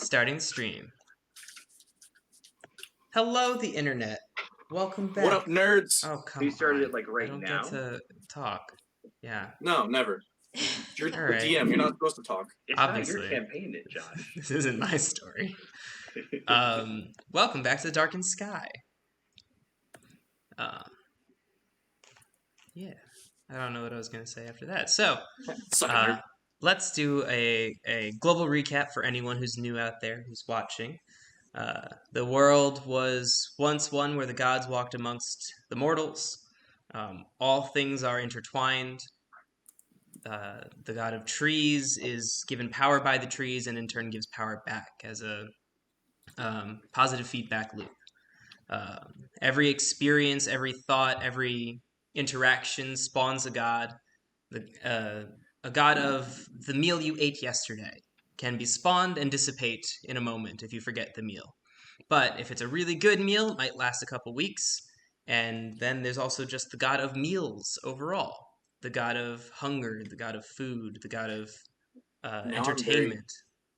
Starting the stream. Hello, the internet. Welcome back. What up, nerds? Oh, come He started on. it like right I don't now. get to talk. Yeah. No, never. You're All the right. DM. You're not supposed to talk. It's Obviously. not your campaign, it, Josh. This isn't my story. Welcome back to the Darkened Sky. Yeah. I don't know what I was going to say after that. So, let's do a global recap for anyone who's new out there who's watching. The world was once one where the gods walked amongst the mortals. All things are intertwined. The god of trees is given power by the trees and in turn gives power back as a positive feedback loop. Every experience, every thought, every interaction spawns a god. A god of the meal you ate yesterday can be spawned and dissipate in a moment if you forget the meal. But if it's a really good meal, it might last a couple weeks. And then there's also just the god of meals overall. The god of hunger, the god of food, the god of entertainment.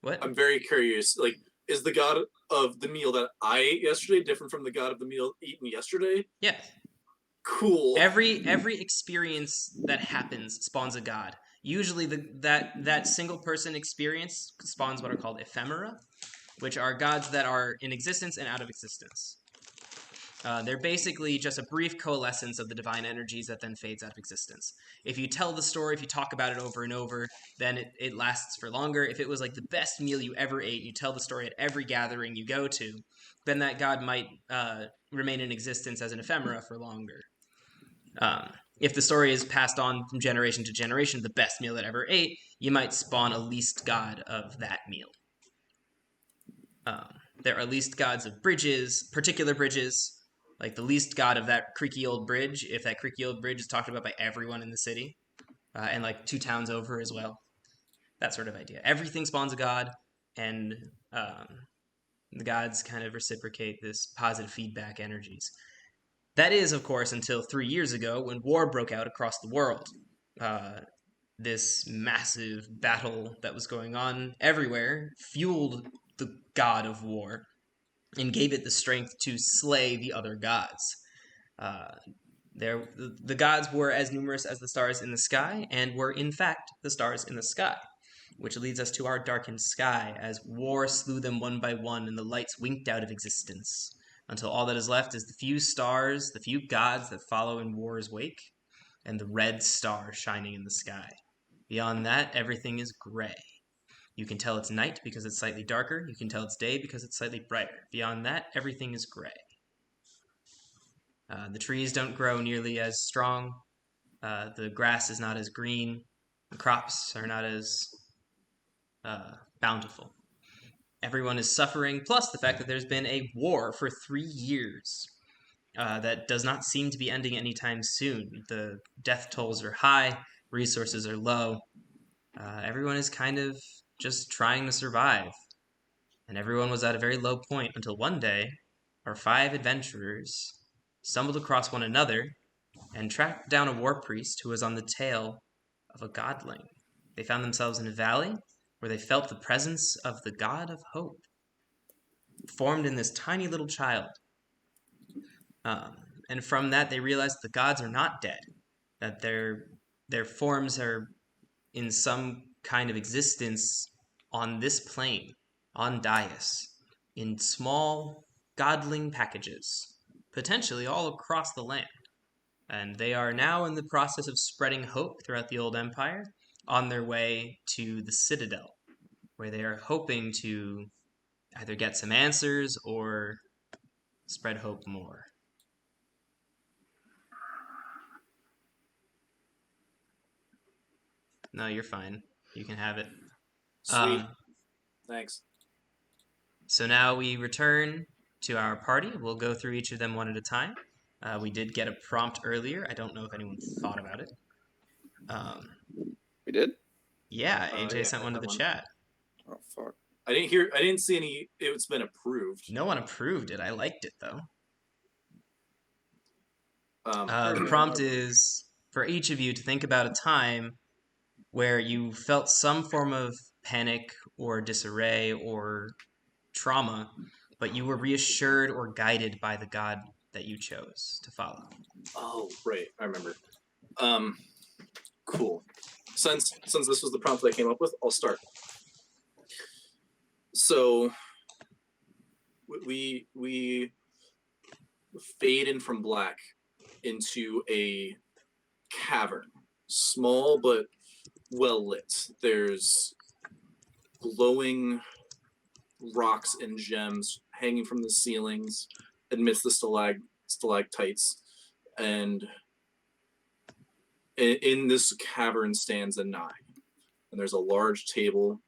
I'm very curious. Like, is the god of the meal that I ate yesterday different from the god of the meal eaten yesterday? Yeah. Cool. Every experience that happens spawns a god. Usually that single person experience spawns what are called ephemera, which are gods that are in existence and out of existence. They're basically just a brief coalescence of the divine energies that then fades out of existence. If you tell the story, if you talk about it over and over, then it lasts for longer. If it was like the best meal you ever ate, you tell the story at every gathering you go to, then that god might remain in existence as an ephemera for longer. If the story is passed on from generation to generation, the best meal that ever ate, you might spawn a least god of that meal. There are least gods of bridges, particular bridges, like the least god of that creaky old bridge, if that creaky old bridge is talked about by everyone in the city, and like 2 towns over as well. That sort of idea. Everything spawns a god, and the gods kind of reciprocate this positive feedback energies. That is, of course, until 3 years ago when war broke out across the world. This massive battle that was going on everywhere fueled the god of war and gave it the strength to slay the other gods. The gods were as numerous as the stars in the sky and were, in fact, the stars in the sky, which leads us to our darkened sky, as war slew them one by one and the lights winked out of existence, until all that is left is the few stars, the few gods that follow in war's wake, and the red star shining in the sky. Beyond that, everything is gray. You can tell it's night because it's slightly darker. You can tell it's day because it's slightly brighter. Beyond that, everything is gray. The trees don't grow nearly as strong. The grass is not as green. The crops are not as bountiful. Everyone is suffering, plus the fact that there's been a war for 3 years that does not seem to be ending anytime soon. The death tolls are high, resources are low. Everyone is kind of just trying to survive. And everyone was at a very low point until one day, our 5 adventurers stumbled across one another and tracked down a war priest who was on the tail of a godling. They found themselves in a valley where they felt the presence of the god of hope, formed in this tiny little child. And from that, they realized the gods are not dead, that their forms are in some kind of existence on this plane, on Dais, in small godling packages, potentially all across the land. And they are now in the process of spreading hope throughout the old empire on their way to the Citadel, where they are hoping to either get some answers or spread hope more. No, you're fine. You can have it. Sweet. Thanks. So now we return to our party. We'll go through each of them one at a time. We did get a prompt earlier. I don't know if anyone thought about it. We did? Yeah, AJ sent one to the chat. Oh, fuck. I didn't see any. It's been approved. No one approved it. I liked it, though. The The prompt is for each of you to think about a time where you felt some form of panic or disarray or trauma, but you were reassured or guided by the god that you chose to follow. Oh, right. I remember. Cool. Since this was the prompt that I came up with, I'll start. So we fade in from black into a cavern, small but well lit. There's glowing rocks and gems hanging from the ceilings amidst the stalactites, and in this cavern stands a nine, and there's a large table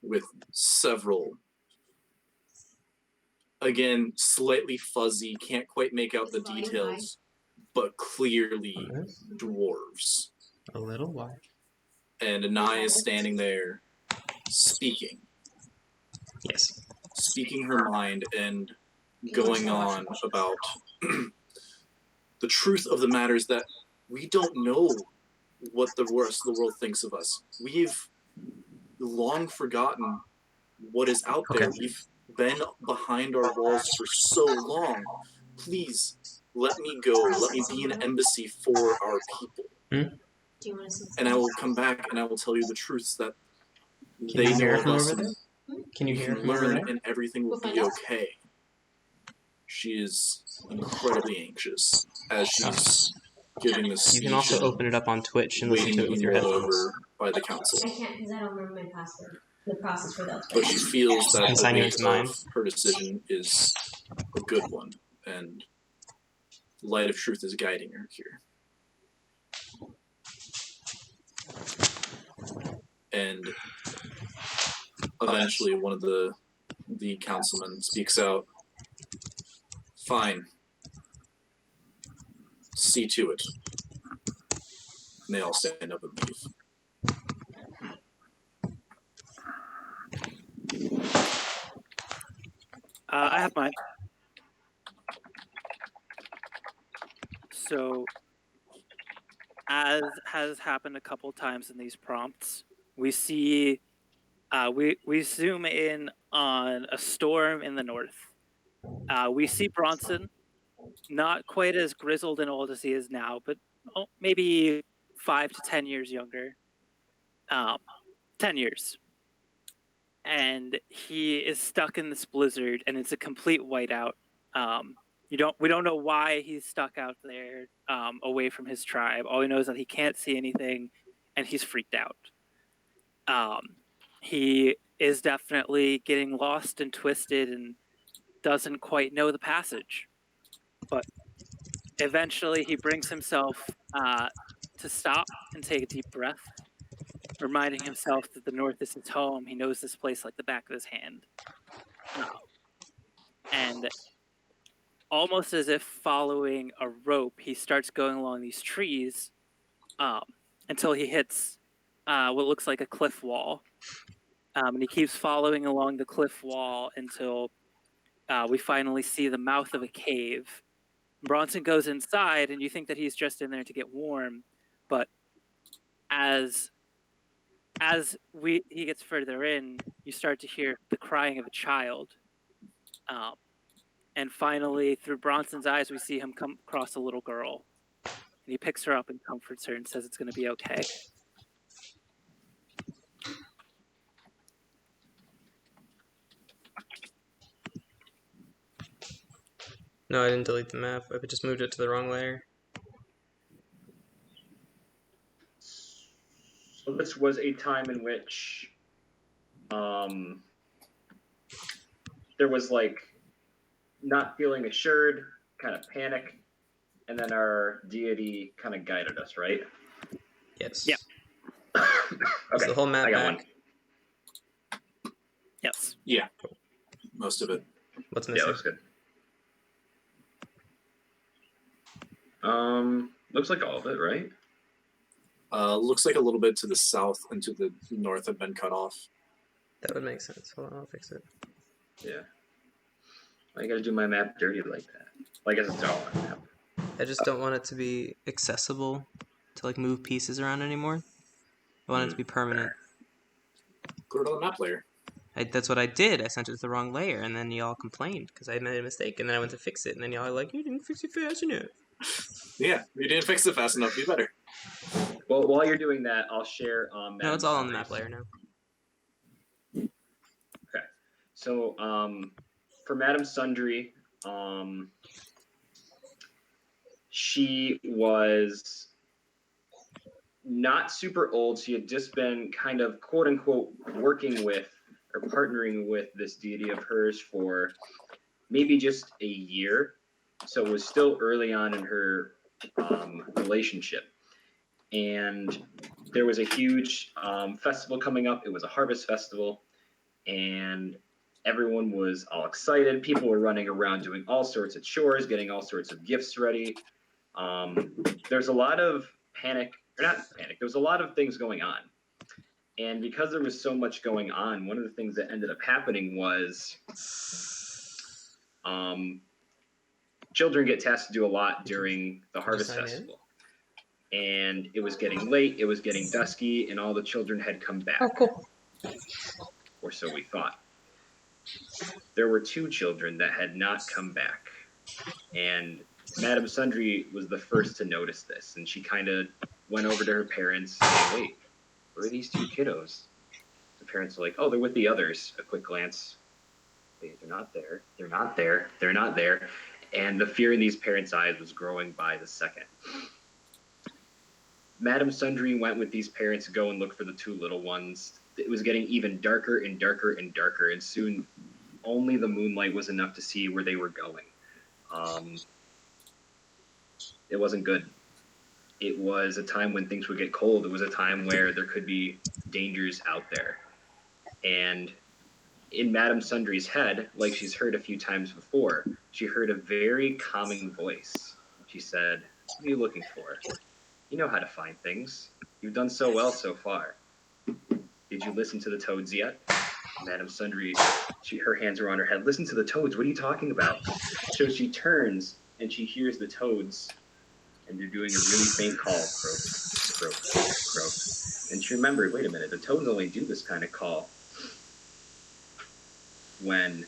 with several, again, slightly fuzzy, can't quite make out the details, but clearly dwarves. A little while. And Anaya is standing there speaking. Yes. Speaking her mind and going on about the truth of the matter is that we don't know what the rest of the world thinks of us. We've long forgotten what is out there. Okay. We've been behind our walls for so long. Please, let me go. Let me be an embassy for our people. And I will come back and I will tell you the truths that they know of us. Can you hear can from over learn there? and everything will be okay. She is incredibly anxious as she's giving this speech. You can also open it up on Twitch and listen to it with your headphones. Over by the council. I can't because I don't remember my password. The process for that. But she feels that Can the sign you weight into mine. of her decision is a good one, and light of truth is guiding her here. And eventually one of the councilmen speaks out. Fine. See to it. And they all stand up and leave. I have mine. So, as has happened a couple times in these prompts, we see, we zoom in on a storm in the north. We see Bronson, not quite as grizzled and old as he is now, but maybe 5 to 10 years younger. 10 years. And he is stuck in this blizzard, and it's a complete whiteout. We don't know why he's stuck out there, away from his tribe. All we know is that he can't see anything, and he's freaked out. He is definitely getting lost and twisted, and doesn't quite know the passage. But eventually, he brings himself to stop and take a deep breath, reminding himself that the North is his home. He knows this place like the back of his hand. And almost as if following a rope, he starts going along these trees until he hits what looks like a cliff wall. And he keeps following along the cliff wall until we finally see the mouth of a cave. Bronson goes inside, and you think that he's just in there to get warm, but as he gets further in, you start to hear the crying of a child. And finally, through Bronson's eyes, we see him come across a little girl. And he picks her up and comforts her and says it's going to be okay. No, I didn't delete the map. I just moved it to the wrong layer. So this was a time in which there was like not feeling assured, kind of panic, and then our deity kind of guided us, right? Yes. Yeah. Is the whole map I got back? one. Yes. Yeah. Most of it. What's Yeah, missing? looks good. Looks like all of it, right? Looks like a little bit to the south and to the north have been cut off. That would make sense. Hold on, I'll fix it. Yeah. Why you gotta do my map dirty like that? Well, I guess it's all on map. I just don't want it to be accessible to like move pieces around anymore. I want it to be permanent. Put it on the map layer. That's what I did. I sent it to the wrong layer, and then y'all complained because I made a mistake, and then I went to fix it, and then y'all are like, "You didn't fix it fast enough." Yeah, you didn't fix it fast enough. Be better. Well, while you're doing that, I'll share No, it's all on the map layer now. Okay. So for Madame Sundry, she was not super old. She had just been kind of quote unquote working with or partnering with this deity of hers for maybe just a year. So it was still early on in her relationship. And there was a huge festival coming up. It was a harvest festival. And everyone was all excited. People were running around doing all sorts of chores, getting all sorts of gifts ready. There's a lot of panic, or not panic, there was a lot of things going on. And because there was so much going on, one of the things that ended up happening was children get tasked to do a lot during the harvest festival. And it was getting late, it was getting dusky, and all the children had come back. Oh, cool. Or so we thought. There were 2 children that had not come back. And Madame Sundry was the first to notice this, and she kind of went over to her parents and, wait, where are these 2 kiddos? The parents were like, oh, they're with the others. A quick glance. Wait, they're not there. They're not there. They're not there. And the fear in these parents' eyes was growing by the second. Madame Sundry went with these parents to go and look for the 2 little ones. It was getting even darker and darker and darker, and soon only the moonlight was enough to see where they were going. It wasn't good. It was a time when things would get cold. It was a time where there could be dangers out there. And in Madame Sundry's head, like she's heard a few times before, she heard a very calming voice. She said, what are you looking for? You know how to find things. You've done so well so far. Did you listen to the toads yet? Madame Sundry, her hands are on her head. Listen to the toads. What are you talking about? So she turns and she hears the toads, and they're doing a really faint call. Croak, croak, croak. And she remembered, wait a minute, the toads only do this kind of call when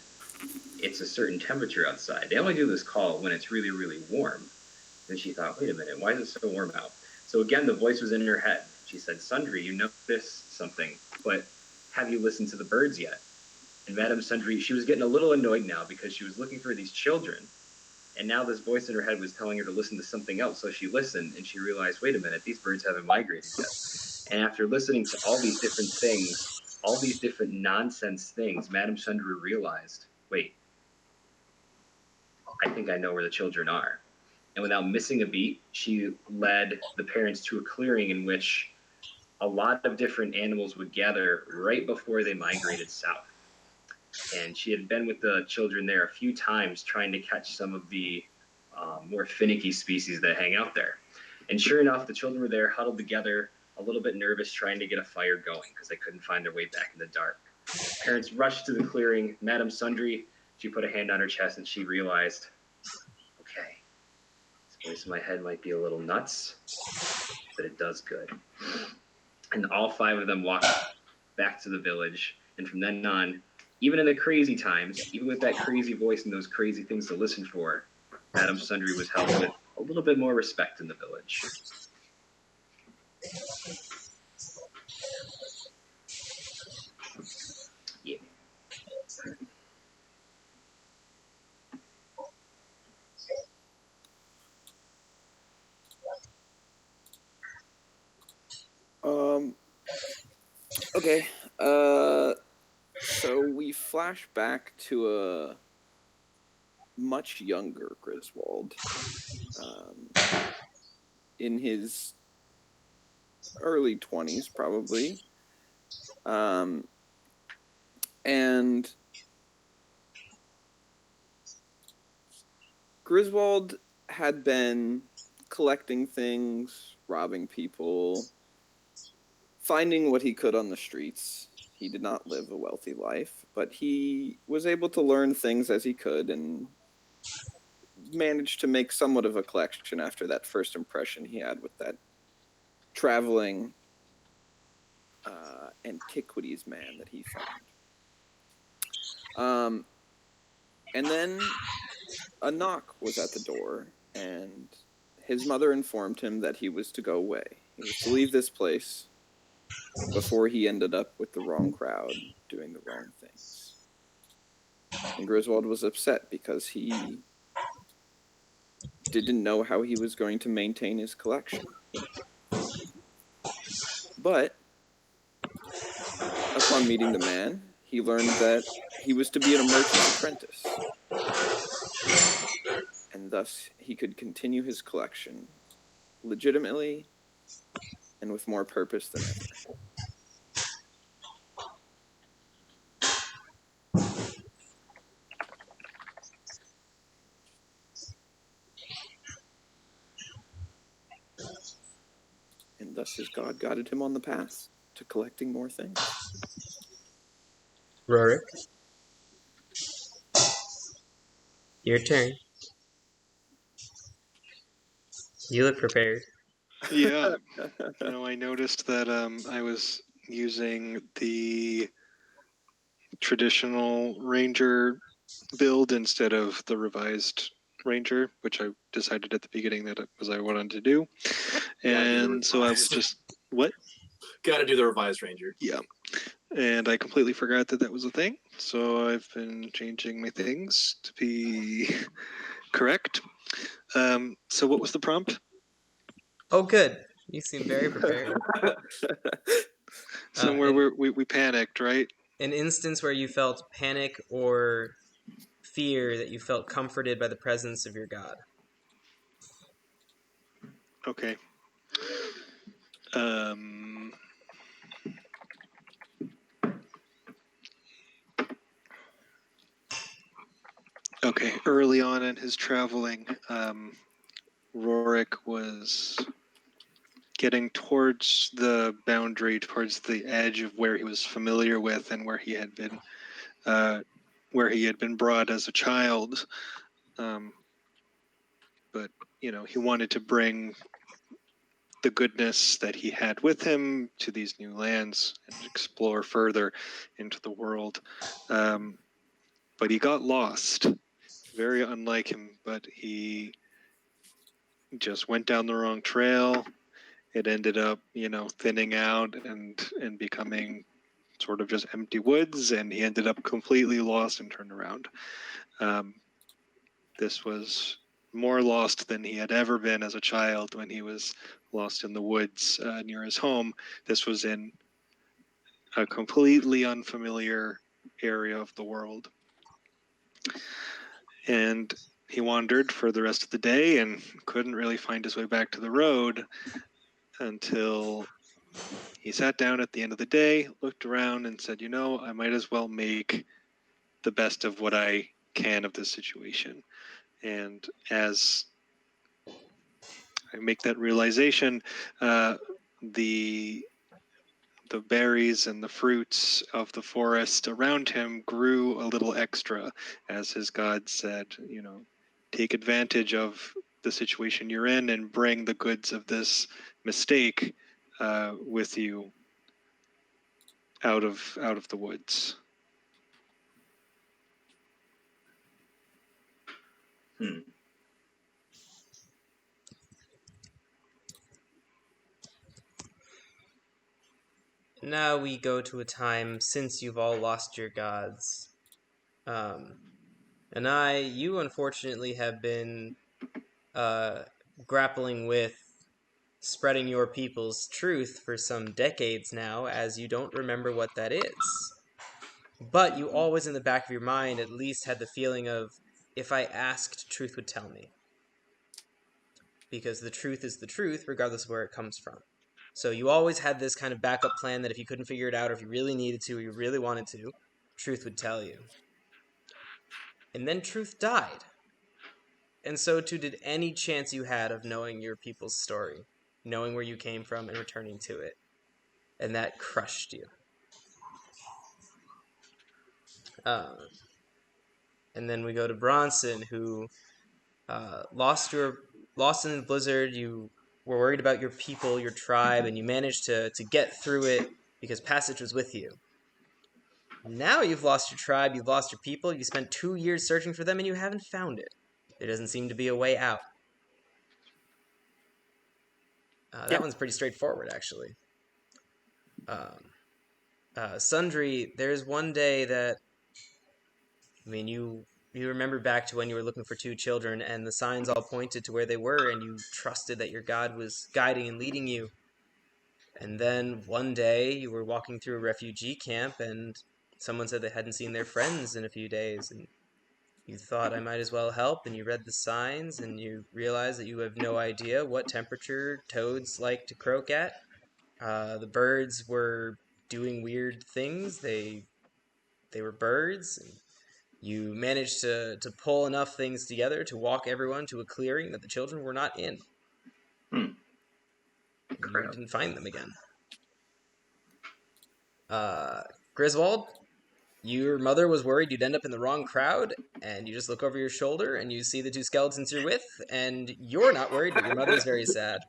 it's a certain temperature outside. They only do this call when it's really, really warm. And she thought, wait a minute, why is it so warm out? So again, the voice was in her head. She said, Sundry, you noticed something, but have you listened to the birds yet? And Madame Sundry, she was getting a little annoyed now because she was looking for these children. And now this voice in her head was telling her to listen to something else. So she listened and she realized, wait a minute, these birds haven't migrated yet. And after listening to all these different things, all these different nonsense things, Madame Sundry realized, wait, I think I know where the children are. And without missing a beat, she led the parents to a clearing in which a lot of different animals would gather right before they migrated south. And she had been with the children there a few times trying to catch some of the more finicky species that hang out there. And sure enough, the children were there huddled together, a little bit nervous, trying to get a fire going because they couldn't find their way back in the dark. Parents rushed to the clearing. Madame Sundry, she put a hand on her chest and she realized, okay, this voice in my head might be a little nuts, but it does good. And all 5 of them walked back to the village. And from then on, even in the crazy times, even with that crazy voice and those crazy things to listen for, Madame Sundry was held with a little bit more respect in the village. Yeah. Okay. So we flash back to a much younger Griswold, in his early 20s, probably. And Griswold had been collecting things, robbing people, finding what he could on the streets. He did not live a wealthy life, but he was able to learn things as he could and managed to make somewhat of a collection after that first impression he had with that traveling antiquities man that he found. And then a knock was at the door, and his mother informed him that he was to go away. He was to leave this place before he ended up with the wrong crowd doing the wrong things. And Griswold was upset because he didn't know how he was going to maintain his collection. But upon meeting the man, he learned that he was to be a merchant's apprentice. And thus he could continue his collection legitimately and with more purpose than ever. And thus his God guided him on the path to collecting more things. Rorik, your turn. You look prepared. Yeah. I noticed that I was using the traditional ranger build instead of the revised ranger, which I decided at the beginning that it was I wanted to do. And so I was just what? Got to do the revised ranger. Yeah. And I completely forgot that was a thing. So I've been changing my things to be correct. So what was the prompt? Oh, good. You seem very prepared. Somewhere we panicked, right? An instance where you felt panic or fear that you felt comforted by the presence of your God. Okay. Okay, early on in his traveling, Rorik was getting towards the boundary, towards the edge of where he was familiar with and where he had been brought as a child. But he wanted to bring the goodness that he had with him to these new lands and explore further into the world. But he got lost. Very unlike him, but he just went down the wrong trail. It ended up, thinning out and becoming sort of just empty woods, and he ended up completely lost and turned around. This was more lost than he had ever been as a child when he was lost in the woods near his home. This was in a completely unfamiliar area of the world. And he wandered for the rest of the day and couldn't really find his way back to the road until he sat down at the end of the day, looked around, and said, I might as well make the best of what I can of this situation. And as I make that realization, the berries and the fruits of the forest around him grew a little extra, as his God said, take advantage of the situation you're in and bring the goods of this mistake with you out of the woods. Now we go to a time since you've all lost your gods. And you unfortunately have been grappling with spreading your people's truth for some decades now, as you don't remember what that is. But you always in the back of your mind at least had the feeling of, if I asked, truth would tell me. Because the truth is the truth, regardless of where it comes from. So you always had this kind of backup plan that if you couldn't figure it out, or if you really needed to, or you really wanted to, truth would tell you. And then truth died. And so too did any chance you had of knowing your people's story, knowing where you came from and returning to it. And that crushed you. And then we go to Bronson, who lost in the blizzard. You were worried about your people, your tribe, and you managed to get through it because Passage was with you. Now you've lost your tribe, you've lost your people, you spent 2 years searching for them, and you haven't found it. There doesn't seem to be a way out. That one's pretty straightforward, actually. Sundry, there's one day that, I mean, you remember back to when you were looking for 2 children, and the signs all pointed to where they were, and you trusted that your God was guiding and leading you. And then one day you were walking through a refugee camp, and someone said they hadn't seen their friends in a few days, and you thought, I might as well help, and you read the signs, and you realized that you have no idea what temperature toads like to croak at. The birds were doing weird things. They were birds. And you managed to pull enough things together to walk everyone to a clearing that the children were not in. You didn't find them again. Griswold, your mother was worried you'd end up in the wrong crowd, and you just look over your shoulder and you see the 2 skeletons you're with, and you're not worried, but your mother's very sad.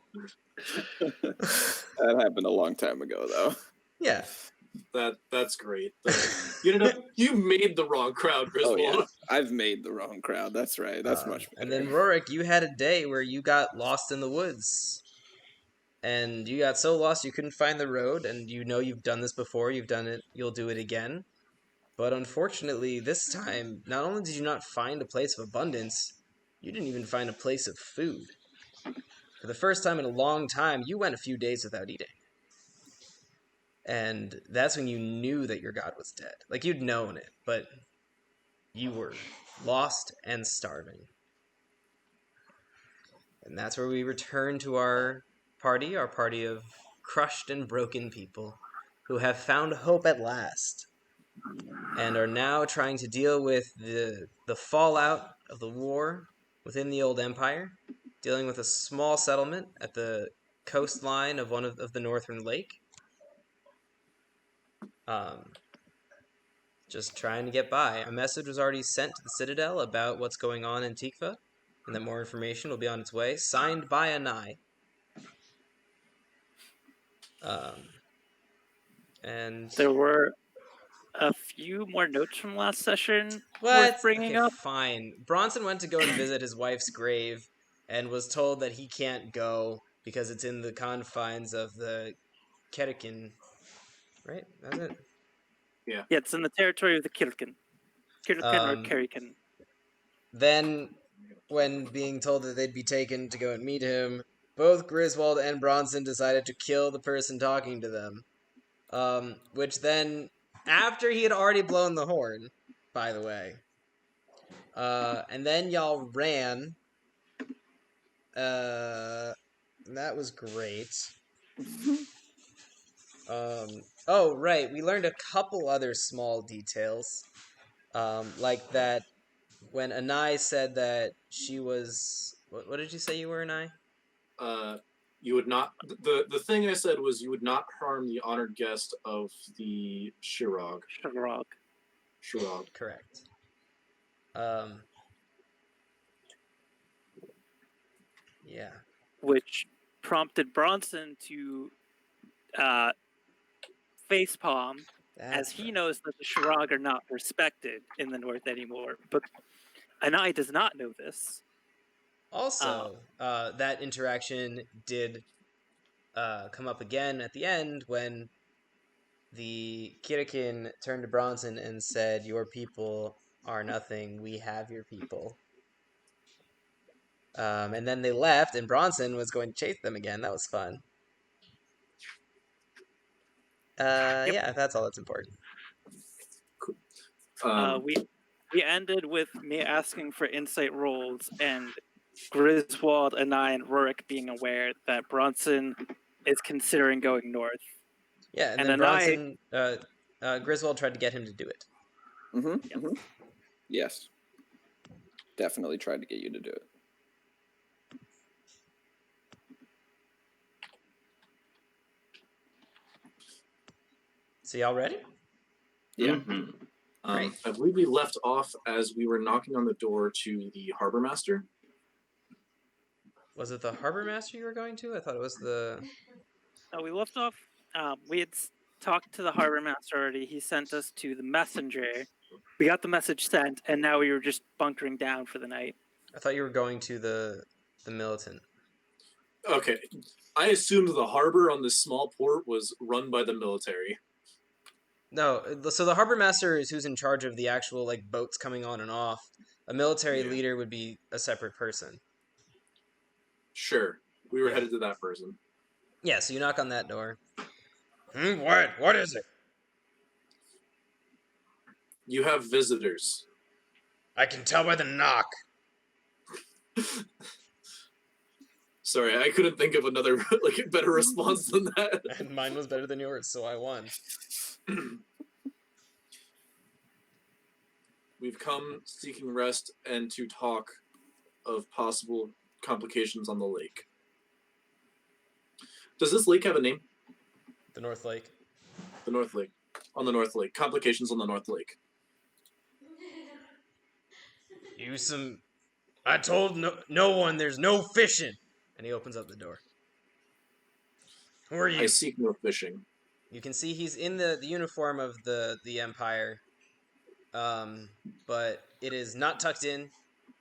That happened a long time ago, though. Yeah. That's great. You made the wrong crowd, Griswold. Oh, yeah. I've made the wrong crowd. That's right. That's much better. And then Rorik, you had a day where you got lost in the woods. And you got so lost you couldn't find the road, and you know you've done this before, you've done it, you'll do it again. But unfortunately, this time, not only did you not find a place of abundance, you didn't even find a place of food. For the first time in a long time, you went a few days without eating. And that's when you knew that your God was dead. Like, you'd known it, but you were lost and starving. And that's where we return to our party of crushed and broken people who have found hope at last and are now trying to deal with the fallout of the war within the old empire, dealing with a small settlement at the coastline of one of the northern lake. Just trying to get by. A message was already sent to the Citadel about what's going on in Tikva, and that more information will be on its way, signed by Anai. And There were a few more notes from last session what? worth bringing Okay, up. fine. Bronson went to go and visit his wife's grave and was told that he can't go because it's in the confines of the Kerikin. Right? That's it. Yeah, it's in the territory of the Kirkin. Kirkin or Kerikin. Then, when being told that they'd be taken to go and meet him, both Griswold and Bronson decided to kill the person talking to them. Which then, after he had already blown the horn, by the way, and then y'all ran. That was great. Oh, right, we learned a couple other small details. Like that when Anai said that she was... What did you say you were, Anai? You would not. The thing I said was you would not harm the honored guest of the Shirog. Correct. Yeah. Which prompted Bronson to facepalm, as he knows that the Shirag are not respected in the North anymore. But Anai does not know this. Also, that interaction did come up again at the end when the Kirikin turned to Bronson and said, "Your people are nothing. We have your people." And then they left, and Bronson was going to chase them again. That was fun. Yep. Yeah, that's all that's important. We ended with me asking for insight rolls and Griswold, Anai, and Rurik being aware that Bronson is considering going north. Yeah, and then Bronson, Griswold tried to get him to do it. Yes. Definitely tried to get you to do it. So y'all ready? Yeah. I believe we left off as we were knocking on the door to the harbor master. Was it the harbor master you were going to? I thought it was the... We left off. We had talked to the harbor master already. He sent us to the messenger. We got the message sent, and now we were just bunkering down for the night. I thought you were going to the militant. Okay. I assumed the harbor on this small port was run by the military. No, so the harbor master is who's in charge of the actual like boats coming on and off. A military Yeah. leader would be a separate person. Sure. We were Yeah. headed to that person. Yeah, so you knock on that door. What? What is it? You have visitors. I can tell by the knock. Sorry, I couldn't think of another like better response than that. And mine was better than yours, so I won. We've come seeking rest and to talk of possible complications on the lake. Does this lake have a name? The North Lake. The North Lake. On the North Lake. Complications on the North Lake. I told no one there's no fishing. And he opens up the door. Who are you? I seek no fishing. You can see he's in the uniform of the Empire. But it is not tucked in.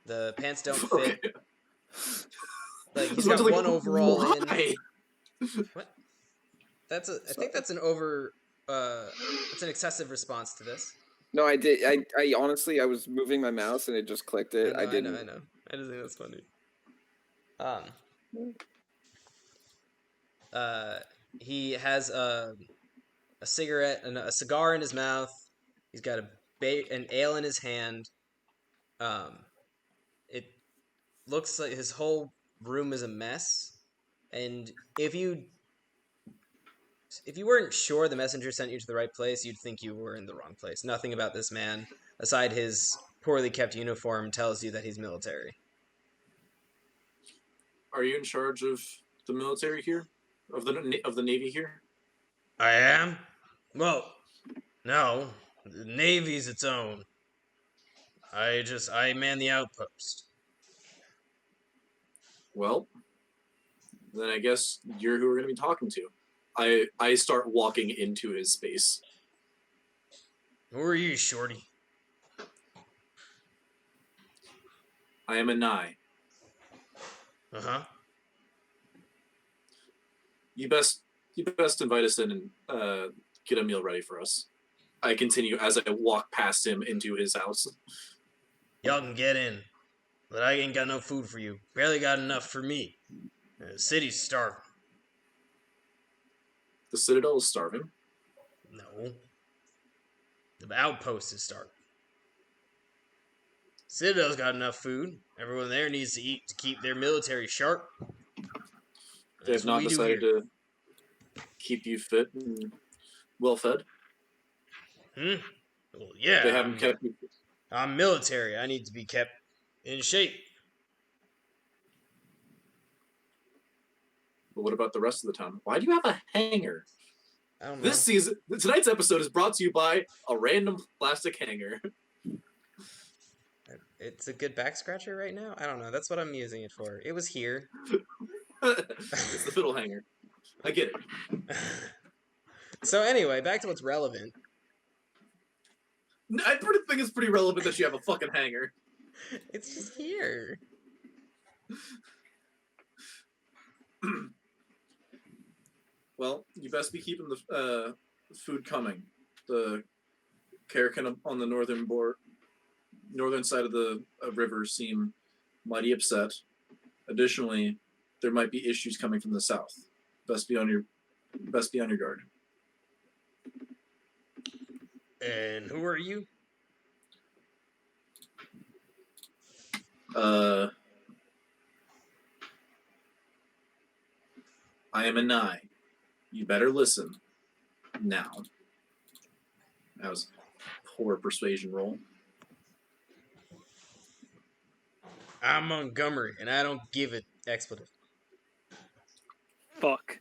The pants don't fit. Okay. Like he's I was got like, one overall in. why? What? I think that's an over. It's an excessive response to this. No, I did. I honestly, I was moving my mouse and it just clicked it. I didn't. I know. I just think that's funny. He has a cigarette and a cigar in his mouth. He's got an ale in his hand. It looks like his whole room is a mess. And if you weren't sure the messenger sent you to the right place, you'd think you were in the wrong place. Nothing about this man, aside his poorly kept uniform, tells you that he's military. Are you in charge of the military here? Of the Navy here? I am? Well, no. The Navy's its own. I man the outpost. Well, then I guess you're who we're going to be talking to. I start walking into his space. Who are you, Shorty? I am a Nye. Uh-huh. You best invite us in and get a meal ready for us. I continue as I walk past him into his house. Y'all can get in, but I ain't got no food for you. Barely got enough for me. The city's starving. The Citadel is starving. No. The outpost is starving. Citadel's got enough food. Everyone there needs to eat to keep their military sharp. They have not decided to keep you fit and well fed. Well, yeah. They haven't kept you. I'm military. I need to be kept in shape. But what about the rest of the town? Why do you have a hanger? I don't know. Tonight's episode is brought to you by a random plastic hanger. It's a good back scratcher right now? I don't know. That's what I'm using it for. It was here. It's the fiddle hanger. I get it. So anyway, back to what's relevant. I think it's pretty relevant that you have a fucking hanger. It's just here. Well, you best be keeping the food coming. The Karakin on the northern side of the river seem mighty upset. Additionally, there might be issues coming from the south. Best be on your guard. And who are you? I am a Nye. You better listen now. That was a poor persuasion roll. I'm Montgomery, and I don't give it expletive. Fuck.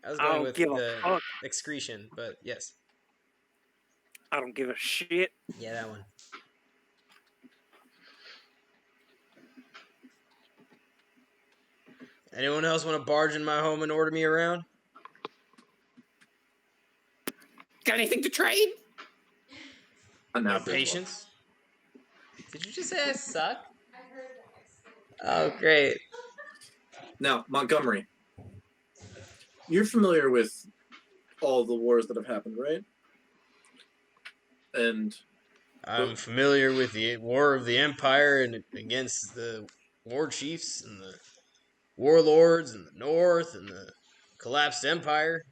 I was I going don't with give a the fuck. excretion, but yes. I don't give a shit. Yeah, that one. Anyone else want to barge in my home and order me around? Got anything to trade? Now, Patience. Did you just say I suck? Oh, great. Now, Montgomery, you're familiar with all the wars that have happened, right? And I'm familiar with the War of the Empire and against the war chiefs and the warlords in the north and the collapsed empire.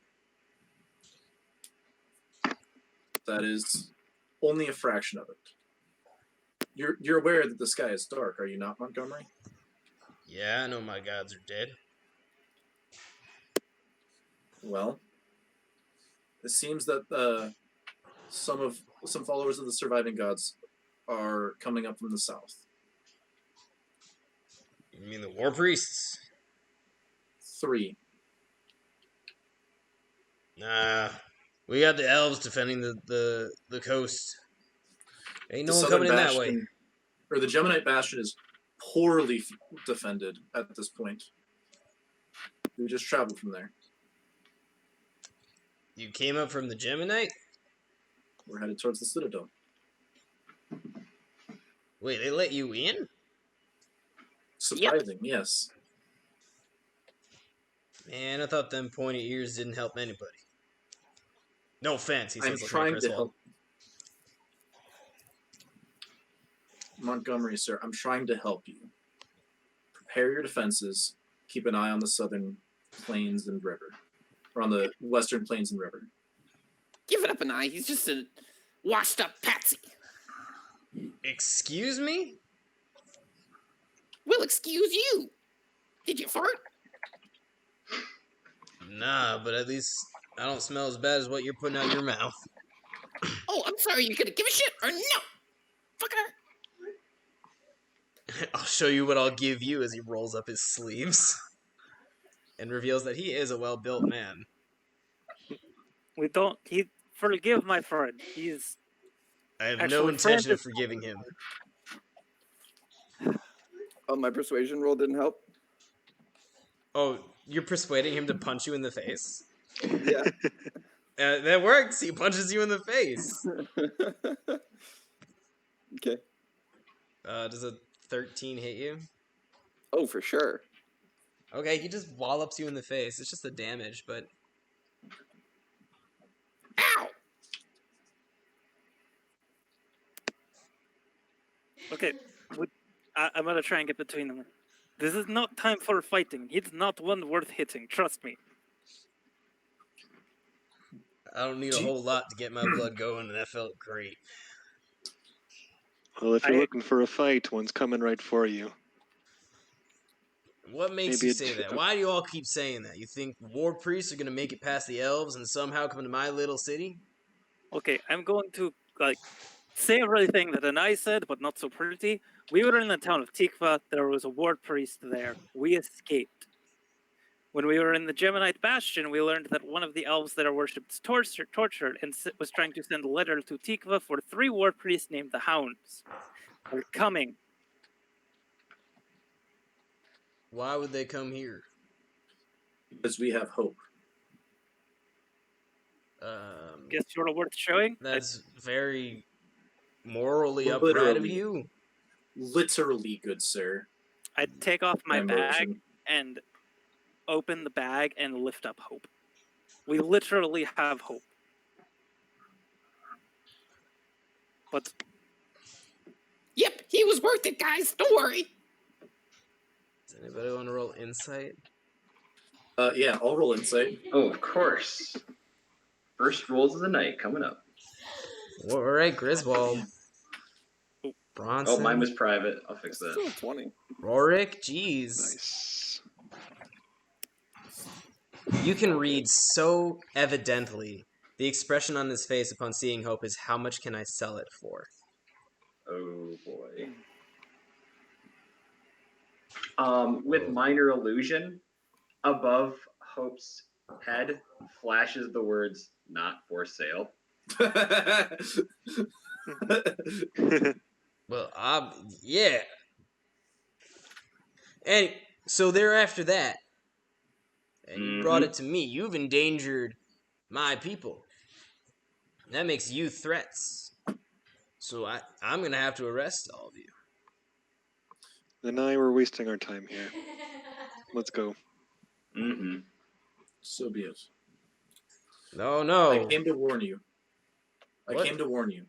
that is only a fraction of it. You're aware that the sky is dark, are you not, Montgomery? Yeah, I know my gods are dead. Well, it seems that some followers of the surviving gods are coming up from the south. You mean the war priests? 3. Nah, we got the elves defending the coast. Ain't no The one southern coming in that way. bastion, or the Geminite bastion, is poorly defended at this point. We just traveled from there. You came up from the Geminite? We're headed towards the Citadel. Wait, they let you in? Surprising, yes. Man, I thought them pointy ears didn't help anybody. No offense, he I'm says, looking at trying to Griswold. help. Montgomery, sir, I'm trying to help you. Prepare your defenses. Keep an eye on the southern plains and river. Or on the western plains and river. Give it up an eye. He's just a washed-up patsy. Excuse me? We'll excuse you. Did you fart? Nah, but at least I don't smell as bad as what you're putting out your mouth. Oh, I'm sorry. You gonna give a shit or no? Fucker. I'll show you what I'll give you as he rolls up his sleeves and reveals that he is a well-built man. Forgive my friend. He's I have no Actually, intention of Francis- forgiving him. Oh, my persuasion roll didn't help. Oh, you're persuading him to punch you in the face? Yeah. That works. He punches you in the face. Okay. Does a 13 hit you? Oh, for sure. Okay, he just wallops you in the face. It's just the damage, but Ow! okay. I'm gonna try and get between them. This is not time for fighting. He's not one worth hitting. Trust me. I don't need a whole lot to get my blood going, and that felt great. Well, if you're looking for a fight, one's coming right for you. What makes Maybe you a say t- that? Why do you all keep saying that? You think war priests are gonna make it past the elves and somehow come to my little city? Okay, I'm going to say everything that Anai said, but not so pretty. We were in the town of Tikva. There was a war priest there. We escaped. When we were in the Geminite Bastion, we learned that one of the elves that are worshipped tortured and was trying to send a letter to Tikva for 3 war priests named the Hounds. They're coming. Why would they come here? Because we have hope. Guess you're worth showing? That's very morally Literally. upright of you. Literally, good sir. I'd take off my bag Emotion. and open the bag and lift up Hope. We literally have hope. But Yep, he was worth it, guys. Don't worry. Does anybody want to roll insight? Yeah, I'll roll insight. Oh, of course. First rolls of the night coming up. All right, Griswold. Bronson. Oh, mine was private. I'll fix Still that. a 20. Rorik, jeez. Nice. You can read so evidently the expression on his face upon seeing Hope is, how much can I sell it for? Oh boy. With minor illusion, above Hope's head flashes the words "not for sale." Well, yeah. And so thereafter that, and you brought it to me. You've endangered my people. That makes you threats. So I'm going to have to arrest all of you. Then we're wasting our time here. Let's go. Mm-hmm. So be it. No. I came to warn you. I What? came to warn you.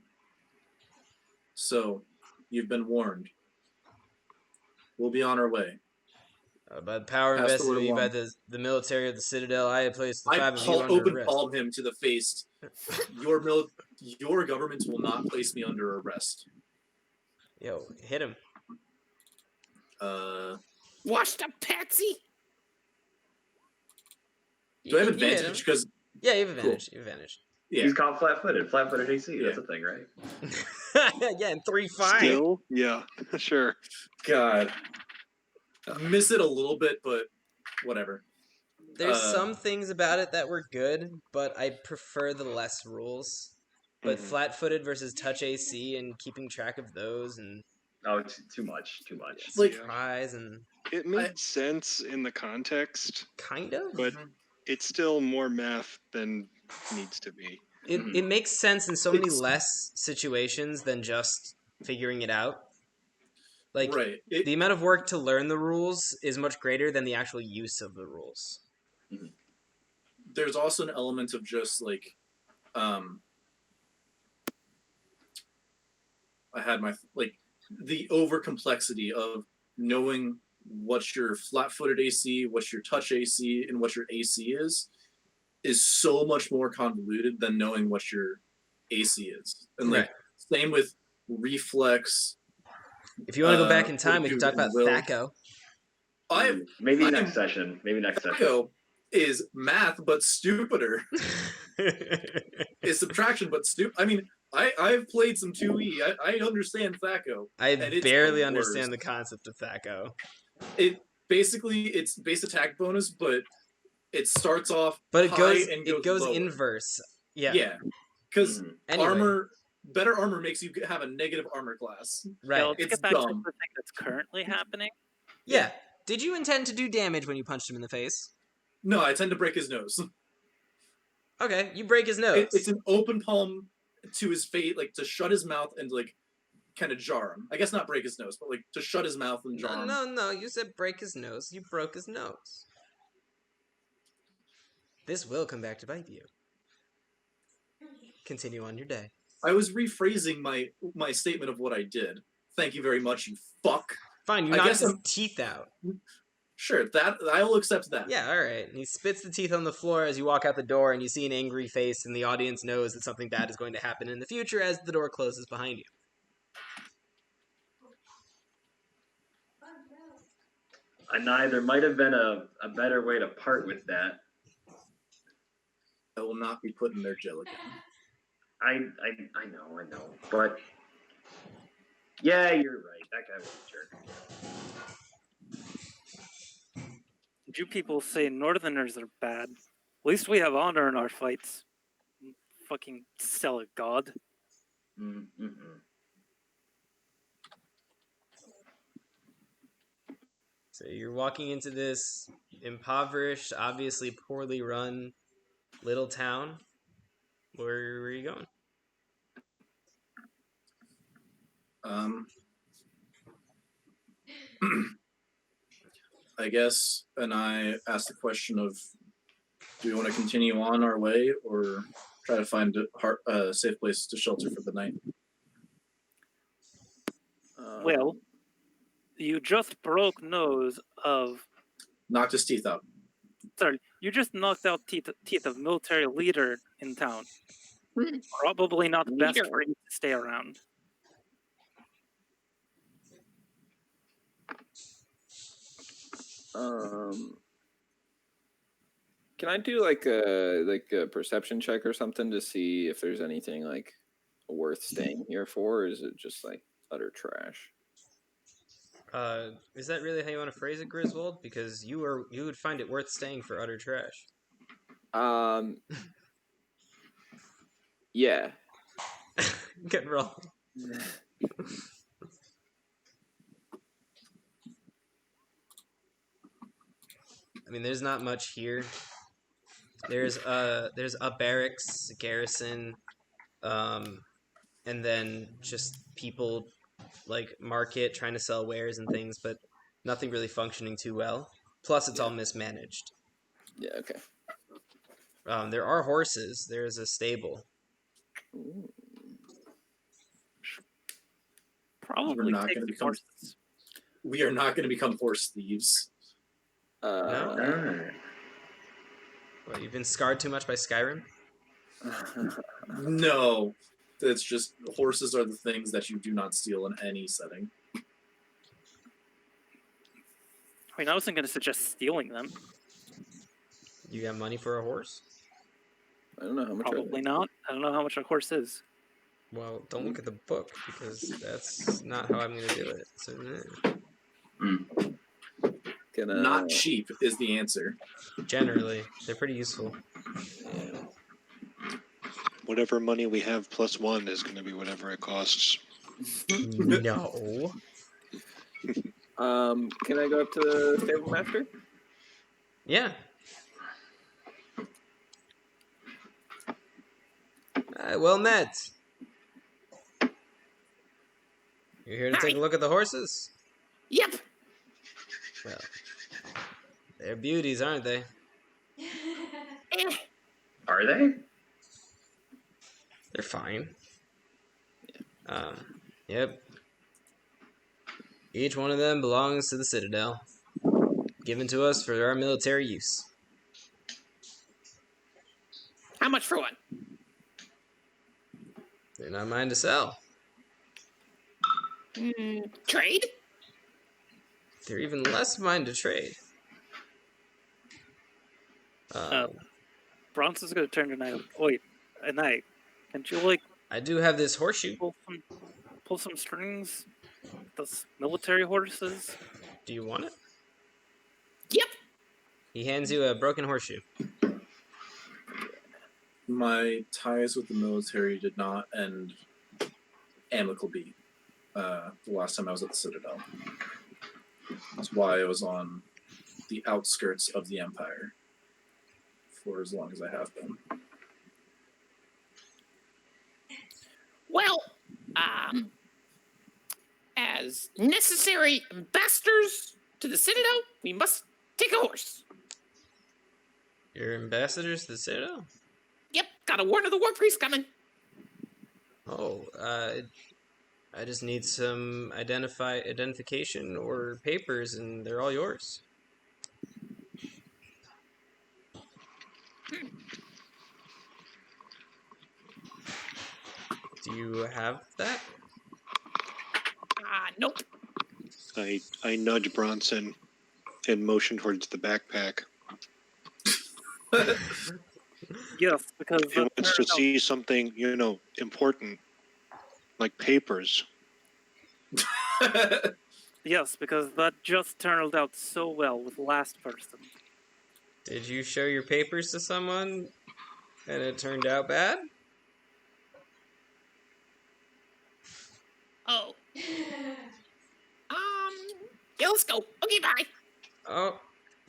So, you've been warned. We'll be on our way. By the power Pass the invested word in me by along. the military of the Citadel, I have placed the I five of you under open arrest. palm him to the face. Your government will not place me under arrest. Yo, hit him. Washed up Patsy. Do I have You hit him. advantage? Because Yeah, you have Cool. advantage. You have advantage. yeah, He's called flat-footed. Flat-footed AC. That's a thing, right? Yeah, and 3-5. Still? Yeah, sure. God, miss it a little bit, but whatever. There's some things about it that were good, but I prefer the less rules. But Mhm. flat-footed versus touch AC and keeping track of those and Oh, too much. Too much. Like, surprise and It made sense in the context, kind of. but it's still more math than needs to be. It makes sense in so many It's- less situations than just figuring it out. Like right. the amount of work to learn the rules is much greater than the actual use of the rules. There's also an element of just like, I had my like the over complexity of knowing what your flat-footed AC, what your touch AC, and what your AC is so much more convoluted than knowing what your AC is. And like same with reflex. If you want to go back in what time, we do can talk about will. Thaco. Maybe I next am- session. Maybe next session. Thaco is math but stupider. Is subtraction but stupid. I mean, I've played some 2E. I understand Thaco. I and it's barely the understand worst. the concept of Thaco. It basically it's base attack bonus, but it starts off But high it and goes lower. inverse. Yeah. Yeah, because Anyway. better armor makes you have a negative armor class. Right. Yeah, let's It's get back to dumb. the thing that's currently happening. Yeah. Did you intend to do damage when you punched him in the face? No, I tend to break his nose. Okay, you break his nose. It's an open palm to his face, like to shut his mouth and like kind of jar him. I guess not break his nose, but like to shut his mouth and jar him. No, you said break his nose. You broke his nose. This will come back to bite you. Continue on your day. I was rephrasing my statement of what I did. Thank you very much, you fuck. Fine, you I knocked guess his teeth out. Sure, that I will accept that. Yeah, alright. And he spits the teeth on the floor as you walk out the door, and you see an angry face, and the audience knows that something bad is going to happen in the future as the door closes behind you. There might have been a better way to part with that. I will not be put in their jail again. I know. But yeah, you're right. That guy was a jerk. You people say Northerners are bad. At least we have honor in our fights. Fucking sell a god. Mm-hmm. So you're walking into this impoverished, obviously poorly run little town. Where are you going? I guess, and I asked the question of, do we want to continue on our way or try to find a safe place to shelter for the night? Well, you just broke nose of... Knocked his teeth out. Sorry, you just knocked out teeth of military leader in town. Probably not best for you to stay around. Can I do like a perception check or something to see if there's anything like worth staying here for, or is it just like utter trash? Is that really how you want to phrase it, Griswold? Because you would find it worth staying for utter trash. Yeah. Good roll. I mean, there's not much here. There's a barracks, a garrison, and then just people like market trying to sell wares and things, but nothing really functioning too well. Plus, it's all mismanaged. Yeah. Okay. There are horses. There's a stable. Ooh. Probably not take gonna the become- horses. We are not going to become horse thieves. No? What, you've been scarred too much by Skyrim? No, it's just horses are the things that you do not steal in any setting. I mean, I wasn't going to suggest stealing them. You got money for a horse? I don't know how much. Probably not. I don't know how much a horse is. Well, don't look at the book, because that's not how I'm going to do it. So, Not cheap is the answer. generally, they're pretty useful. Whatever money we have plus one is going to be whatever it costs. No. Can I go up to the stable master? Yeah. Well met. You're here to take a look at the horses? Yep. Well, they're beauties, aren't they? Are they? They're fine. Yep. Each one of them belongs to the Citadel, given to us for our military use. How much for one? They're not mine to sell. Trade? They're even less mine to trade. Bronson's going to turn tonight. Wait, at night. Can't you, like, I do have this horseshoe. pull some strings? Those military horses? Do you want it? Yep. He hands you a broken horseshoe. My ties with the military did not end amicably the last time I was at the Citadel. That's why I was on the outskirts of the Empire for as long as I have been. Well, as necessary ambassadors to the Citadel, we must take a horse. You're ambassadors to the Citadel? Yep, got a warrant of the war priest coming. Oh, I just need some identification or papers, and they're all yours. Do you have that? Nope. I nudge Bronson and motion towards the backpack. Yes, because He wants to see something, important, like papers. Yes, because that just turned out so well with the last person. Did you show your papers to someone and it turned out bad? Oh. Yeah, let's go. Okay, bye.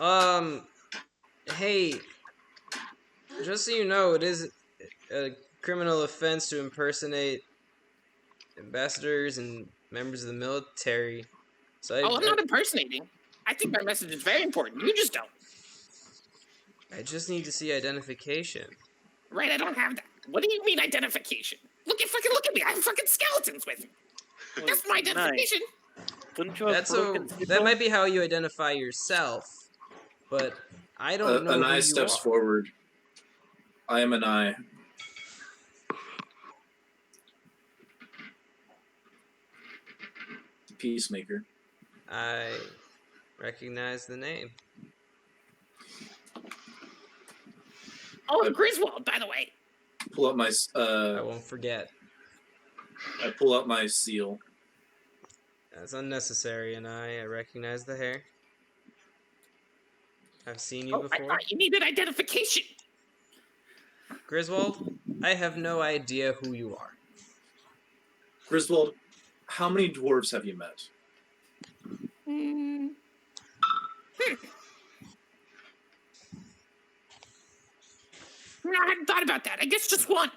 Oh, hey, just so you know, it is a criminal offense to impersonate ambassadors and members of the military. So I'm not impersonating. I think my message is very important. You just don't. I just need to see identification. Right, I don't have that. What do you mean identification? Look at me. I have fucking skeletons with me. That's my identification. Wouldn't you have broken That might be how you identify yourself, but I don't know who Anai you steps are. forward. I am Anai. The Peacemaker. I recognize the name. Oh, Griswold, by the way. Pull up my. I won't forget. I pull out my seal. That's unnecessary, and I recognize the hair. I've seen you I before. thought you needed identification. Griswold, I have no idea who you are. Griswold, how many dwarves have you met? No, I hadn't thought about that. I guess just one.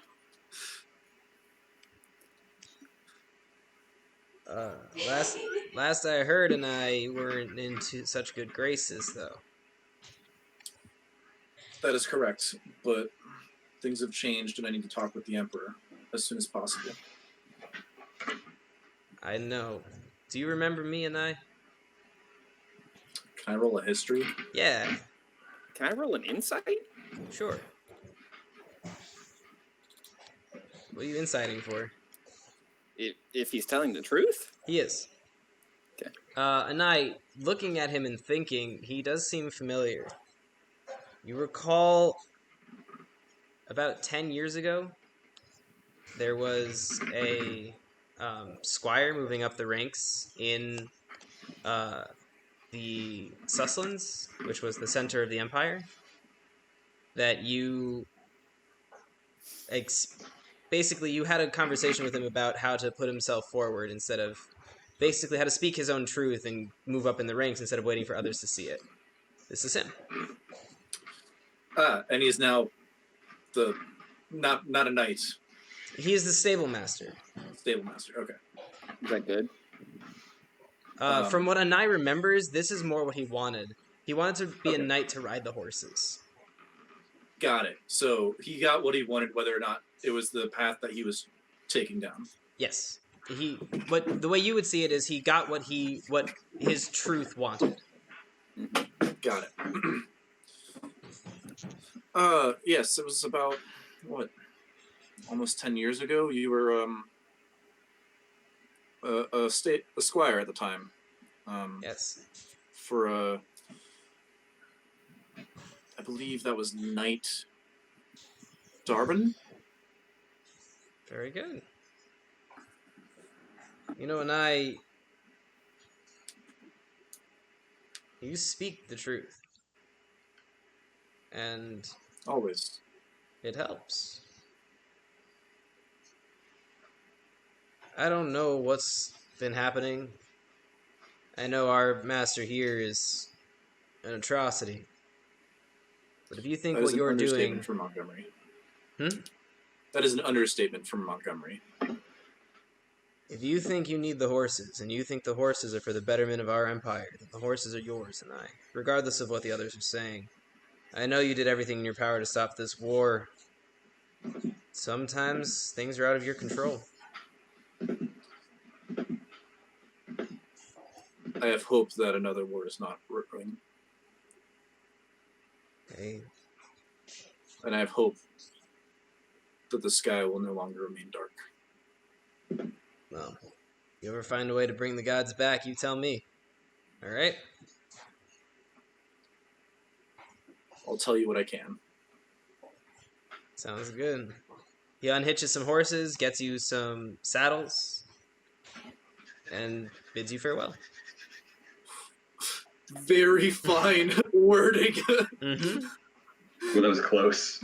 Uh, last I heard, and I weren't into such good graces, though. That is correct, but things have changed, and I need to talk with the Emperor as soon as possible. I know. Do you remember me and I? Can I roll a history? Yeah, Can I roll an insight? sure. What are you inciting for? If he's telling the truth? He is. Okay. And I, looking at him and thinking, he does seem familiar. You recall about 10 years ago, there was a squire moving up the ranks in the Suslands, which was the center of the empire, that you basically you had a conversation with him about how to put himself forward instead of basically how to speak his own truth and move up in the ranks instead of waiting for others to see it. This is him. And he's now the not a knight, He is the stable master. stable master. Okay. Is that good? From what Anai remembers, this is more what he wanted. He wanted to be a Okay. knight to ride the horses. Got it. So he got what he wanted, whether or not it was the path that he was taking down. Yes. But the way you would see it is he got what his truth wanted. Got it. Yes, it was about what, almost 10 years ago. You were a squire at the time. Yes. For I believe that was Knight Darbin. Very good. You know, and you speak the truth. And Always. it helps. I don't know what's been happening. I know our master here is an atrocity. But if you think That is what an you're understatement doing... from Montgomery. Hmm? That is an understatement from Montgomery. If you think you need the horses, and you think the horses are for the betterment of our empire, then the horses are yours and I, regardless of what the others are saying. I know you did everything in your power to stop this war. Sometimes things are out of your control. I have hope that another war is not brewing. Hey, And I have hope that the sky will no longer remain dark. well, you ever find a way to bring the gods back, you tell me. All right? I'll tell you what I can. Sounds good. He unhitches some horses, gets you some saddles, and bids you farewell. Very fine wording. Mm-hmm. Well, that was close.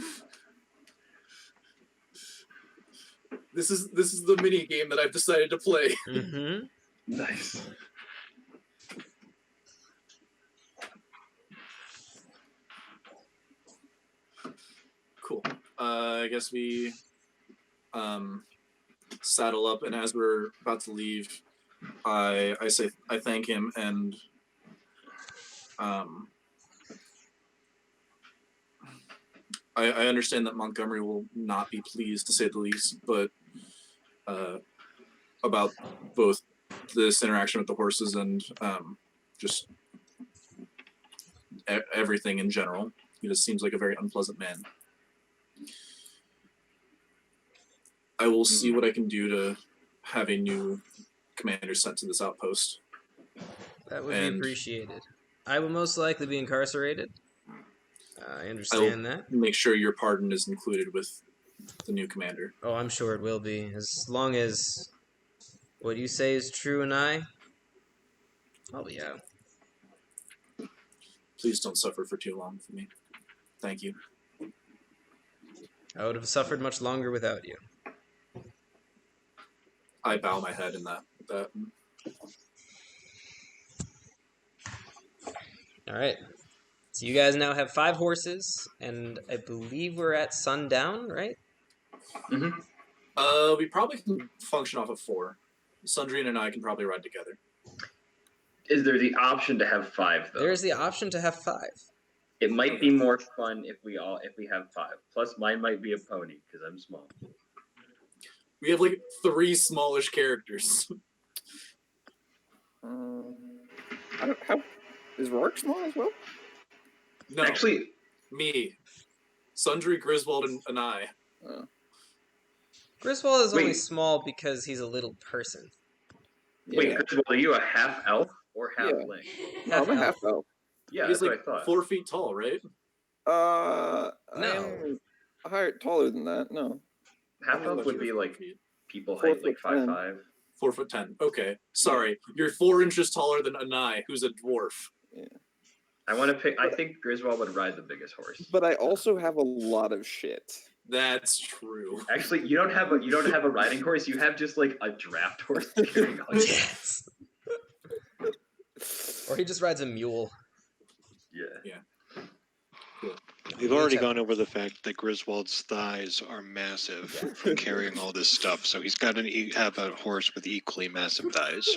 This is the mini game that I've decided to play. Mm-hmm. Nice. Cool. I guess we saddle up, and as we're about to leave, I thank him, and I understand that Montgomery will not be pleased, to say the least, but about both this interaction with the horses and just everything in general. He just seems like a very unpleasant man. I will see what I can do to have a new commander sent to this outpost. That would be appreciated. I will most likely be incarcerated. I understand that. Make sure your pardon is included with the new commander. Oh, I'm sure it will be. As long as what you say is true and I'll be out. Please don't suffer for too long for me. Thank you. I would have suffered much longer without you. I bow my head in that. All right. So you guys now have 5 horses, and I believe we're at sundown, right? Mm-hmm. We probably can function off of 4. Sundry and I can probably ride together. Is there the option to have 5 though? There's the option to have 5. It might be more fun if we have 5. Plus, mine might be a pony because I'm small. We have like 3 smallish characters. How is Rourke small as well? No, Actually, me, Sundry, Griswold, and I. Griswold is only Wait. small because he's a little person. wait, Griswold, are you a half elf or half Yeah. link? No, I'm a half elf. Yeah, He's that's like what I thought. 4 feet tall, right? I No. am higher, taller than that. No. Half elf would be like feet. people 4 height, like foot 10. 5'5". 4'10". Okay, sorry, you're 4 inches taller than Anai, who's a dwarf. I want to pick. I think Griswold would ride the biggest horse. But I also have a lot of shit. That's true. Actually, you don't have a riding horse. You have just like a draft horse carrying on. Yes. Or he just rides a mule. Yeah. We've already gone over the fact that Griswold's thighs are massive from carrying all this stuff, so he's got to have a horse with equally massive thighs.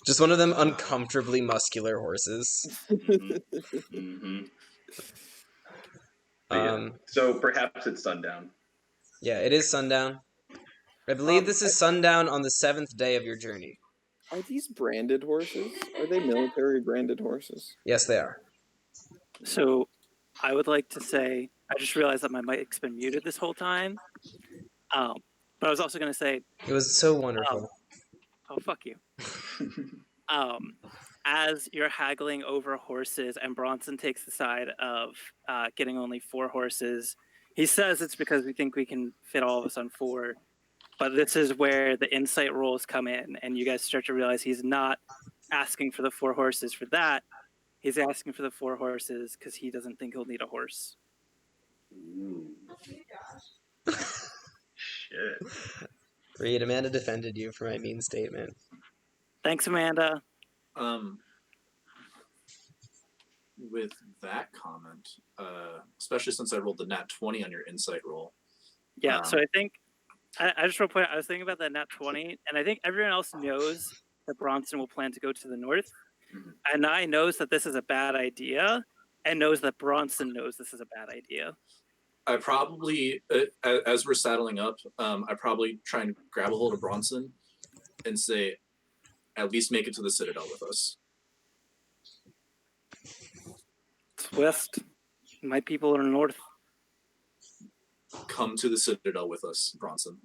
Just one of them uncomfortably muscular horses. Mm-hmm. So perhaps it's sundown. Yeah, it is sundown. I believe this is sundown on the 7th day of your journey. Are these branded horses? Are they military branded horses? Yes, they are. So I would like to say, I just realized that my mic's been muted this whole time. But I was also going to say, It was so wonderful. oh, fuck you. As you're haggling over horses and Bronson takes the side of getting only 4 horses, he says it's because we think we can fit all of us on 4. But this is where the insight rolls come in, and you guys start to realize he's not asking for the 4 horses for that. He's asking for the 4 horses because he doesn't think he'll need a horse. Ooh. Shit. Reed, Amanda defended you for my mean statement. Thanks, Amanda. With that comment, especially since I rolled the nat 20 on your insight roll. Yeah, so I think I just want to point out, I was thinking about that nat 20, and I think everyone else knows that Bronson will plan to go to the north. Mhm. And I knows that this is a bad idea, and knows that Bronson knows this is a bad idea. I probably, as we're saddling up, I probably try and grab a hold of Bronson and say, at least make it to the Citadel with us. It's west. My people are north. Come to the Citadel with us, Bronson.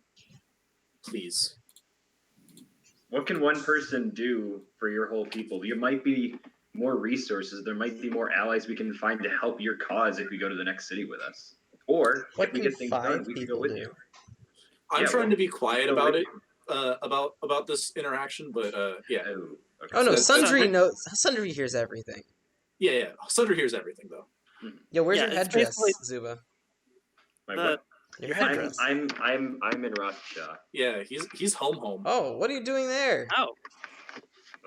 Please. What can one person do for your whole people? There might be more resources. There might be more allies we can find to help your cause if we go to the next city with us. Or What if we can get things 5 done, we can go people with do? you. I'm Yeah, trying well, to be quiet so about right it, about this interaction, but yeah. Oh, okay. Oh no, So- Sundry knows. Sundry hears everything. Yeah. Sundry hears everything, though. Yo, where's Yeah, your it's headdress, basically- Zuba? My the- what? Your I'm- headdress. I'm in Rothschild. Yeah, he's home. Oh, what are you doing there? Oh,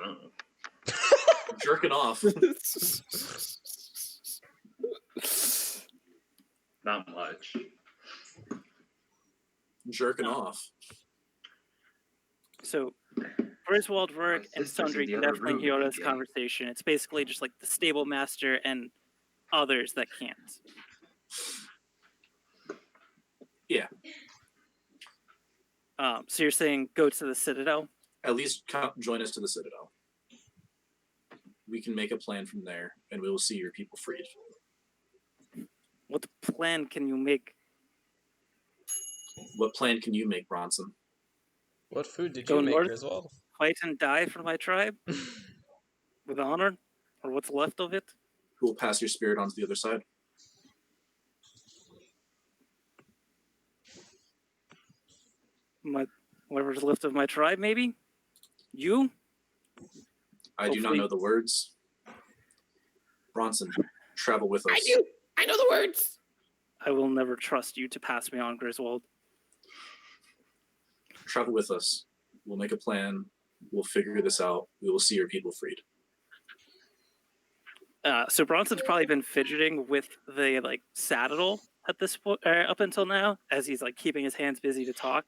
Oh. Jerking off. Not much. Jerking off. so Griswold, Rourke, and Sisters Sundry in the can other definitely room, hear this BJ. conversation. It's basically just like the stable master and others that can't. Yeah. So you're saying go to the Citadel? At least join us to the Citadel. We can make a plan from there, and we will see your people freed. What plan can you make? What plan can you make, Bronson? What food did Go you make, north? Griswold? Fight and die for my tribe? With honor? Or what's left of it? Who will pass your spirit on to the other side? Whatever's left of my tribe, maybe? You? I do not Hopefully. know the words. Bronson, travel with us. I do. I know the words. I will never trust you to pass me on, Griswold. Travel with us. We'll make a plan. We'll figure this out. We will see your people freed. So Bronson's probably been fidgeting with the saddle at this point, up until now, as he's keeping his hands busy to talk.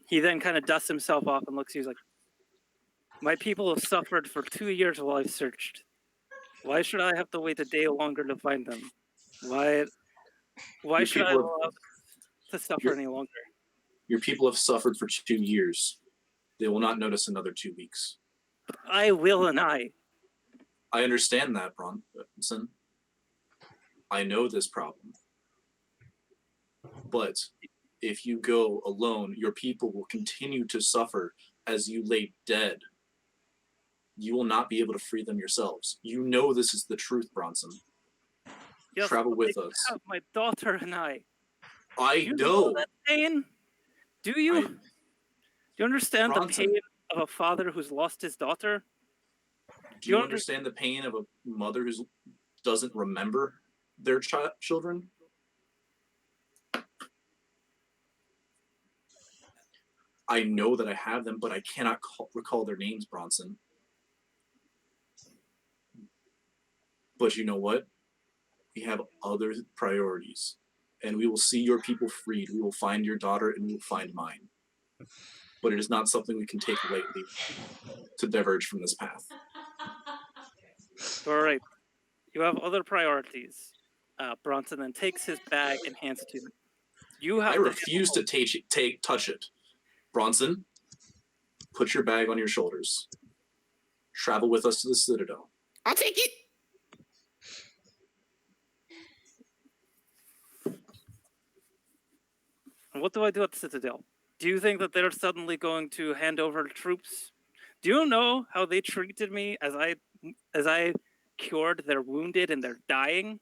He then kind of dusts himself off and looks. He's like, "My people have suffered for 2 years while I've searched. Why should I have to wait a day longer to find them? Why Your should I people allow them to suffer your- any longer?" Your people have suffered for 2 years. They will not notice another 2 weeks. But I will, and I understand that, Bronson. I know this problem. But if you go alone, your people will continue to suffer as you lay dead. You will not be able to free them yourselves. You know this is the truth, Bronson. Yes, Travel with they us. have my daughter and I. I You know. that pain? Do you? Do you understand Bronson. the pain of a father who's lost his daughter? Do you understand the pain of a mother who doesn't remember their children? I know that I have them, but I cannot recall their names, Bronson. But you know what? We have other priorities, and we will see your people freed. We will find your daughter, and we will find mine. But it is not something we can take lightly to diverge from this path. All right. You have other priorities. Bronson then takes his bag and hands it to him. You have I refuse to touch it. Bronson, put your bag on your shoulders. Travel with us to the Citadel. I'll take it. And what do I do at the Citadel? Do you think that they're suddenly going to hand over troops? Do you know how they treated me as I cured their wounded and they're dying?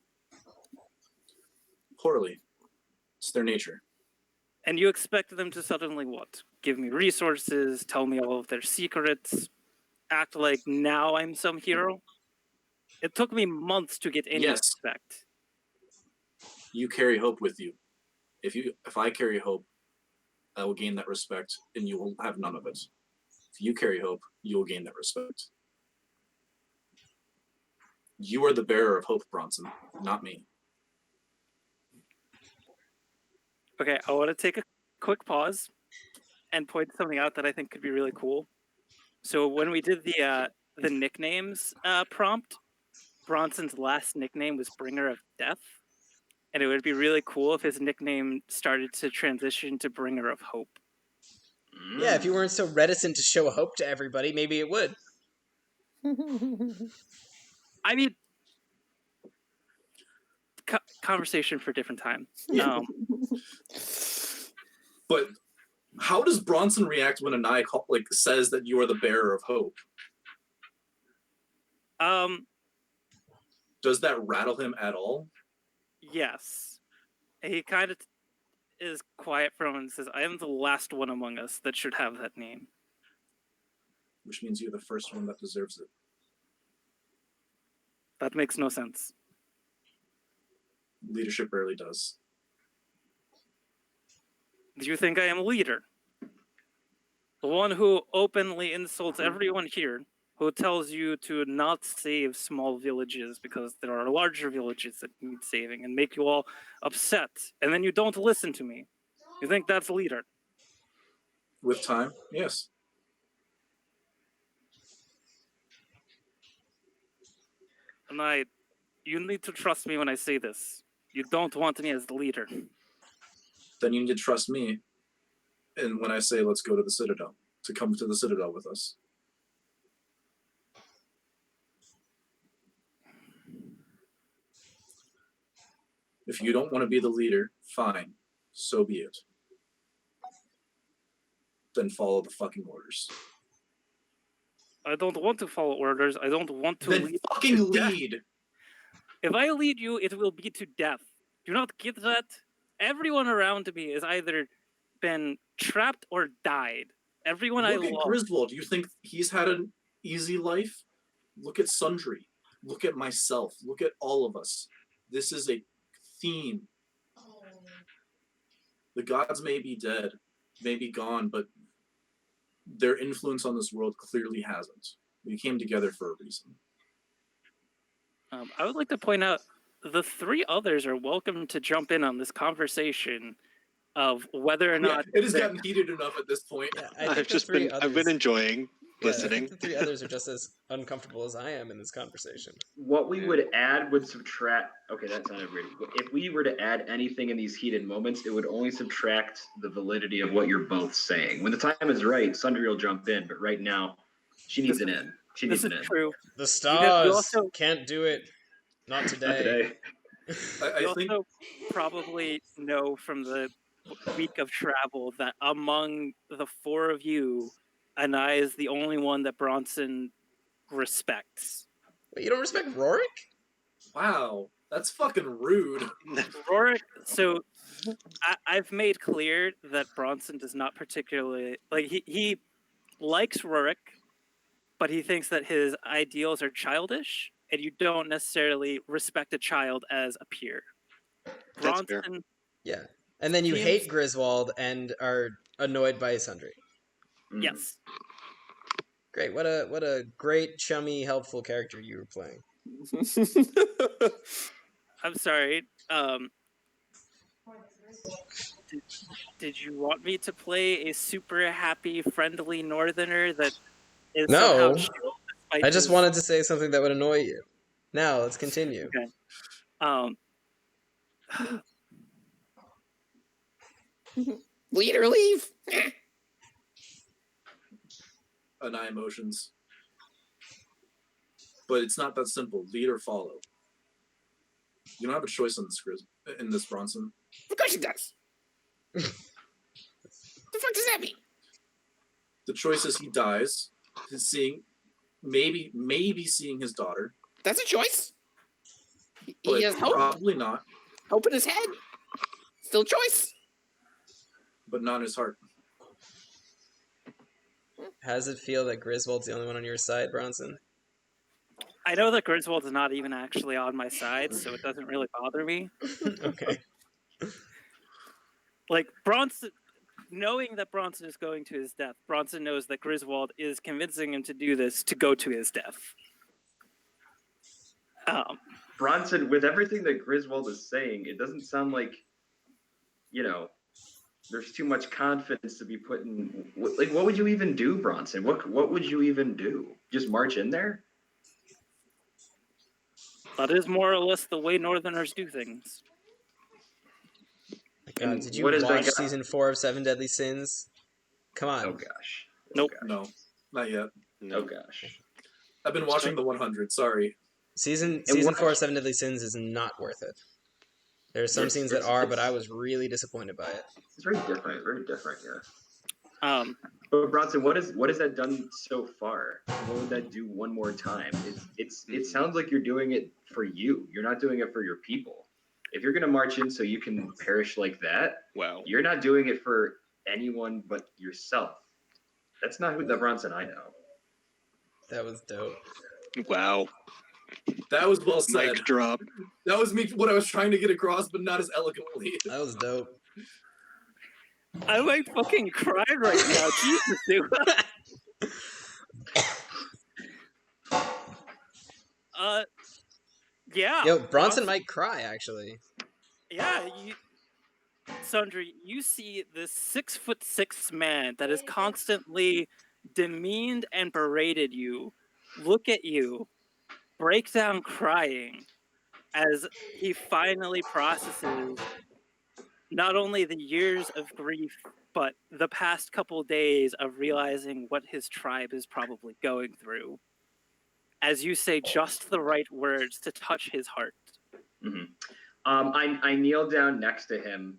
Poorly. It's their nature. And you expect them to suddenly what? Give me resources, tell me all of their secrets, act like now I'm some hero? It took me months to get any respect. You carry hope with you. If I carry hope, I will gain that respect, and you will have none of it. If you carry hope, you will gain that respect. You are the bearer of hope, Bronson, not me. Okay, I want to take a quick pause and point something out that I think could be really cool. So when we did the nicknames prompt, Bronson's last nickname was Bringer of Death. And it would be really cool if his nickname started to transition to Bringer of Hope. Yeah, if you weren't so reticent to show hope to everybody, maybe it would. I mean, conversation for a different time. But how does Bronson react when Anai says that you are the bearer of hope? Does that rattle him at all? Yes. He kind of is quiet for a moment and says, I am the last one among us that should have that name. Which means you're the first one that deserves it. That makes no sense. Leadership rarely does. Do you think I am a leader? The one who openly insults everyone here, who tells you to not save small villages because there are larger villages that need saving and make you all upset, and then you don't listen to me. You think that's a leader? With time, yes. And you need to trust me when I say this. You don't want me as the leader. Then you need to trust me. And when I say let's go to the Citadel, to come to the Citadel with us. If you don't want to be the leader, fine. So be it. Then follow the fucking orders. I don't want to follow orders. I don't want to then lead. Fucking lead! If I lead you, it will be to death. Do you not get that? Everyone around me has either been trapped or died. Everyone Look I at love. Griswold. Do you think he's had an easy life? Look at Sundry. Look at myself. Look at all of us. This is a theme. The gods may be dead, may be gone, but their influence on this world clearly hasn't. We came together for a reason. I would like to point out the three others are welcome to jump in on this conversation of whether or not it has gotten heated enough at this point. Yeah, I think I've been enjoying I listening. think the three others are just as uncomfortable as I am in this conversation. What we would add would subtract. Okay, that sounded weird. If we were to add anything in these heated moments, it would only subtract the validity of what you're both saying. When the time is right, Sundry will jump in, but right now, she needs an in. She needs this an is in. true. The You stars also can't do it. Not today. Not today. I you think also probably know from the week of travel that among the four of you, Anai is the only one that Bronson respects. Wait, you don't respect Rorik? wow, that's fucking rude. Rorik, so I've made clear that Bronson does not particularly like he likes Rorik, but he thinks that his ideals are childish, and you don't necessarily respect a child as a peer. That's fair. Bronson, Yeah. And then you Seems- hate Griswold and are annoyed by Sundry. Mm. yes, Great. What a great, chummy, helpful character you were playing. I'm sorry. Did you want me to play a super happy, friendly northerner that is No. somehow chill despite I just his- wanted to say something that would annoy you. Now, let's continue. Okay. Um, Lead or leave. Anai emotions. But it's not that simple. Lead or follow. You don't have a choice in this Bronson. Of course he does. The fuck does that mean? The choice is he dies. He's seeing, maybe seeing his daughter, That's a choice. but He has hope. probably not. Hope in his head. Still a choice. But not in his heart. How does it feel that Griswold's the only one on your side, Bronson? I know that Griswold is not even actually on my side, so it doesn't really bother me. Okay. Like Bronson, knowing that Bronson is going to his death, Bronson knows that Griswold is convincing him to do this to go to his death. Bronson, with everything that Griswold is saying, it doesn't sound like, there's too much confidence to be put in. Like, what would you even do, Bronson? What would you even do? Just march in there? That is more or less the way Northerners do things. God, And did you what is that watch guy- season 4 of Seven Deadly Sins? Come on. Oh gosh. Nope. Oh, gosh. No, not yet. Oh gosh. I've been watching the 100. Sorry. Season watch- 4 of Seven Deadly Sins is not worth it. There are some It's- scenes that it's- are, it's- but I was really disappointed by it. It's very different here. Um, But Bronson, what has that done so far? What would that do one more time? It sounds like you're doing it for you. You're not doing it for your people. If you're gonna march in so you can perish like that, Wow. you're not doing it for anyone but yourself. That's not who the Bronson I know. That was dope. Wow. That was well said. Mic drop. That was me. What I was trying to get across, but not as eloquently. That was dope. I might fucking cry right now. Jesus, dude. Yeah. Yo, Bronson might cry, actually. Yeah, Sundry, you see this 6'6" man that has constantly demeaned and berated you, look at you, break down crying as he finally processes not only the years of grief, but the past couple days of realizing what his tribe is probably going through. As you say just the right words to touch his heart. Mm-hmm. I kneel down next to him,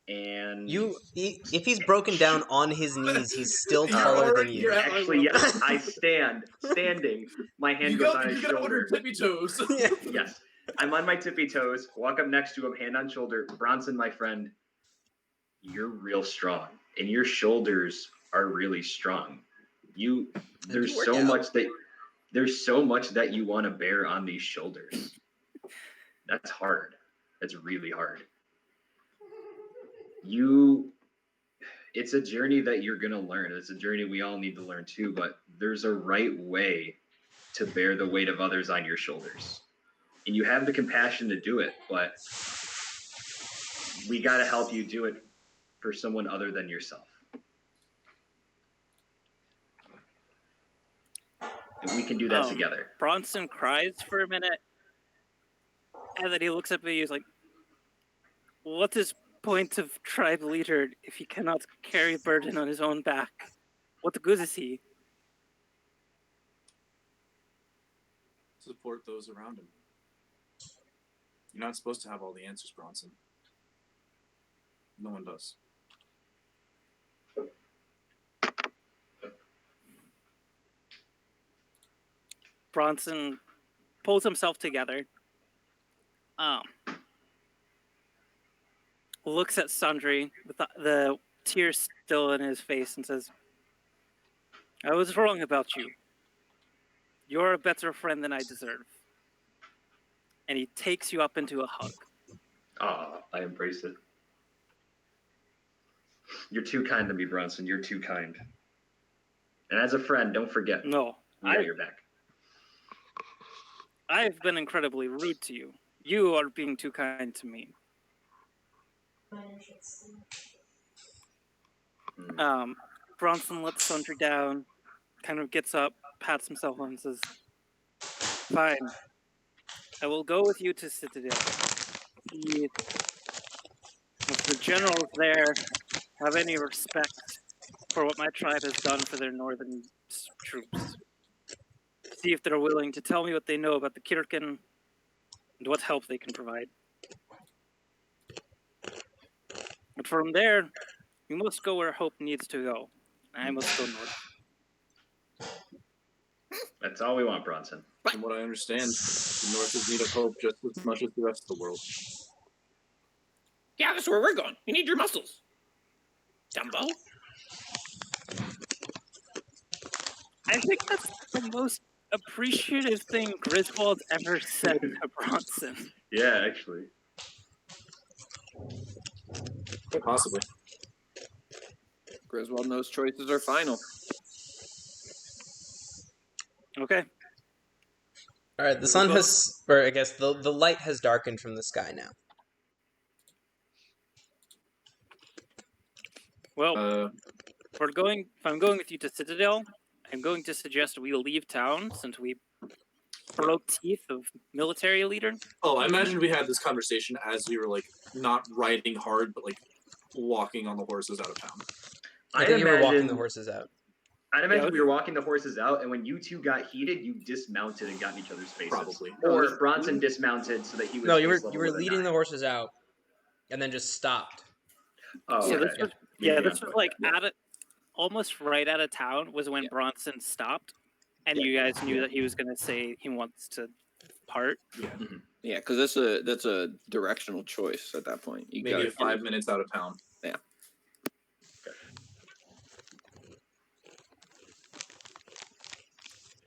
and If he's broken down on his knees, he's still taller than you. You're at my actually, level. yes, I standing. My hand You goes got on his on your shoulder. tippy toes. Yes, I'm on my tippy toes. Walk up next to him, hand on shoulder. Bronson, my friend, you're real strong, and your shoulders are really strong. There's you work so out. much that you want to bear on these shoulders. That's hard. That's really hard. It's a journey that you're gonna learn. It's a journey we all need to learn too, but there's a right way to bear the weight of others on your shoulders. And you have the compassion to do it, but we gotta help you do it for someone other than yourself. And we can do that together. Bronson cries for a minute, and then he looks up at you. He's like, "What is point of tribe leader if he cannot carry burden on his own back? What good is he?" Support those around him. You're not supposed to have all the answers, Bronson. No one does. Bronson pulls himself together, looks at Sundry with the tears still in his face and says, "I was wrong about you. You're a better friend than I deserve." And he takes you up into a hug. I embrace it. You're too kind to me, Bronson. You're too kind. And as a friend, don't forget. No, we got your back. I've been incredibly rude to you. You are being too kind to me. Bronson lets Sundry down, kind of gets up, pats himself on, and says, "Fine. I will go with you to Citadel. See if the generals there have any respect for what my tribe has done for their northern troops. See if they're willing to tell me what they know about the Kirkin and what help they can provide. But from there, you must go where hope needs to go. I must go north." That's all we want, Bronson. From what I understand, the North is in need of hope just as much as the rest of the world. Yeah, that's where we're going. You need your muscles. Dumbo. I think that's the most appreciative thing Griswold ever said to Bronson. Yeah, actually. Possibly. Griswold knows choices are final. Okay. All right, the sun has, or I guess the light has darkened from the sky now. Well, if I'm going with you to Citadel, I'm going to suggest we leave town since we broke teeth of military leader. Oh, I imagine we had this conversation as we were like not riding hard, but like walking on the horses out of town. I think you were walking the horses out. I'd imagine we were walking the horses out, and when you two got heated, you dismounted and got in each other's faces. Probably. Or Bronson dismounted so that he was. No, you were leading the horses out, and then just stopped. Oh, So okay. this was like almost right out of town was when Bronson stopped, and you guys knew that he was going to say he wants to part. Yeah. Mm-hmm. Yeah, because that's a directional choice at that point. You Maybe 5 minutes out of town. Yeah.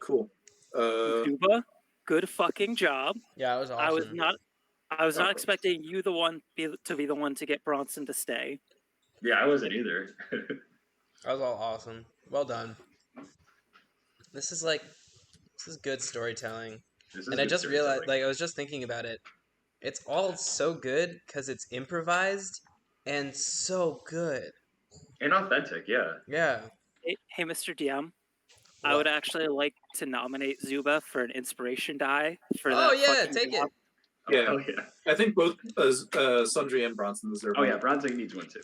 Cool. Cuba, good fucking job. Yeah, it was awesome. I was not expecting you to be the one to get Bronson to stay. Yeah, I wasn't either. That was all awesome. Well done. This is good storytelling. And I just realized, like, I was just thinking about it. It's all so good because it's improvised and so good. And authentic, yeah. Yeah. Hey, Mr. DM, I would actually like to nominate Zuba for an inspiration die for that. Oh, yeah, take it. Yeah. Oh, yeah. I think both Sundry and Bronson deserve one. Oh, yeah, Bronson needs one, too.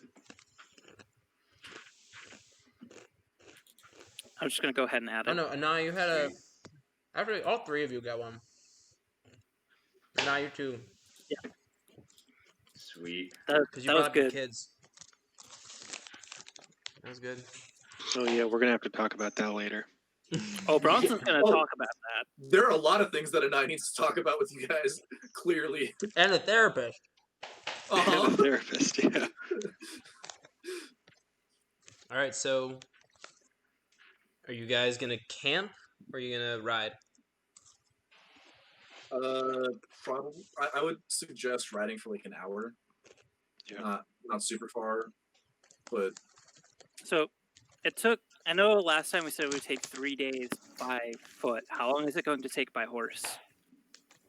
I'm just going to go ahead and add it. Oh, no, you had Actually, all three of you got one. And now you two. Yeah. Sweet. That was good. Kids. That was good. Oh, yeah, we're going to have to talk about that later. Oh, Bronson's going to talk about that. There are a lot of things that Anai needs to talk about with you guys, clearly. And a therapist. And a therapist, yeah. All right, so are you guys going to camp or are you going to ride? Probably. I would suggest riding for like an hour. Yeah. Not super far, but. So it took. I know last time we said it would take 3 days by foot. How long is it going to take by horse?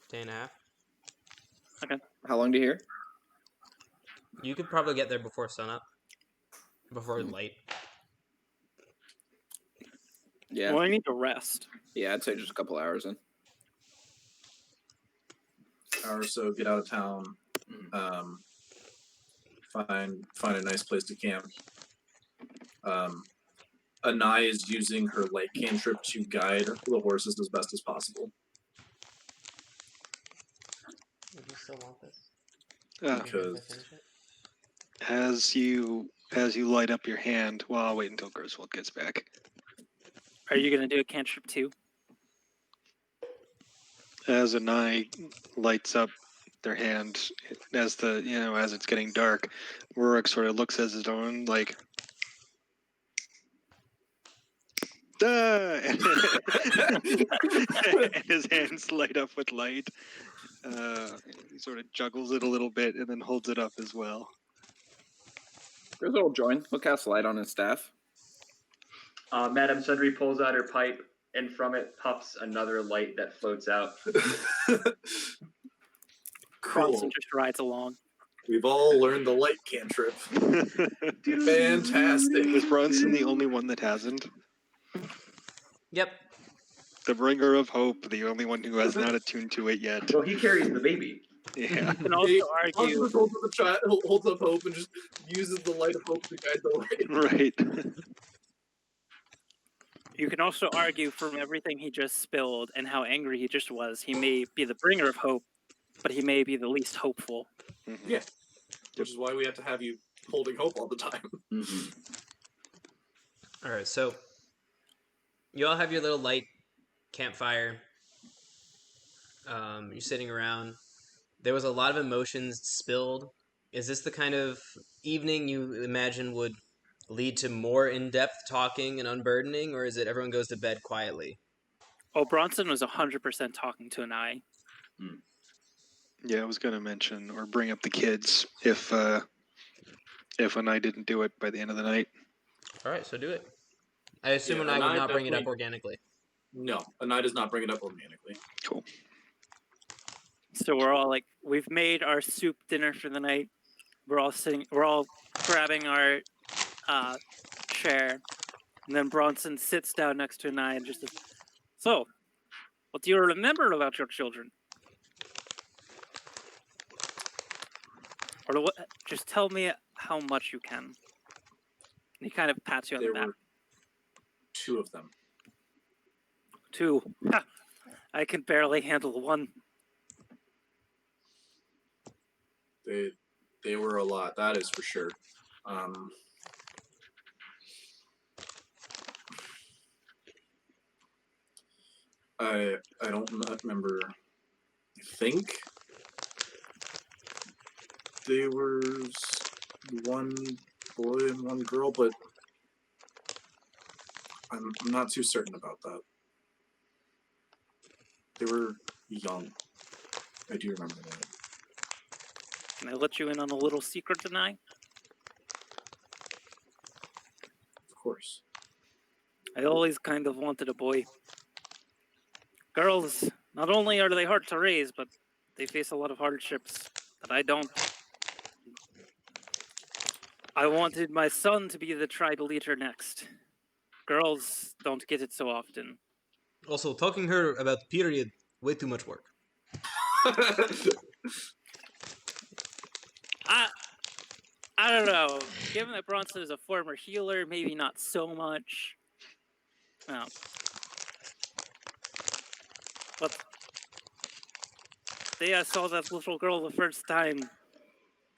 Day and a half. Okay. How long to hear? You could probably get there before sunup. before light. Yeah. Well, I need to rest. Yeah, I'd say just a couple hours in. Hour or so, get out of town. Find a nice place to camp. Anai is using her light cantrip to guide the horses as best as possible. Do you still want this? Because As you light up your hand, well, I'll wait until Griswold gets back. Are you gonna do a cantrip too? As Anai lights up their hand, as as it's getting dark, Rurik sort of looks at his own like, "Duh!" and his hands light up with light. He sort of juggles it a little bit and then holds it up as well. Griswold will join. He'll cast light on his staff. Madame Sundry pulls out her pipe, and from it puffs another light that floats out. Bronson just rides along. We've all learned the light cantrip. Fantastic. Is Bronson the only one that hasn't? Yep. The bringer of hope, the only one who has not attuned to it yet. Well, he carries the baby. Yeah. You can also argue. Holds up the child, holds up hope, and just uses the light of hope to guide the light. Right. You can also argue from everything he just spilled and how angry he just was, he may be the bringer of hope, but he may be the least hopeful. Mm-hmm. Yeah. Which is why we have to have you holding hope all the time. Mm-hmm. All right, so you all have your little light campfire. You're sitting around. There was a lot of emotions spilled. Is this the kind of evening you imagine would lead to more in-depth talking and unburdening, or is it everyone goes to bed quietly? Oh, Bronson was 100% talking to Anai. Yeah, I was going to mention or bring up the kids if Anai didn't do it by the end of the night. All right, so do it. I assume Yeah, I would Anai not bring it up definitely- organically. No, Anai does not bring it up organically. Cool. So we're all like, we've made our soup dinner for the night. We're all grabbing our chair. And then Bronson sits down next to Anai and just says, "So, what do you remember about your children? Or what, just tell me how much you can." And he kind of pats you on There the back. were 2 of them. 2. Ha! I can barely handle 1. They were a lot, that is for sure. I don't remember. I think there was 1 boy and 1 girl, but I'm not too certain about that. They were young. I do remember that. Can I let you in on a little secret tonight? Of course. I always kind of wanted a boy. Girls, not only are they hard to raise, but they face a lot of hardships that I don't. I wanted my son to be the tribal leader next. Girls don't get it so often. Also, talking her about the period, way too much work. I don't know. Given that Bronson is a former healer, maybe not so much. No. But the day I saw that little girl the first time,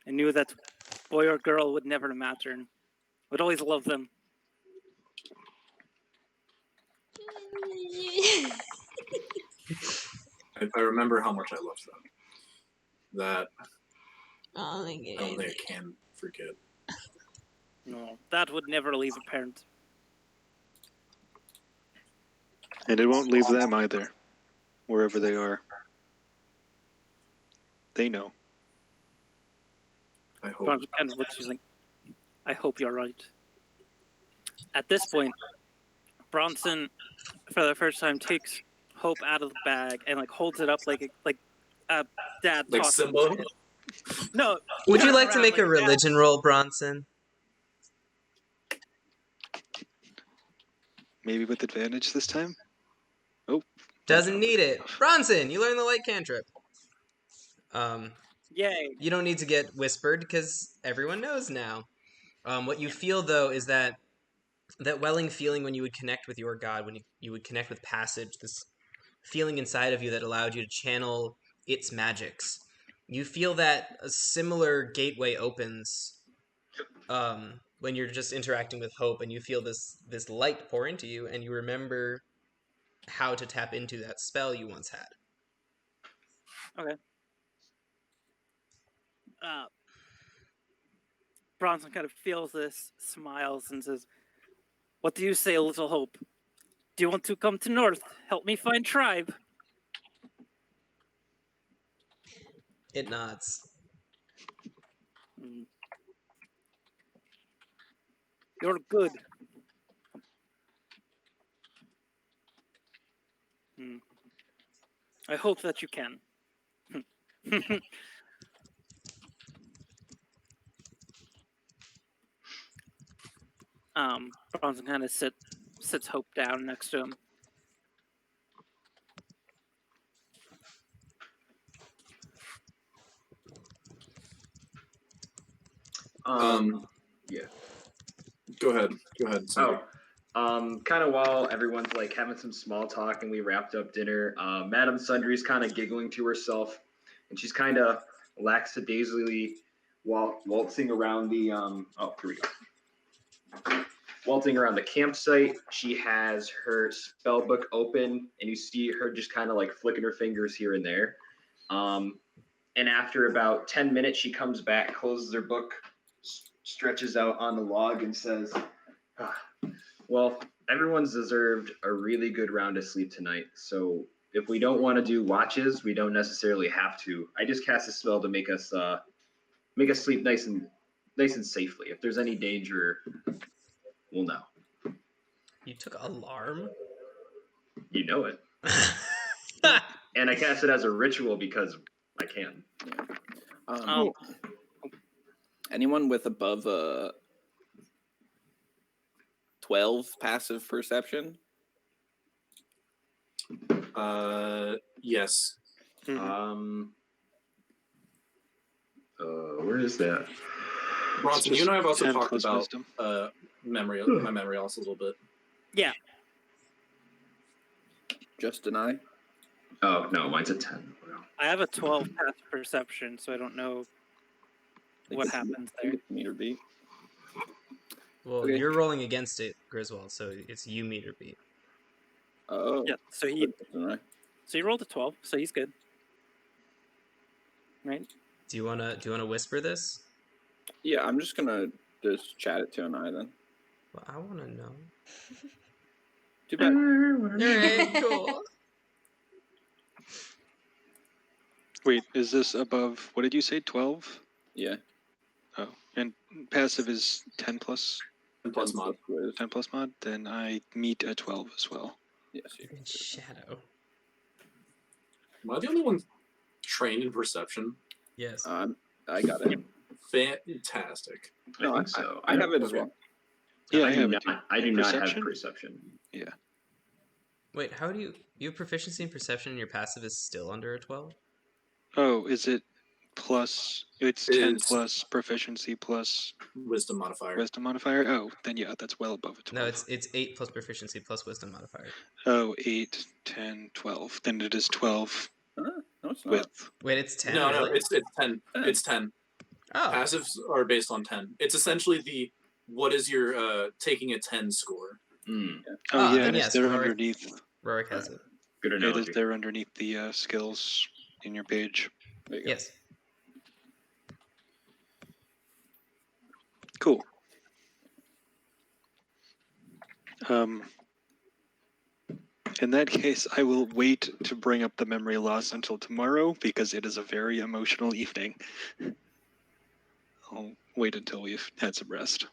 I knew that boy or girl would never matter. And would always love them. I remember how much I loved them. That Oh my I don't goodness. think I can forget. No, that would never leave a parent. And it won't leave them either, wherever they are. They know. I hope. Bronson kind of looks, she's like, I hope you're right. At this point, Bronson, for the first time, takes Hope out of the bag and like holds it up like a dad Like tossing Simba? it. No. Would you turn like to around make a dad. religion roll, Bronson? Maybe with advantage this time? Oh. Doesn't need it. Bronson, you learn the light cantrip. Yay! You don't need to get whispered because everyone knows now. What you feel though is that welling feeling when you would connect with your god, when you would connect with passage, this feeling inside of you that allowed you to channel its magics. You feel that a similar gateway opens when you're just interacting with hope, and you feel this light pour into you, and you remember how to tap into that spell you once had. Okay. Bronson kind of feels this, smiles, and says, "What do you say, Little Hope? Do you want to come to North? Help me find tribe." It nods. You're good. I hope that you can. Bronson kind of sits Hope down next to him. Yeah. Go ahead. Sorry. Kind of while everyone's like having some small talk and we wrapped up dinner, Madame Sundry's kind of giggling to herself, and she's kind of lackadaisically waltzing around the here we go. Waltzing around the campsite. She has her spell book open, and you see her just kind of like flicking her fingers here and there. And after about 10 minutes, she comes back, closes her book, stretches out on the log, and says, well, everyone's deserved a really good round of sleep tonight. So if we don't want to do watches, we don't necessarily have to. I just cast a spell to make us sleep nice and safely. If there's any danger, we'll know. You took alarm? You know it. And I cast it as a ritual because I can. Anyone with above a 12 passive perception? Yes. Where is that? Bronson, you and I have also 10 talked plus about wisdom. my memory also a little bit. Yeah. Just an eye? Oh, no, mine's a 10. I have a 12 passive perception, so I don't know what happens there. Meter beat. Well, Okay. you're rolling against it, Griswold, so it's you meter beat. Oh. Yeah, so he rolled a 12, so he's good. Right? Do you wanna whisper this? Yeah, I'm just gonna just chat it to an eye then. Well, I wanna know. Too bad. Alright, cool. Wait, is this above, what did you say, 12? Yeah. Oh, and passive is 10 plus? 10 plus mod. 10 plus mod? Then I meet a 12 as well. Yes, you In shadow. Am I the only one trained in perception? Yes. I got it. Fantastic. No, I think so. I have it as well. Yeah, I do have not. I do not have Perception? perception. Yeah. Wait, how do you have proficiency in perception and your passive is still under a 12? Oh, is it plus, it's 10 It's- plus proficiency plus Wisdom modifier. wisdom modifier? Oh, then yeah, that's well above a 12. No, it's 8 plus proficiency plus wisdom modifier. Oh, 8, 10, 12. Then it is 12 No, it's not. with... Wait, it's 10? No, really? it's 10. It's 10. Oh. Passives are based on 10. It's essentially what is your taking a 10 score? Mm, Oh, yeah, then and yes, it's there Rorik- underneath. Rorik has it. good It analogy. is there underneath the skills in your page. There you go. Yes. Cool. In that case, I will wait to bring up the memory loss until tomorrow because it is a very emotional evening. I'll wait until we've had some rest.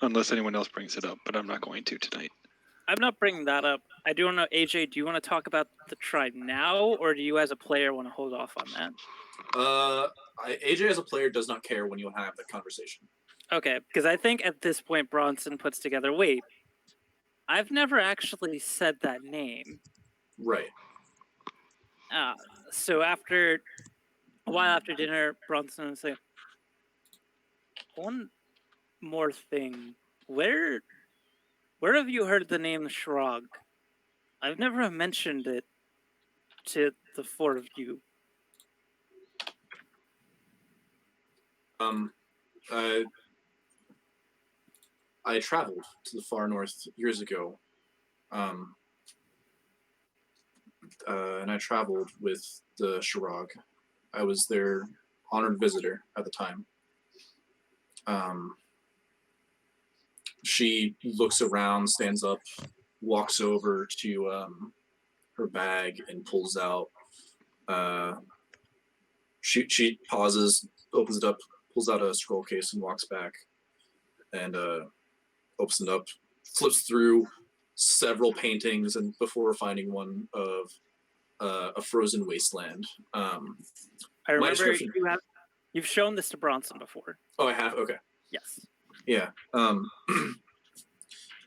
Unless anyone else brings it up, but I'm not going to tonight. I'm not bringing that up. I do want to know, AJ, do you want to talk about the tribe now, or do you as a player want to hold off on that? AJ as a player does not care when you have that conversation. Okay, because I think at this point Bronson puts together, wait, I've never actually said that name. Right. So a while after dinner, Bronson would say, one more thing. Where have you heard the name Shrog? I've never mentioned it to the four of you. I traveled to the far north years ago, and I traveled with the Shirag. I was their honored visitor at the time. She looks around, stands up, walks over to her bag and pulls out. She pauses, opens it up, pulls out a scroll case, and walks back, and opens it up, flips through several paintings, and before finding one of a frozen wasteland. I remember description- you've shown this to Bronson before. Oh, I have? Okay. Yes. Yeah.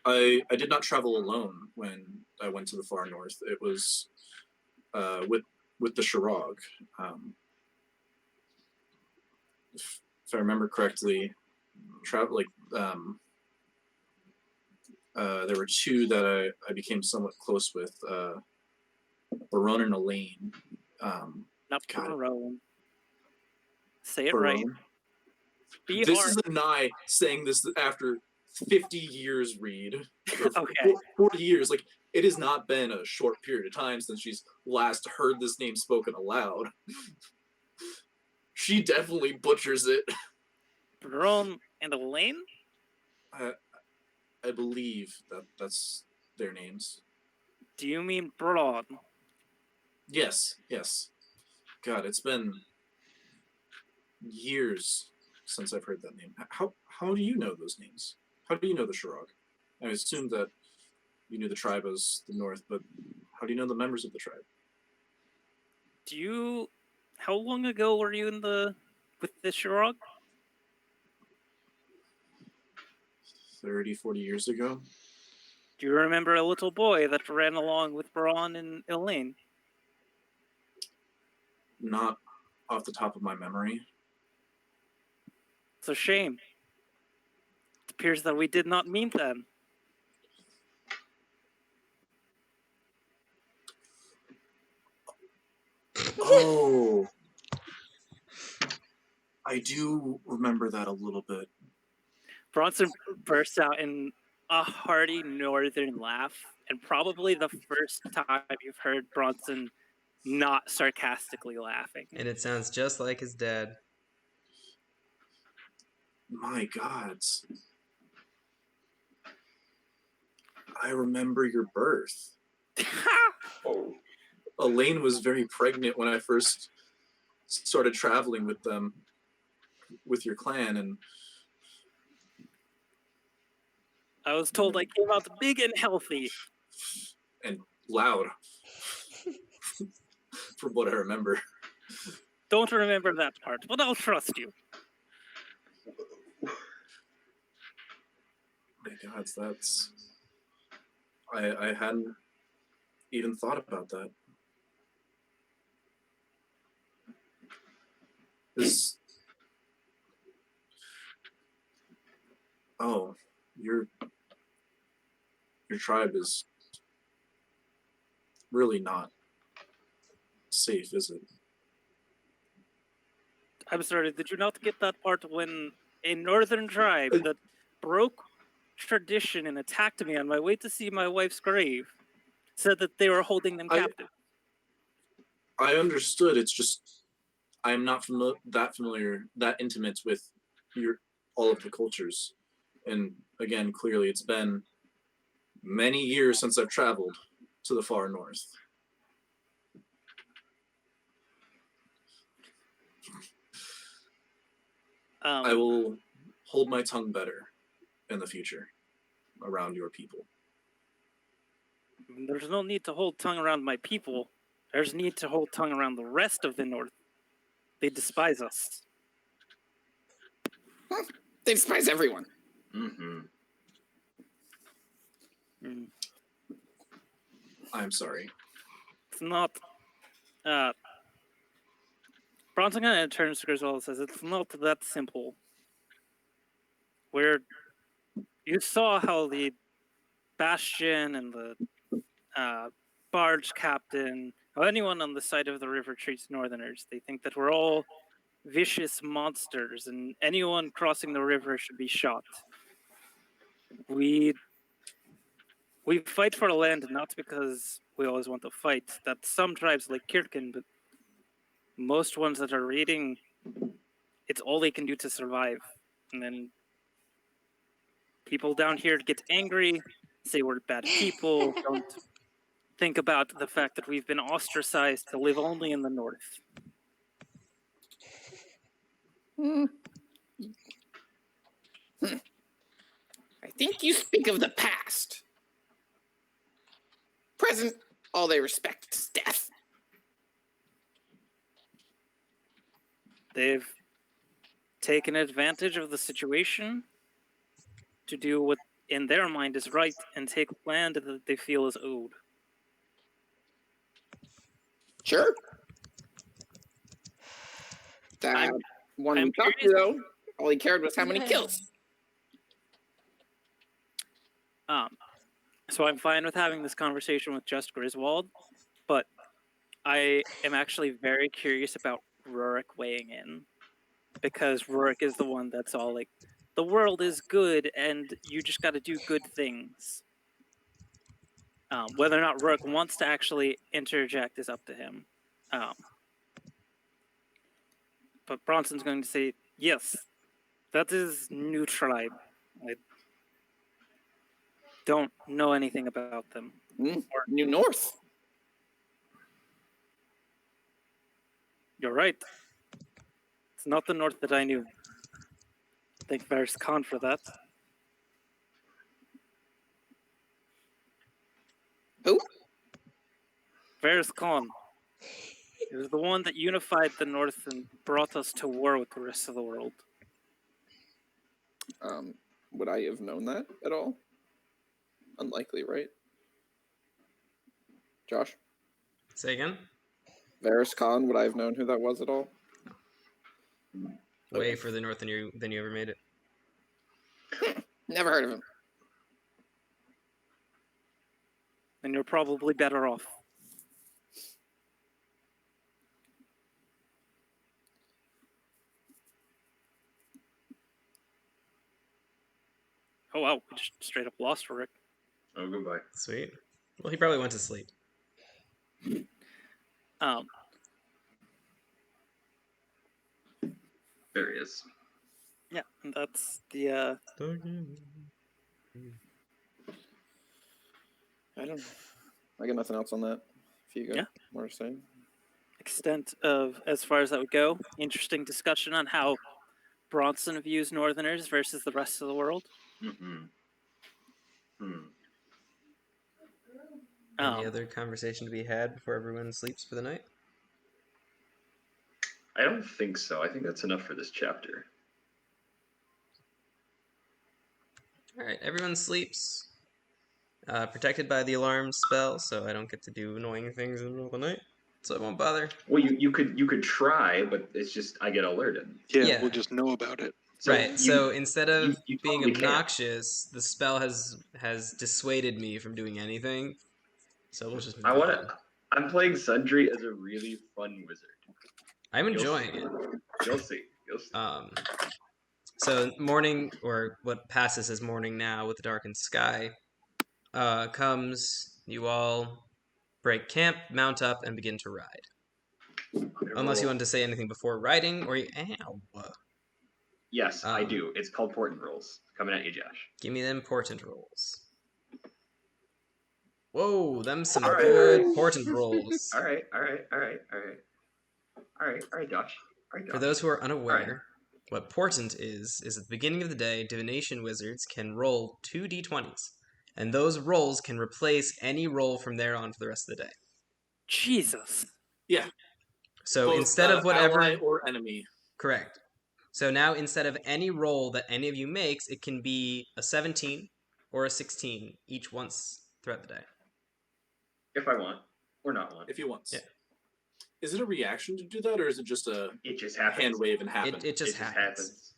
I did not travel alone when I went to the far north. It was with the Shirag. If I remember correctly, there were two that I became somewhat close with, Baron and Elaine. Not Baron. Say it Baron. right. This is a Nye saying this after 50 years, Reed. Okay. 40 years. Like, it has not been a short period of time since she's last heard this name spoken aloud. She definitely butchers it. Baron and Elaine? I believe that's their names. Do you mean Braun? Yes. God, it's been years since I've heard that name. How do you know those names? How do you know the Shirag? I assumed that you knew the tribe as the North, but how do you know the members of the tribe? How long ago were you with the Shirag? 30, 40 years ago? Do you remember a little boy that ran along with Braun and Elaine? Not off the top of my memory. It's a shame. It appears that we did not meet them. Oh, I do remember that a little bit. Bronson bursts out in a hearty northern laugh, and probably the first time you've heard Bronson not sarcastically laughing. And it sounds just like his dad. My God. I remember your birth. Oh. Elaine was very pregnant when I first started traveling with them, with your clan, and I was told I came out big and healthy. and loud, from what I remember. Don't remember that part, but I'll trust you. My God, that's... I hadn't even thought about that. Oh, your tribe is really not safe, is it? I'm sorry, did you not get that part when a northern tribe that broke tradition and attacked me on my way to see my wife's grave said that they were holding them captive? I understood. It's just I'm not that intimate with all of the cultures. And again, clearly it's been many years since I've traveled to the far north. I will hold my tongue better in the future around your people. There's no need to hold tongue around my people. There's need to hold tongue around the rest of the North. They despise us. They despise everyone. Mm-hmm. Mm. I'm sorry. It's not. Bronson kind of turns to Griswold and says, "It's not that simple. You saw how the Bastion and the barge captain, or anyone on the side of the river treats Northerners. They think that we're all vicious monsters, and anyone crossing the river should be shot. We fight for land not because we always want to fight. That some tribes like Kirkin, but most ones that are raiding, it's all they can do to survive. And then people down here get angry, say we're bad people, don't think about the fact that we've been ostracized to live only in the north." I think you speak of the past. Present, all they respect is death. They've taken advantage of the situation to do what in their mind is right and take land that they feel is owed. Sure. That I'm- one I'm we talked to, curious- though, all he cared was how many kills. So I'm fine with having this conversation with just Griswold, but I am actually very curious about Rurik weighing in, because Rurik is the one that's all like, the world is good and you just got to do good things. Whether or not Rurik wants to actually interject is up to him. But Bronson's going to say, yes, that is new tribe. I don't know anything about them. New North. You're right. It's not the north that I knew. Thank Varys Khan for that. Who? Varys Khan. He was the one that unified the north and brought us to war with the rest of the world. Would I have known that at all? Unlikely, right? Josh? Say again? Varys Khan, would I have known who that was at all? Way further north than you ever made it. Never heard of him. And you're probably better off. Oh wow, we just straight up lost Rick. Oh, goodbye. Sweet. Well, he probably went to sleep. There he is. Yeah, and that's the I don't know. I got nothing else on that. If you got more to say. extent of as far as that would go. Interesting discussion on how Bronson views Northerners versus the rest of the world. Any other conversation to be had before everyone sleeps for the night? I don't think so. I think that's enough for this chapter. All right, everyone sleeps. Protected by the alarm spell, so I don't get to do annoying things in the middle of the night. So I won't bother. Well, you could try, but it's just I get alerted. Yeah, we'll just know about it. So right. So instead of you being totally can. obnoxious, the spell has dissuaded me from doing anything. So we'll just. I'm playing Sundry as a really fun wizard. I'm enjoying it. You'll see. So morning, or what passes as morning now with the Darkened Sky, comes. You all break camp, mount up, and begin to ride. Unless you wanted to say anything before riding, or Yes, I do. It's called Portent Rolls. Coming at you, Josh. Give me them portent rolls. Whoa, them some good portent rolls. All right, Josh. For those who are unaware, what portent is at the beginning of the day, divination wizards can roll 2 d20s, and those rolls can replace any roll from there on for the rest of the day. Jesus. Yeah. So Both, instead of whatever ally or enemy. Correct. So now instead of any roll that any of you makes, it can be a 17 or a 16 each once throughout the day. If I want, or not want. If you want. Yeah. Is it a reaction to do that, or is it just a It just happens. hand wave and happen? It just happens.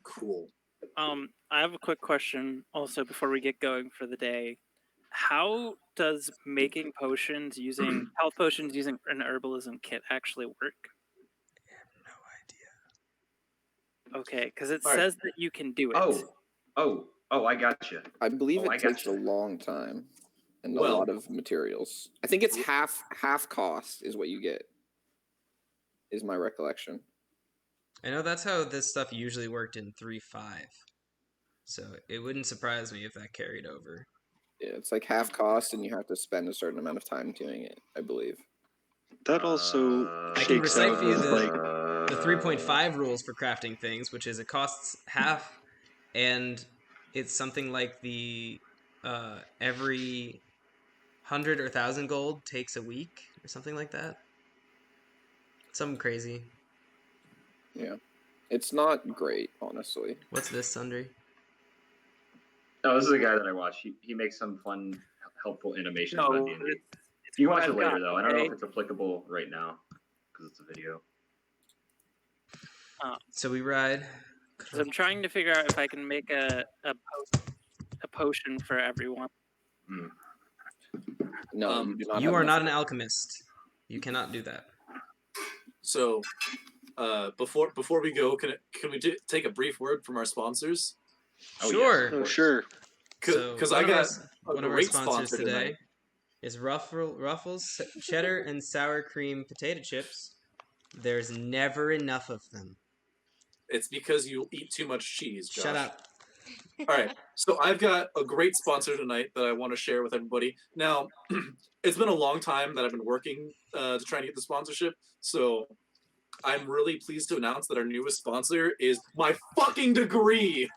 Cool. I have a quick question also before we get going for the day. How does making potions using health potions using an herbalism kit actually work? I have no idea. Okay, because it All right. says that you can do it. Oh, I gotcha. I believe I it takes gotcha. a long time and a Well- lot of materials. I think it's half cost is what you get. Is my recollection. I know that's how this stuff usually worked in 3.5. So it wouldn't surprise me if that carried over. Yeah, it's like half cost, and you have to spend a certain amount of time doing it. I believe. That also I can shakes recite out for you with, the 3.5 rules for crafting things, which is it costs half, and it's something like the every 100 or 1,000 gold takes a week or something like that. Something crazy. Yeah, it's not great, honestly. What's this, Sundry? Oh, this is a guy that I watch. He makes some fun, helpful animations No, on D&D. it's You what watch it I've later, got, though. I don't know okay? if it's applicable right now because it's a video. So we ride. So I'm trying to figure out if I can make a potion for everyone. No, you do not. You have are enough not an time. alchemist. You cannot do that. So, before we go, can we take a brief word from our sponsors? Oh, Sure. yes, of oh, course. sure. Because one I of got one a of our great sponsors sponsor today tonight. is Ruffles cheddar and sour cream potato chips. There's never enough of them. It's because you eat too much cheese, Josh. Shut up. All right, so I've got a great sponsor tonight that I want to share with everybody. Now, it's been a long time that I've been working to try and get the sponsorship, so I'm really pleased to announce that our newest sponsor is my fucking degree.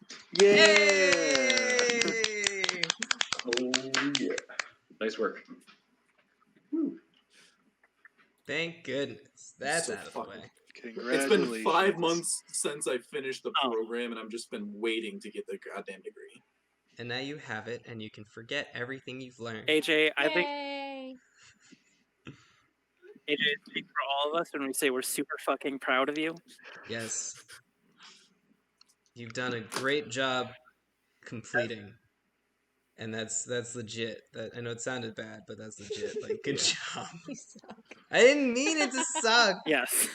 Yay! Oh, yeah. Nice work. Thank goodness. That's So out of the fucking- way. It's been 5 months since I finished the program, and I've just been waiting to get the goddamn degree. And now you have it, and you can forget everything you've learned. AJ, I think Yay! AJ, speak for all of us when we say we're super fucking proud of you. Yes. You've done a great job completing. And that's legit. That I know it sounded bad, but that's legit. Like, good job. You suck. I didn't mean it to suck. Yes.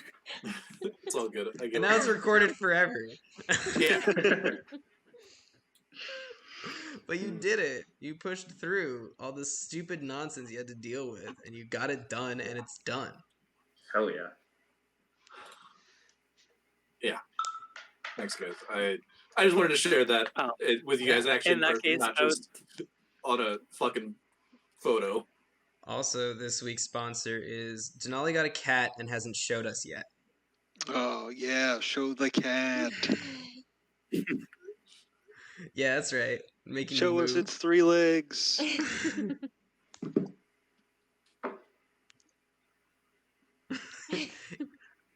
It's all good. I get And it. now it's recorded forever. Yeah. But you did it. You pushed through all the stupid nonsense you had to deal with, and you got it done, and it's done. Hell yeah. Thanks, guys. I just wanted to share that with you guys actually, In that person, case, not I would- just on a fucking photo. Also, this week's sponsor is Denali got a cat and hasn't showed us yet. Oh yeah, show the cat. Yeah, that's right. Making Show you us move. its 3 legs.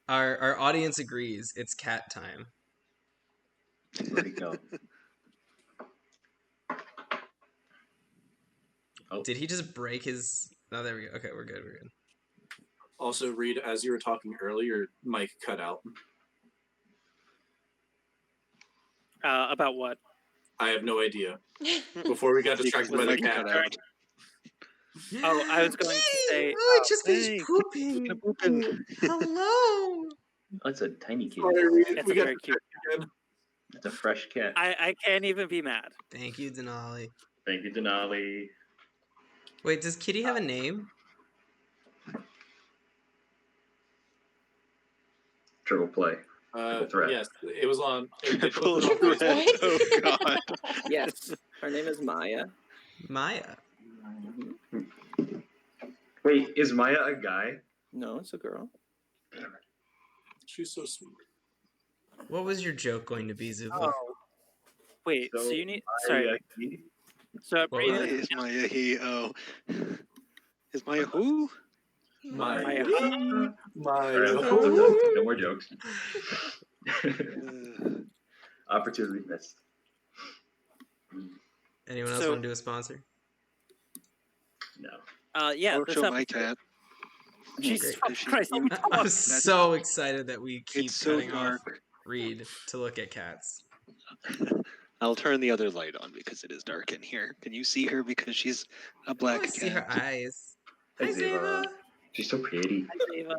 Our audience agrees. It's cat time. Where'd he go? Oh, Did he just break his? Oh, there we go. Okay, we're good. We're good. Also, Reed, as you were talking earlier, your mic cut out. About what? I have no idea. Before we got distracted by the Mic cat. cut out. Oh, I was going to say. Oh, I just Hey, finished pooping. pooping. Hello. that's a tiny kitty. Sorry, Reed, It's we a got very cute. again. It's a fresh cat. I can't even be mad. Thank you, Denali. Thank you, Denali. Wait, does Kitty have a name? Triple play. Triple threat. Yes, it was on. They Triple posted it on threat. Facebook. Oh god. Yes, her name is Maya. Maya. Wait, is Maya a guy? No, it's a girl. She's so sweet. What was your joke going to be, Zuva? Oh. Wait, so you need. Sorry. Maya- So Well, Breeze Maya is is Maya he Is Maya who? Maya. Alright, Maya. no more jokes. Uh, Opportunity missed. Anyone else So- want to do a sponsor? No. Yeah, Or this show my episode- cat. Jesus Great. fucking Christ! Let me talk. I'm so excited that we keep It's so cutting off dark. Reed to look at cats. I'll turn the other light on because it is dark in here. Can you see her? Because she's a I black want to see her cat. eyes. Hi, Hi, Zeva. Zeva. She's so pretty. Hi, Ava.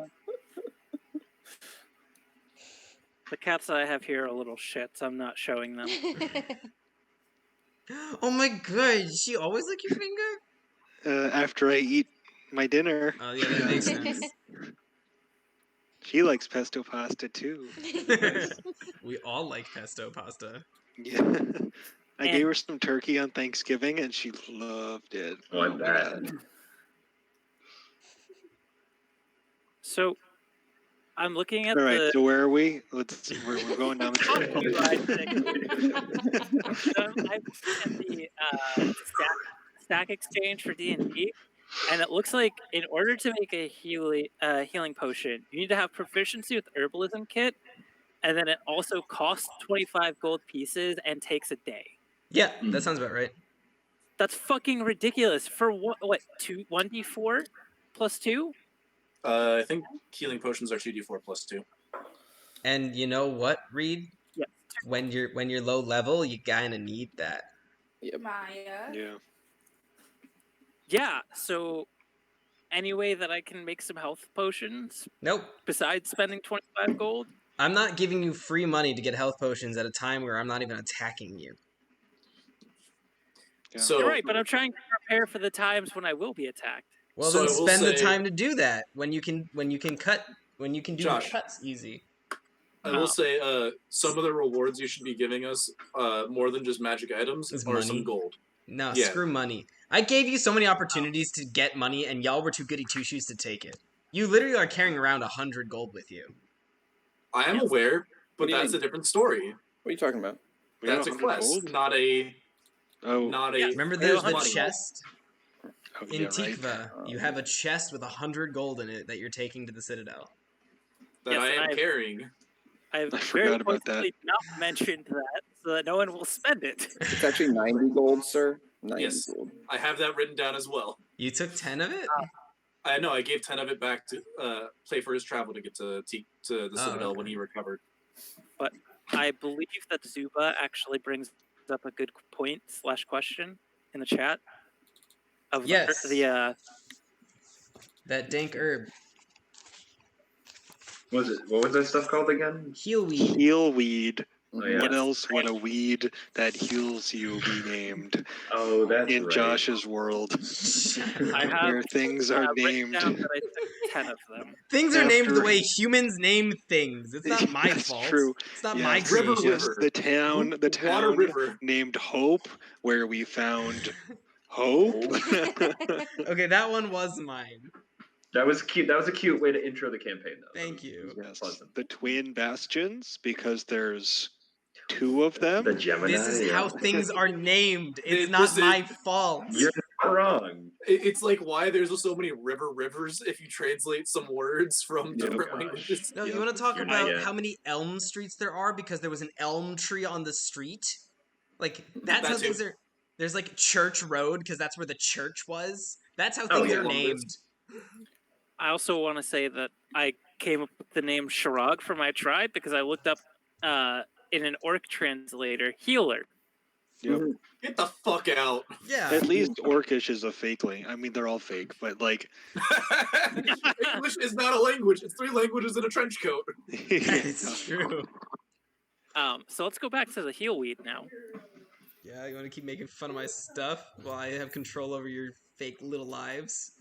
The cats that I have here are little shits. I'm not showing them. Oh my god, she always lick your finger? After I eat my dinner, Oh yeah, that makes sense. she likes pesto pasta too. We all like pesto pasta. Yeah. I gave her some turkey on Thanksgiving and she loved it. Oh, I my bet. God. So, I'm looking at All right, the. so where are we? We're going down the I'm looking at the stack exchange for D&D, and it looks like in order to make a healing potion, you need to have proficiency with herbalism kit, and then it also costs 25 gold pieces and takes a day. Yeah, that sounds about right. That's fucking ridiculous. For what 1d4 plus 2? I think healing potions are 2d4 plus 2. And you know what, Reed? Yeah. When you're low level, you kinda need that. Maya. Yeah. Yeah, so any way that I can make some health potions Nope. besides spending 25 gold? I'm not giving you free money to get health potions at a time where I'm not even attacking you. Yeah. So You're right, but I'm trying to prepare for the times when I will be attacked. Well, So then I will spend the say- time to do that when you can do Josh. the cuts easy. I will say, some of the rewards you should be giving us, more than just magic items, Is are money. some gold. No, Yeah. screw money. I gave you so many opportunities to get money, and y'all were too goody two shoes to take it. You literally are carrying around 100 gold with you. I am aware, but What do you that's mean? a different story. What are you talking about? We have That's a 100 quest, gold? not a Oh, Remember I there's have the money. chest oh in yeah, right. Tikva. You have a chest with 100 gold in it that you're taking to the Citadel. that Yes, I and am I've- carrying. I've I very forgot about that. forcefully not mentioned that so that no one will spend it. It's actually 90 gold, sir. 90 Yes. gold. I have that written down as well. You took 10 of it? I know I gave 10 of it back to play for his travel to get to the Oh, Citadel okay. when he recovered. I believe that Zuba actually brings up a good point / question in the chat. Of Yes. the That dank herb. What was that stuff called again? Heelweed. Heal weed. Oh, yeah. What Yes. else would a weed that heals you be named Oh, that's in right. Josh's world? I have Where things are written named. down that I took 10 of them. Things are named the After- way humans name things. It's not my That's fault. true. It's not Yes. my River, creation. river. The town Water River. named Hope, where we found Hope. Okay, that one was mine. That was cute. That was a cute way to intro the campaign, though. Thank That you. was Yes, pleasant. the twin bastions, because there's two of them. The Gemini. This is how things are named. It's This not is- my fault. You're not wrong. It's like why there's so many rivers if you translate some words from Yeah. different Gosh. languages. No, Yep. you want to talk You're about not- how many elm streets there are because there was an elm tree on the street? Like, that's how That too. things are. There's like Church Road because that's where the church was. That's how Oh, things yeah. are named. I also want to say that I came up with the name Shirag for my tribe because I looked up in an orc translator, healer. Yep. Get the fuck out. Yeah. At least Orcish is a fakeling. I mean, they're all fake, but like, English is not a language. It's 3 languages in a trench coat. It's true. So let's go back to the heal weed now. Yeah, you want to keep making fun of my stuff while I have control over your fake little lives?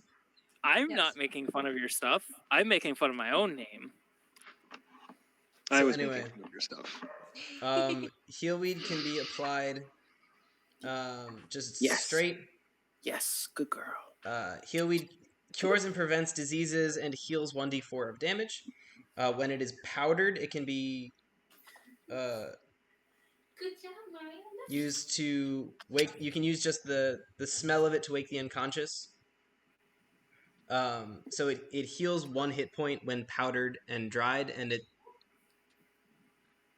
I'm Yes. not making fun of your stuff. I'm making fun of my own name. I So was anyway. making fun of your stuff. Heelweed can be applied just Yes. straight. Yes, good girl. Heelweed cures and prevents diseases and heals 1d4 of damage. When it is powdered, it can be Good job, Maya. used to wake. You can use just the smell of it to wake the unconscious. So it heals 1 hit point when powdered and dried, and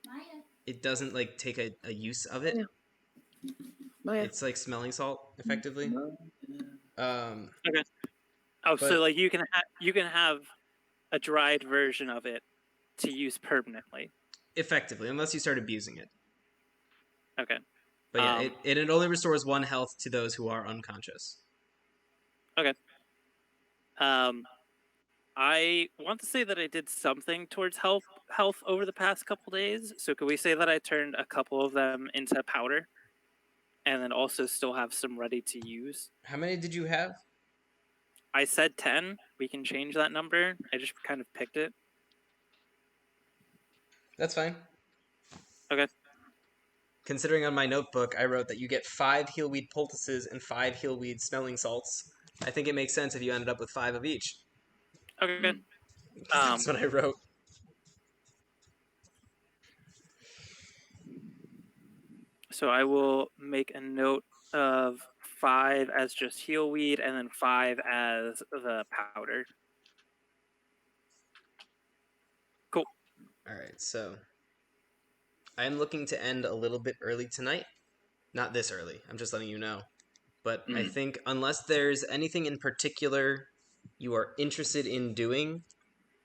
Maya. it doesn't like take a use of it. Maya. It's like smelling salt, effectively. Um, Okay. Oh, But- so like you can have a dried version of it to use permanently. effectively, unless you start abusing it. Okay. But yeah, it only restores 1 health to those who are unconscious. I want to say that I did something towards health over the past couple days. So could we say that I turned a couple of them into powder, and then also still have some ready to use? How many did you have? I said 10. We can change that number. I just kind of picked it. That's fine. Okay. Considering on my notebook, I wrote that you get 5 healweed poultices and 5 healweed smelling salts. I think it makes sense if you ended up with 5 of each. Okay. That's what I wrote. So I will make a note of 5 as just heal weed, and then 5 as the powder. Cool. All right, so I'm looking to end a little bit early tonight. Not this early. I'm just letting you know. But I think unless there's anything in particular you are interested in doing,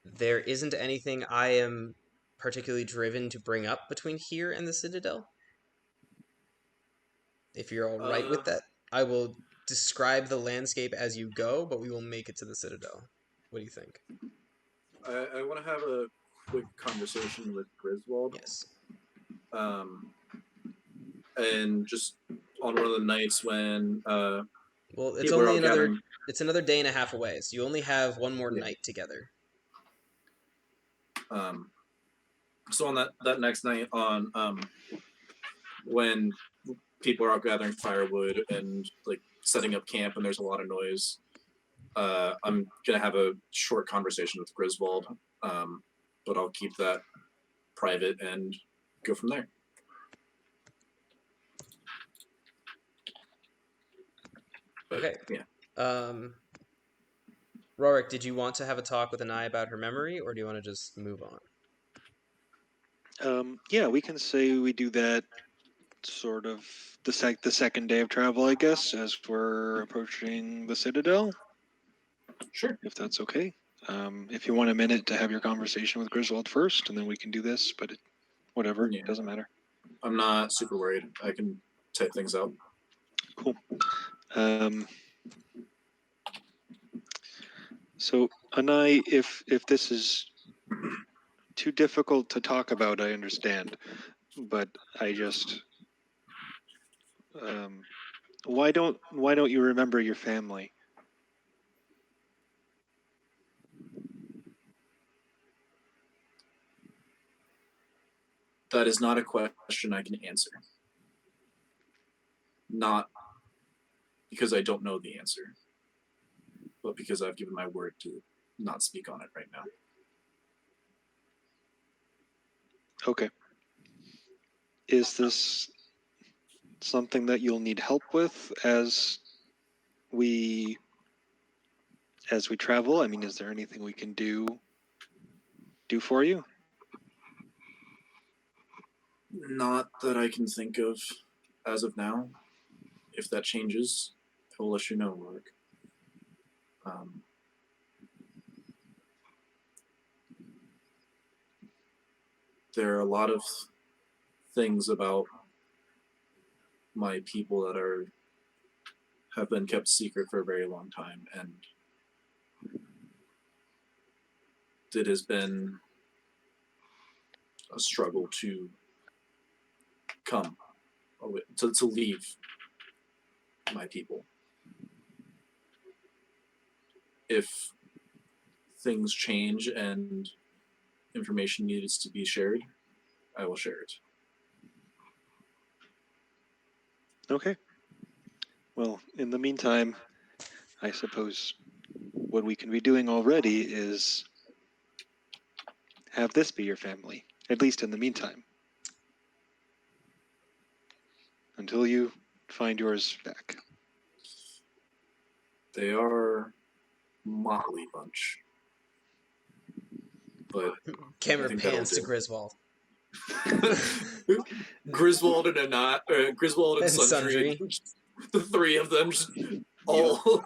there isn't anything I am particularly driven to bring up between here and the Citadel. If you're all right with that, I will describe the landscape as you go, but we will make it to the Citadel. What do you think? I want to have a quick conversation with Griswold. Yes. And just on one of the nights when Well, it's people are only all another gathering. it's another day and a half away, so you only have one more night together. So on that next night on when people are out gathering firewood and like setting up camp and there's a lot of noise, I'm gonna have a short conversation with Griswold, but I'll keep that private and go from there. Okay. Yeah. Rorik, did you want to have a talk with Anai about her memory, or do you want to just move on? Yeah, we can say we do that sort of the second day of travel, I guess, as we're approaching the Citadel. Sure. If that's okay. If you want a minute to have your conversation with Griswold first, and then we can do this, but whatever, Yeah. doesn't matter. I'm not super worried. I can type things out. Cool. So, Anai, if this is too difficult to talk about, I understand, but I just why don't you remember your family? That is not a question I can answer. Not because I don't know the answer, but because I've given my word to not speak on it right now. Okay. Is this something that you'll need help with as we travel? I mean, is there anything we can do for you? Not that I can think of as of now. If that changes, I will let you know, Rorik. There are a lot of things about my people that have been kept secret for a very long time, and it has been a struggle to leave my people. If things change and information needs to be shared, I will share it. Okay. Well, in the meantime, I suppose what we can be doing already is have this be your family, at least in the meantime, until you find yours back. They are motley bunch, but Camera I think that'll pans to do. Griswold. Griswold and Griswold and And Sundry. The three of them, just all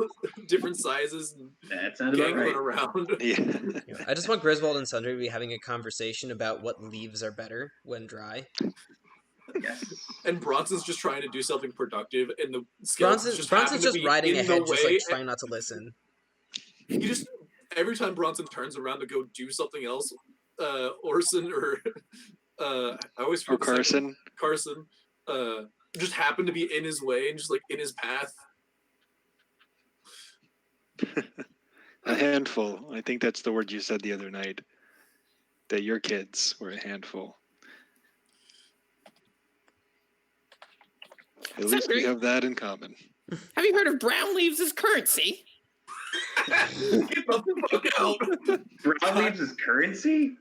different sizes, and That sounded about gangling right. around. Yeah. I just want Griswold and Sundry to be having a conversation about what leaves are better when dry. Yes. And Bronson's just trying to do something productive, and the skeletons Bronson's just be riding in ahead, the just way. like trying not to listen. He just every time Bronson turns around to go do something else, Orson or I always forget the second- Carson. Carson, just happened to be in his way and just like in his path. A handful. I think that's the word you said the other night. That your kids were a handful. At least we have that in common. Have you heard of brown leaves as currency? Get the fuck out! Brown leaves is currency?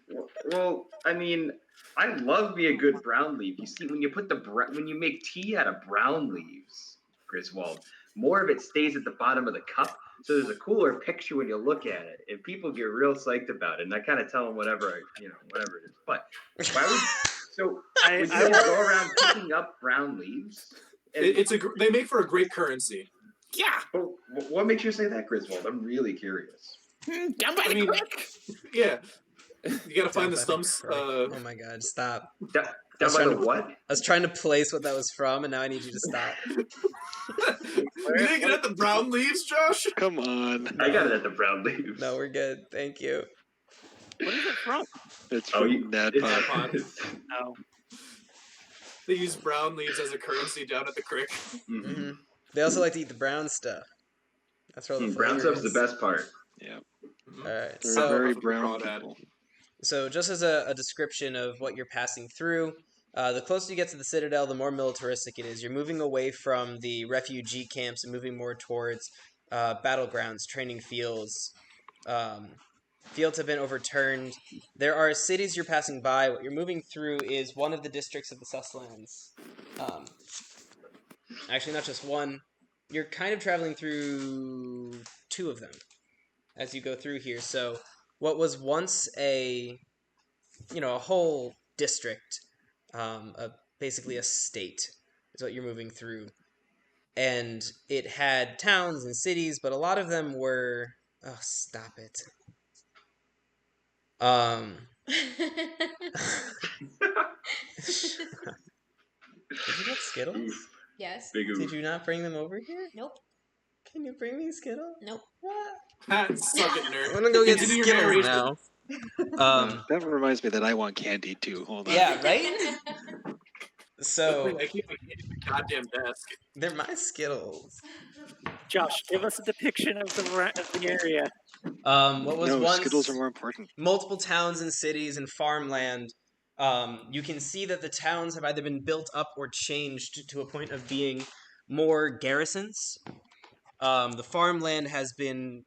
Well, I mean, I love me a good brown leaf. You see, when you put when you make tea out of brown leaves, Griswold, more of it stays at the bottom of the cup, so there's a cooler picture when you look at it, and people get real psyched about it. And I kind of tell them whatever it is. But why would would you all go around picking up brown leaves? They make for a great currency. Yeah. But what makes you say that, Griswold? I'm really curious. Down by the creek. Yeah. You gotta find the stumps. Oh my god, stop. Down by the what? I was trying to place what that was from, and now I need you to stop. You didn't get at the brown leaves, Josh? Come on. I got it at the brown leaves. No, we're good. Thank you. What is it from? It's from Nadpod. Oh. They use brown leaves as a currency down at the creek. Mm-hmm. They also like to eat the brown stuff. That's where all the brown flavor stuff's is. the best part. Yeah. All right. They're very brown people. So just as a description of what you're passing through, the closer you get to the Citadel, the more militaristic it is. You're moving away from the refugee camps and moving more towards battlegrounds, training fields. Fields have been overturned. There are cities you're passing by. What you're moving through is one of the districts of the Susslands. Actually, not just one. You're kind of traveling through two of them as you go through here. So what was once a whole district, basically a state, is what you're moving through. And it had towns and cities, but a lot of them were... Oh, stop it. Did you get Skittles? Yes. Did you not bring them over here? Nope. Can you bring me Skittles? Nope. Suck it, nerd. I'm gonna go get Continue your Skittles narration. now. That reminds me that I want candy too. Hold on. Yeah, right? So I keep my goddamn desk. they're my Skittles. Josh, give us a depiction of the area. What was once Skittles are more important. Multiple towns and cities and farmland. You can see that the towns have either been built up or changed to a point of being more garrisons. The farmland has been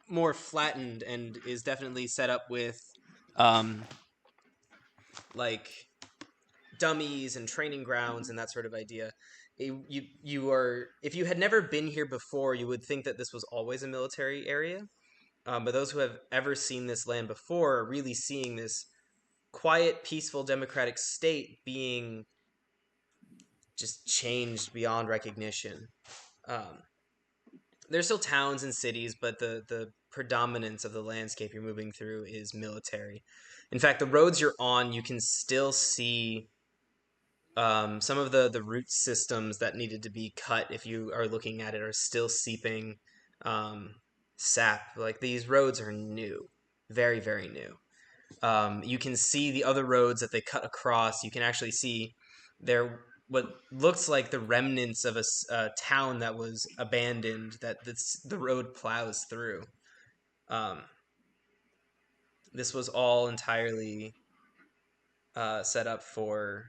more flattened and is definitely set up with like dummies and training grounds and that sort of idea. If you had never been here before, you would think that this was always a military area. But those who have ever seen this land before are really seeing this quiet, peaceful, democratic state being just changed beyond recognition. There's still towns and cities, but the predominance of the landscape you're moving through is military. In fact, the roads you're on, you can still see some of the root systems that needed to be cut, if you are looking at it, are still seeping sap. Like, these roads are new. Very, very new. You can see the other roads that they cut across. You can actually see what looks like the remnants of a town that was abandoned that the road plows through. This was all entirely set up for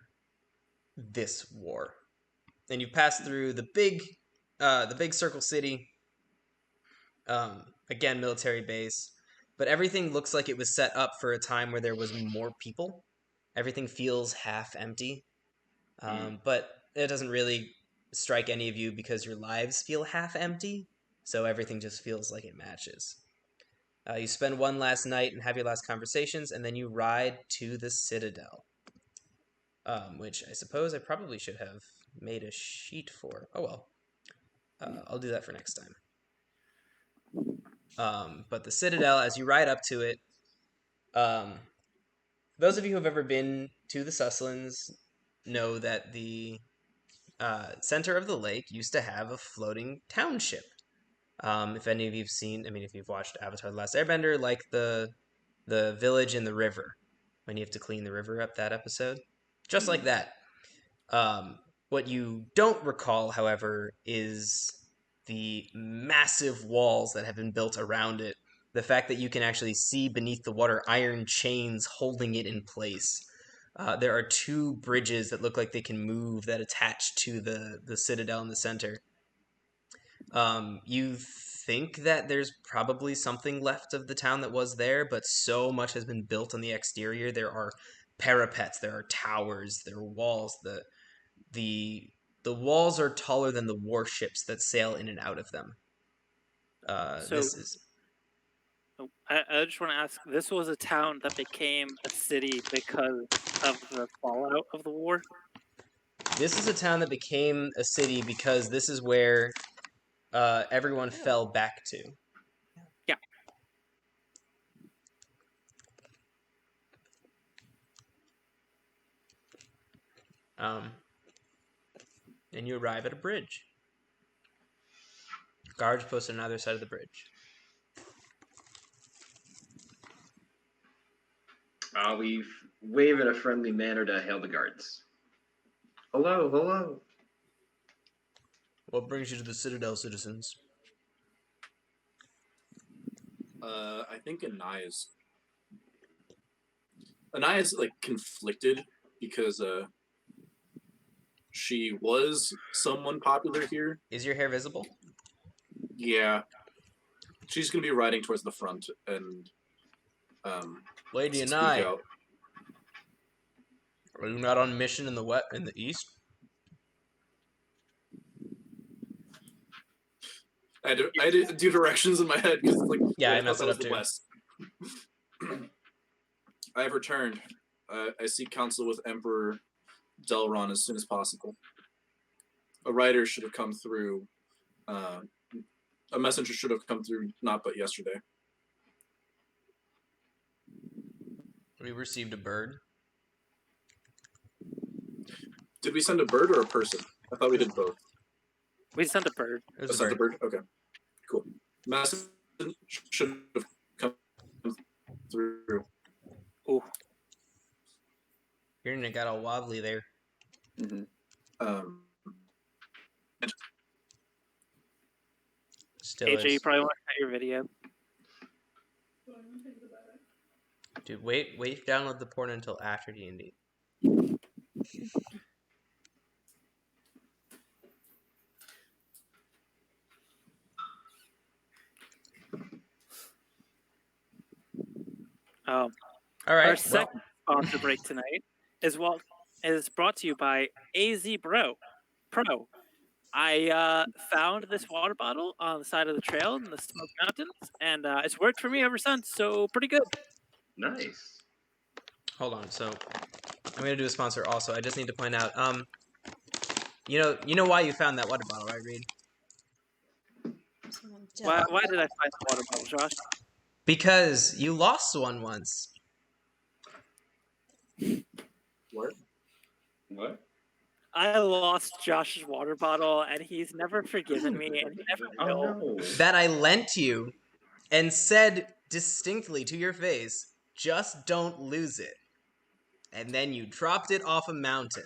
this war. And you pass through the big circle city. Again, military base. But everything looks like it was set up for a time where there was more people. Everything feels half empty. But it doesn't really strike any of you because your lives feel half empty. So everything just feels like it matches. You spend one last night and have your last conversations, and then you ride to the Citadel. which I suppose I probably should have made a sheet for. Oh well, I'll do that for next time. But the Citadel, as you ride up to it, those of you who have ever been to the Susslands know that the center of the lake used to have a floating township. If any of you've seen, I mean, if you've watched Avatar: The Last Airbender, like the village in the river, when you have to clean the river up, that episode, just like that. What you don't recall, however, is the massive walls that have been built around it. The fact that you can actually see beneath the water iron chains holding it in place. There are 2 bridges that look like they can move that attach to the citadel in the center. You think that there's probably something left of the town that was there, but so much has been built on the exterior. There are parapets, there are towers, there are walls. The walls are taller than the warships that sail in and out of them. This is. I just want to ask. This was a town that became a city because of the fallout of the war. This is a town that became a city because this is where everyone fell back to. Yeah. And you arrive at a bridge. Guards posted on either side of the bridge. We wave in a friendly manner to hail the guards. Hello, hello. What brings you to the Citadel, citizens? I think Anaya's like conflicted because she was someone popular here. Is your hair visible? Yeah. She's gonna be riding towards the front and Lady speak Anaya, out. are you not on mission in the east? I had to do directions in my head because like Yeah, I thought messed that it was up the too. west. I have returned. I seek counsel with Emperor Delron as soon as possible. A rider should have come through. A messenger should have come through, not but yesterday. We received a bird. Did we send a bird or a person? I thought we did both. We sent a bird. It was a Sent bird. a bird? Okay. Cool. Messenger should have come through. Oh, Your internet got all wobbly there. Mm-hmm. Still AJ, you is. probably want to cut your video. Dude, wait, download the porn until after D&D. All right. Our second sponsor break tonight is brought to you by AZ Pro. I found this water bottle on the side of the trail in the Smoke Mountains, and it's worked for me ever since. So pretty good. Nice. Hold on. So I'm gonna do a sponsor also. I just need to point out. You know why you found that water bottle, right, Reed? Why did I find the water bottle, Josh? Because you lost one once. What? What? I lost Josh's water bottle, and he's never forgiven me, and he never will. Oh no. That I lent you and said distinctly to your face, just don't lose it. And then you dropped it off a mountain.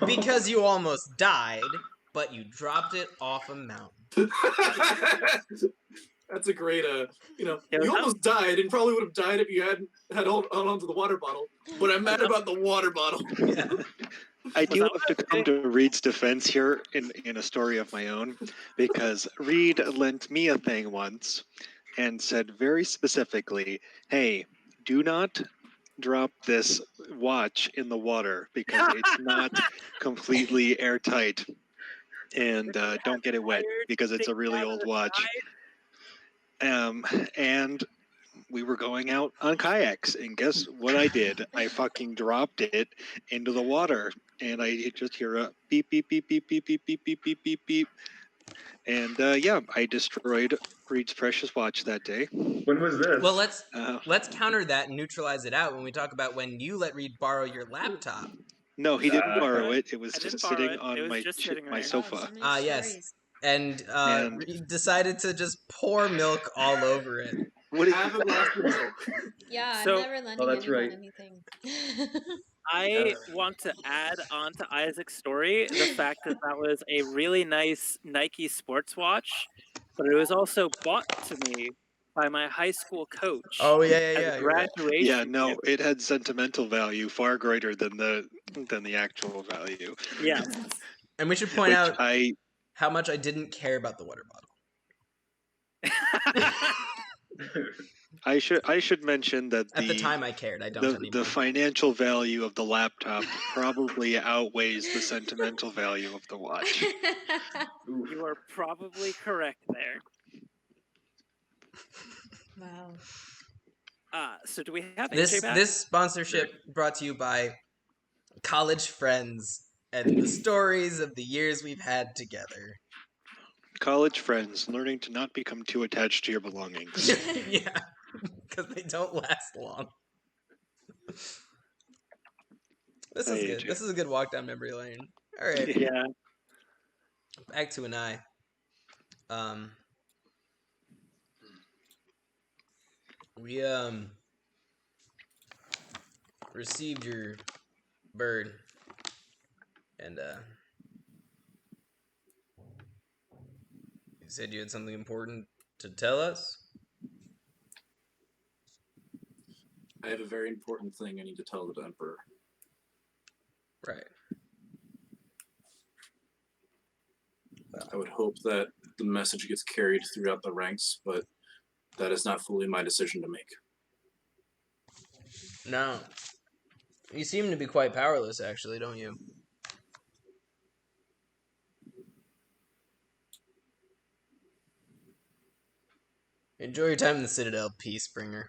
Because you almost died, but you dropped it off a mountain. That's a great, Yeah, you almost died and probably would have died if you hadn't had hold on to the water bottle. But I'm mad about the water bottle. Yeah. I do have to come to Reed's defense here in a story of my own, because Reed lent me a thing once and said very specifically, hey, do not drop this watch in the water because it's not completely airtight, and don't get it wet because it's a really old watch. And we were going out on kayaks, and guess what I did? I fucking dropped it into the water, and I just hear a beep, beep, beep, beep, beep, beep, beep, beep, beep, beep, beep. And yeah, I destroyed Reed's precious watch that day. When was this? Well, let's counter that and neutralize it out when we talk about when you let Reed borrow your laptop. No, he didn't borrow Okay. it. It was I just didn't borrow sitting it. on It was my just sitting my there. sofa. Yes. And And- Reed decided to just pour milk all over it. What is Have a glass of milk. Yeah, So- I'm never lending that's anyone right. anything. I want to add on to Isaac's story the fact that that was a really nice Nike sports watch, but it was also bought to me by my high school coach. Oh yeah, as a you're right. graduation. Yeah, no, gift. it had sentimental value far greater than the actual value. Yes. And we should point Which out I how much I didn't care about the water bottle. should mention that At the time I cared. I don't anymore. the financial value of the laptop probably outweighs the sentimental value of the watch. You are probably correct there. Wow. So do we have This AJ back? this sponsorship brought to you by college friends and the stories of the years we've had together. College friends learning to not become too attached to your belongings. Yeah, because they don't last long. This is Hey, good. AJ. This is a good walk down memory lane. All right, Yeah. back to an eye. We received your bird, and you said you had something important to tell us. I have a very important thing I need to tell the Emperor. Right. I would hope that the message gets carried throughout the ranks, but that is not fully my decision to make. No. You seem to be quite powerless, actually, don't you? Enjoy your time in the Citadel, Peacebringer.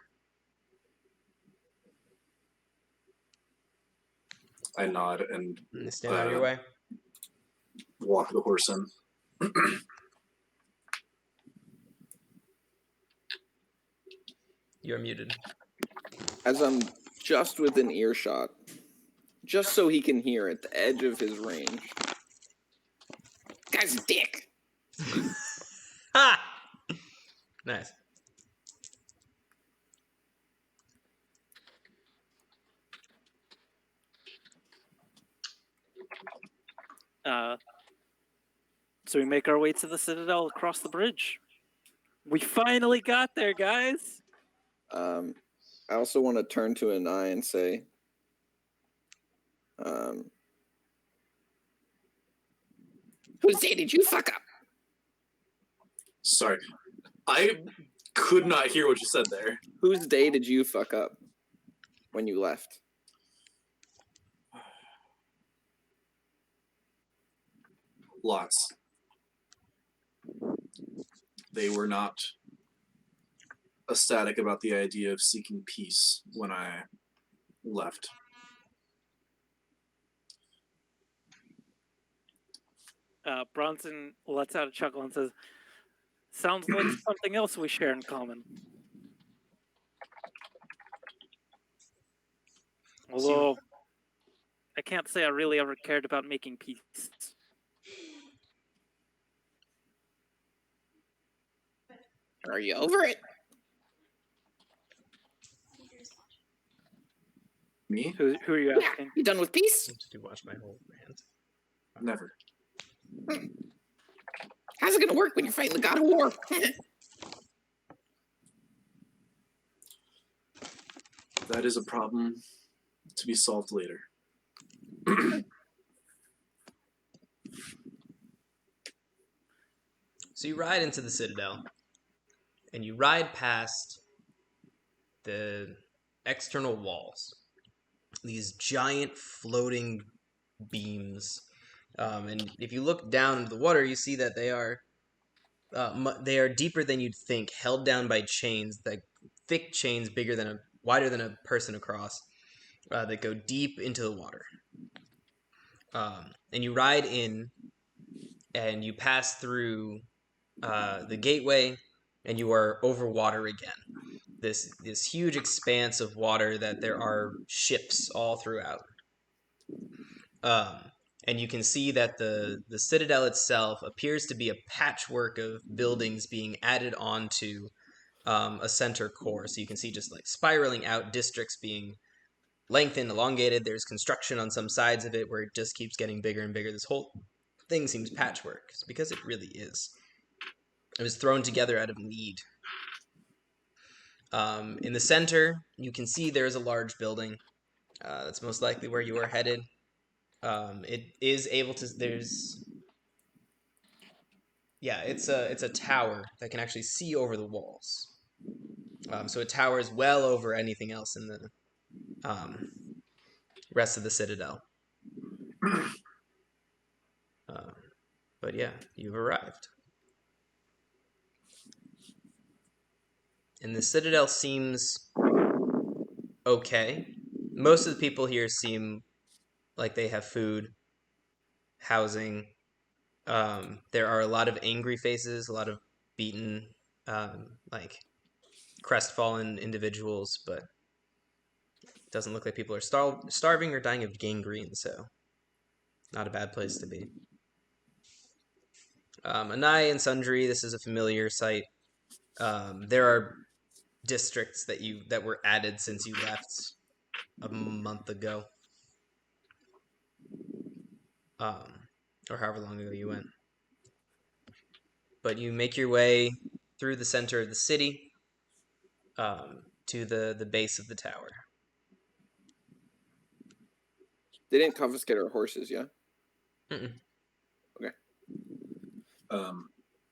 I nod and And stand out of your way. walk the horse in. You're muted. As I'm just within earshot, just so he can hear at the edge of his range. Guy's a dick. Ha! Nice. So we make our way to the Citadel across the bridge. We finally got there, guys. I also want to turn to an eye and say, Whose day did you fuck up? Sorry. I could not hear what you said there. whose day did you fuck up when you left? Lots. They were not ecstatic about the idea of seeking peace when I left. Bronson lets out a chuckle and says, "Sounds like something else we share in common." Although, I can't say I really ever cared about making peace. Are you over it? Me? Who are you Yeah. asking? You done with peace? Did you watch my whole rant? Never. How's it gonna work when you're fighting the god of war? That is a problem to be solved later. So you ride into the Citadel, and you ride past the external walls. These giant floating beams. And if you look down into the water, you see that they are deeper than you'd think, held down by chains that thick chains wider than a person across that go deep into the water. And you ride in, and you pass through the gateway, and you are over water again. This huge expanse of water that there are ships all throughout. And you can see that the citadel itself appears to be a patchwork of buildings being added onto a center core. So you can see just like spiraling out districts being lengthened, elongated. There's construction on some sides of it where it just keeps getting bigger and bigger. This whole thing seems patchwork because it really is. It was thrown together out of need. In the center, you can see there is a large building. That's most likely where you are headed. It is able to. It's a tower that can actually see over the walls. So it towers well over anything else in the rest of the citadel. But yeah, you've arrived. And the citadel seems okay. Most of the people here seem like they have food, housing. There are a lot of angry faces, a lot of beaten, like crestfallen individuals, but it doesn't look like people are starving or dying of gangrene, so not a bad place to be. Anai and Sundry, this is a familiar sight. There are districts that were added since you left a month ago, or however long ago you went. But you make your way through the center of the city to the base of the tower. They didn't confiscate our horses, yeah? Mm-mm. Okay.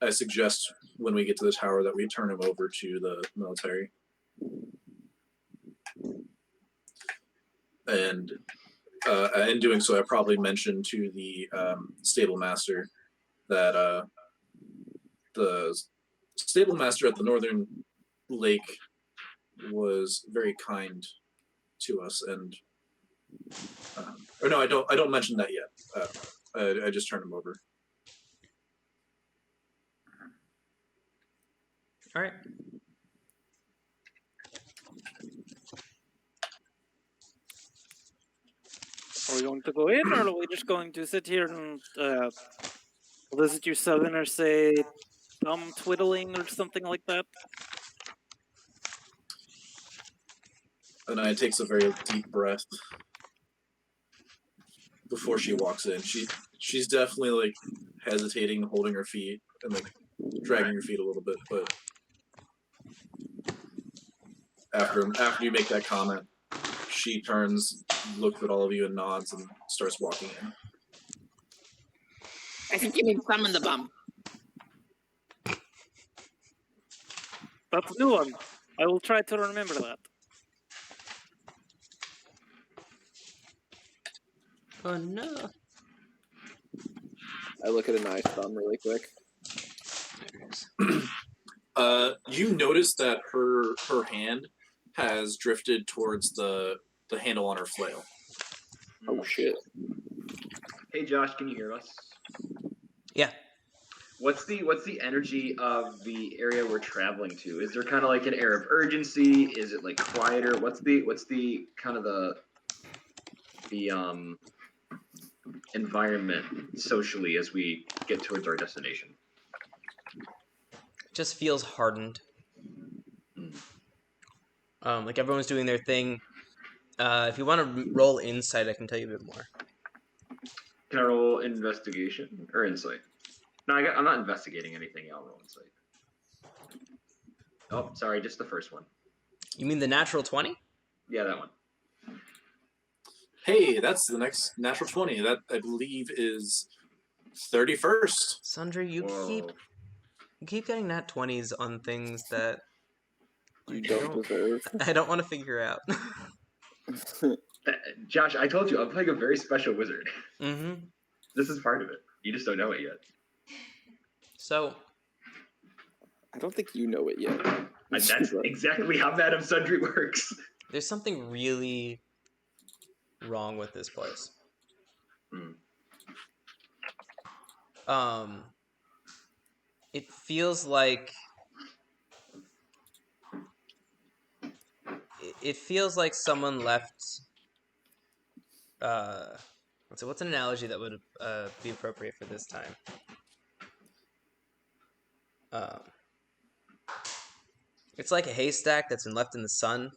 I suggest when we get to the tower that we turn him over to the military. And in doing so, I probably mentioned to the stable master that the stable master at the northern lake was very kind to us, and or no, I don't mention that yet. I just turned him over. All right. Are we going to go in, or are we just going to sit here and visit you Southerners say thumb twiddling or something like that? And I takes a very deep breath before she walks in. She's definitely like hesitating, holding her feet, and like dragging her feet a little bit. But after you make that comment, she turns, looks at all of you, and nods, and starts walking in. I think you mean thumb in the bum. That's a new one. I will try to remember that. Oh no. I look at a nice thumb really quick. You notice that her hand has drifted towards the handle on her flail. Oh shit. Hey Josh, can you hear us? Yeah. What's the energy of the area we're traveling to? Is there kind of like an air of urgency? Is it like quieter? What's the kind of the environment socially as we get towards our destination? It just feels hardened. Like everyone's doing their thing. If you want to roll insight, I can tell you a bit more. Can I roll investigation or insight? No, I'm not investigating anything. I'll roll insight. Oh, sorry, just the first one. You mean the natural 20? Yeah, that one. Hey, that's the next natural 20. That, I believe, is 31st. Sundry, you keep getting nat 20s on things that You don't deserve. I don't want to figure out. Josh, I told you, I'm playing a very special wizard. Mm-hmm. This is part of it. You just don't know it yet. So, I don't think you know it yet. That's exactly how Madame Sundry works. There's something really wrong with this place. It feels like someone left. So what's an analogy that would be appropriate for this time? It's like a haystack that's been left in the sun,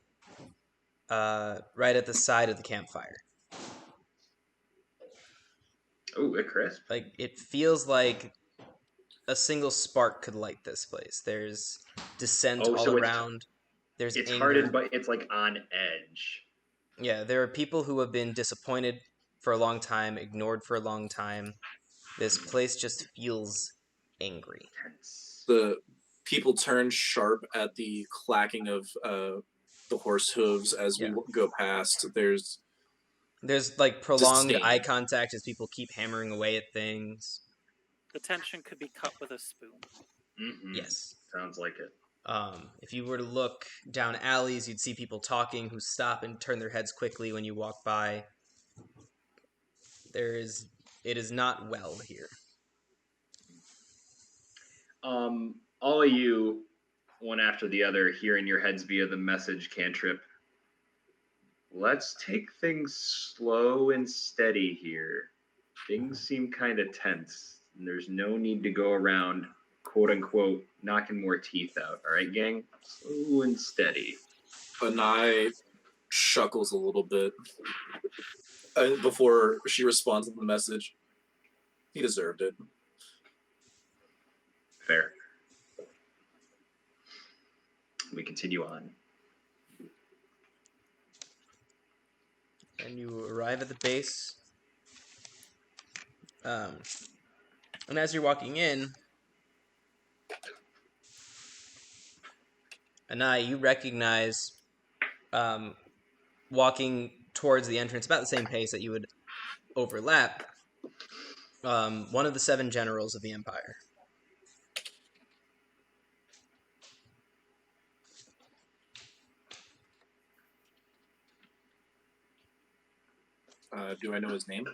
right at the side of the campfire. Oh, it crisp. Like, it feels like a single spark could light this place. There's dissent all around. There's it's anger. hardened, but it's like on edge. Yeah, there are people who have been disappointed for a long time, ignored for a long time. This place just feels angry. The people turn sharp at the clacking of the horse hooves as we go past. There's like prolonged disdain. eye contact as people keep hammering away at things. The tension could be cut with a spoon. Mm-hmm. Yes. Sounds like it. If you were to look down alleys, you'd see people talking who stop and turn their heads quickly when you walk by. It is not well here. All of you, one after the other, hear in your heads via the message cantrip. Let's take things slow and steady here. Things seem kind of tense, and there's no need to go around, quote unquote, knocking more teeth out. All right, gang? Slow and steady. Anai chuckles a little bit before she responds to the message. He deserved it. Fair. We continue on. And you arrive at the base. And as you're walking in, Anai, you recognize, walking towards the entrance, about the same pace that you would overlap, one of the 7 generals of the Empire. Do I know his name?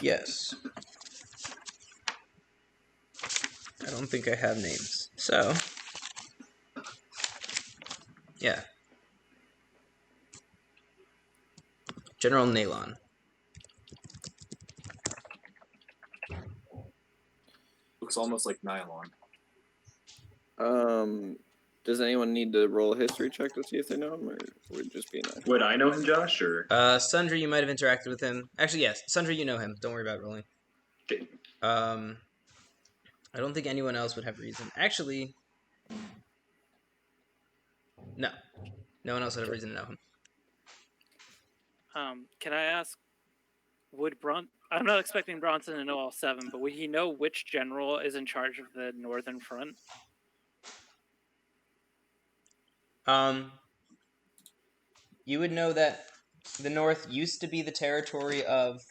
Yes. I don't think I have names. So, yeah. General Nalon. Looks almost like nylon. Does anyone need to roll a history check to see if they know him, or would it just be nice? Would I know him, Josh, or? Sundry, you might have interacted with him. Actually, yes. Sundry, you know him. Don't worry about rolling. Okay. I don't think anyone else would have reason. Actually, no. No one else would have reason to know him. Can I ask, I'm not expecting Bronson to know all 7, but would he know which general is in charge of the Northern Front? You would know that the North used to be the territory of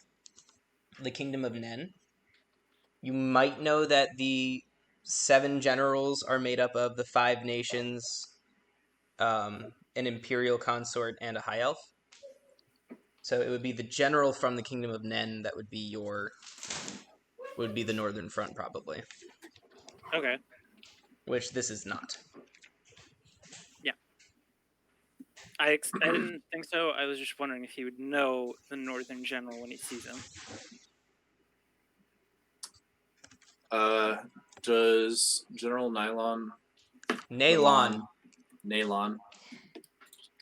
the Kingdom of Nen. You might know that the 7 generals are made up of the 5 nations, an Imperial consort, and a High Elf. So it would be the general from the Kingdom of Nen that would be the Northern Front, probably. Okay. Which this is not. Yeah. I didn't think so. I was just wondering if he would know the Northern General when he sees him. Does General Nylon... Nalon.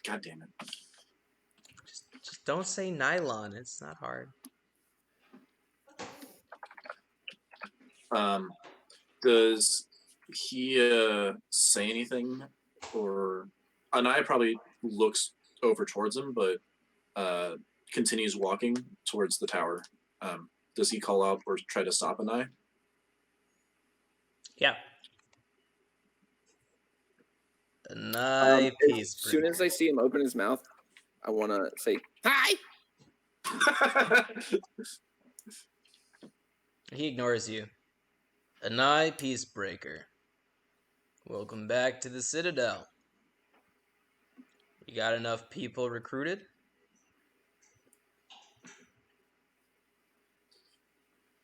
God damn it. Just don't say nylon. It's not hard. Does he say anything? Or... Anai probably looks over towards him, but continues walking towards the tower. Does he call out or try to stop Anai? Yeah. Anai, peace. As soon as I see him open his mouth, I want to say, "Hi!" He ignores you. Anai Peacebreaker. Welcome back to the Citadel. You got enough people recruited?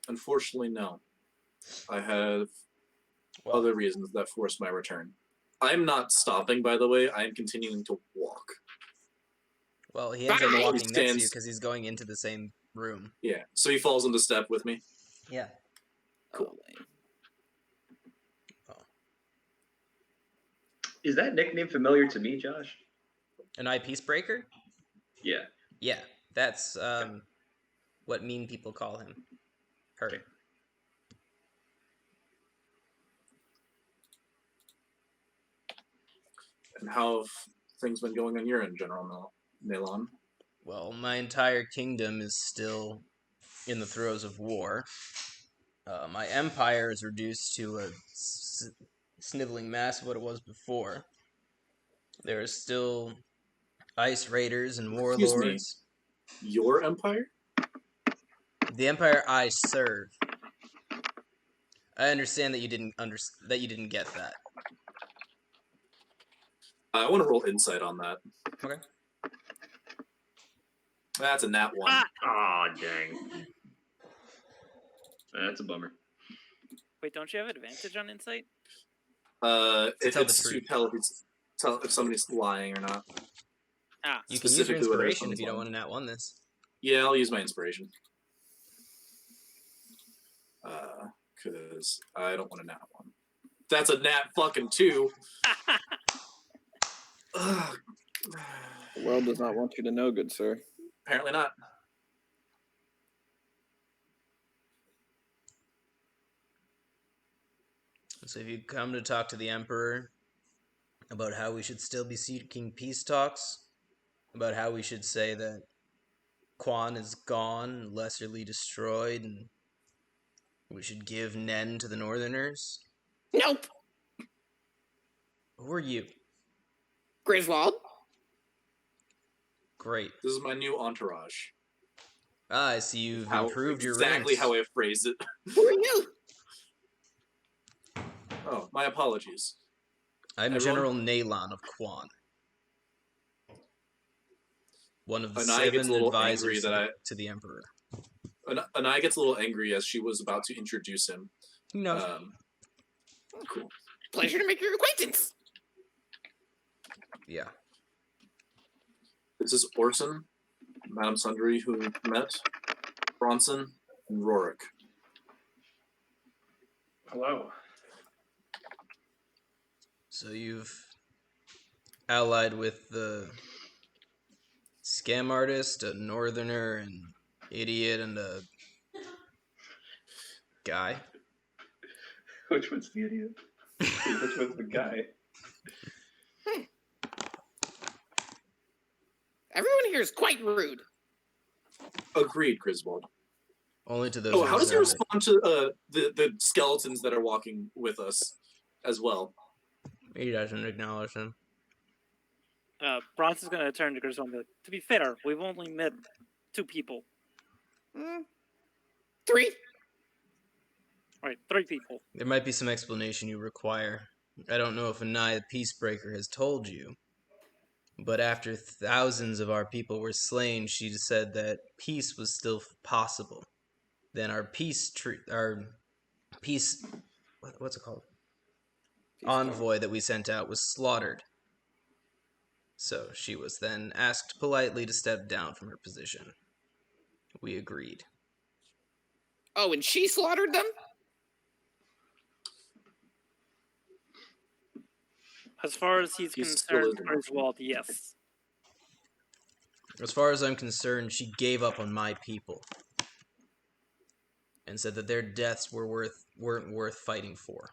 Unfortunately, no. I have other reasons that forced my return. I'm not stopping, by the way. I am continuing to walk. Well, he ends up He walking next to you stands- because he's going into the same room. Yeah, so he falls on the step with me. Yeah. Cool. Is that nickname familiar to me, Josh? Anai Peacebreaker? Yeah. Yeah, that's what mean people call him. Her. Okay. And how have things been going on your end, General Nalon? Well, my entire kingdom is still in the throes of war. My empire is reduced to a sniveling mass of what it was before. There are still ice raiders and Excuse me. warlords. Your empire? The empire I serve. I understand that you didn't get that. I want to roll insight on that. Okay. That's a nat 1. Aw, dang. That's a bummer. Wait, don't you have advantage on insight? It's tell the to truth. tell if somebody's lying or not. Ah, You can use your Specifically whether inspiration if you don't someone's want to nat 1 this. Yeah, I'll use my inspiration. Because I don't want a nat 1. That's a nat fucking 2. Ugh. The world does not want you to know, good sir. Apparently not. So if you come to talk to the Emperor about how we should still be seeking peace talks, about how we should say that Quan is gone, lesserly destroyed, and we should give Nen to the Northerners. Nope. Who are you? Griswold. Great. This is my new entourage. Ah, I see you've improved your exactly ranks. how I phrased it. Who are you? Oh, my apologies. I'm Everyone- General Nalon of Quan. One of the Anai gets a 7 little advisors angry that to the Emperor. Anai gets a little angry as she was about to introduce him. Who knows? Cool. Pleasure to make your acquaintance. Yeah. This is Orson, Madame Sundry, who met, Bronson, and Rorik. Hello. So you've allied with the scam artist, a northerner, an idiot, and a guy. Which one's the idiot? Which one's the guy? Everyone here is quite rude. Agreed, Griswold. Only to those. Oh, who how does he deserve it. respond to the skeletons that are walking with us as well? He doesn't acknowledge them. Bronson's gonna turn to Griswold and be like, to be fair, we've only met 2 people. 3. All right, 3 people. There might be some explanation you require. I don't know if Anai the Peacebreaker has told you, but after thousands of our people were slain, she said that peace was still possible. Then our peace, what's it called? Envoy that we sent out was slaughtered. So she was then asked politely to step down from her position. We agreed. Oh, and she slaughtered them? As far as he's He still concerned, isn't. Griswold, yes. As far as I'm concerned, she gave up on my people and said that their deaths weren't worth fighting for.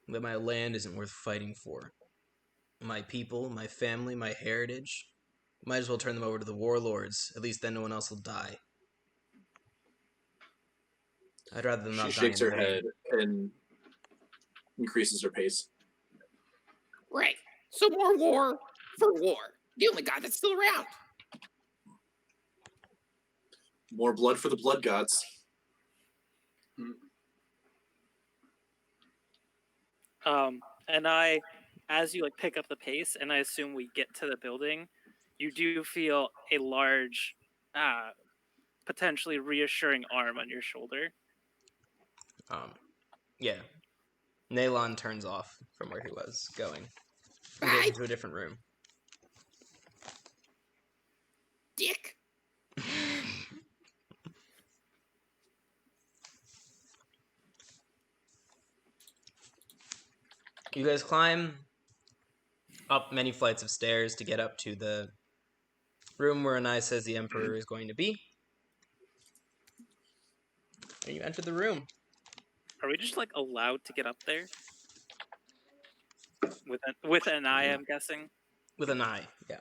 That my land isn't worth fighting for. My people, my family, my heritage, might as well turn them over to the warlords. At least then no one else will die. I'd rather them not She die shakes in her vain. head and increases her pace. Right. So more war for war. The only guy that's still around. More blood for the blood gods. And as you like pick up the pace, and I assume we get to the building, you do feel a large, potentially reassuring arm on your shoulder. Yeah. Nalon turns off from where he was going and goes Bye, into a different room. dick. You guys climb up many flights of stairs to get up to the room where Anai says the Emperor is going to be. And you enter the room. Are we just like allowed to get up there? With an eye, I'm guessing. With Anai, yeah.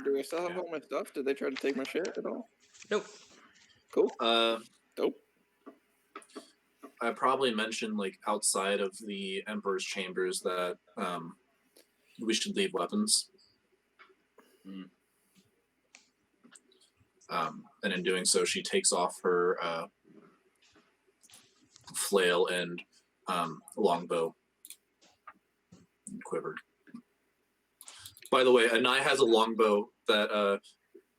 Do I still have all my stuff? Did they try to take my shit at all? Nope. Cool. Dope. I probably mentioned like outside of the Emperor's chambers that we should leave weapons. And in doing so, she takes off her flail and longbow and quiver. By the way, Anai has a longbow that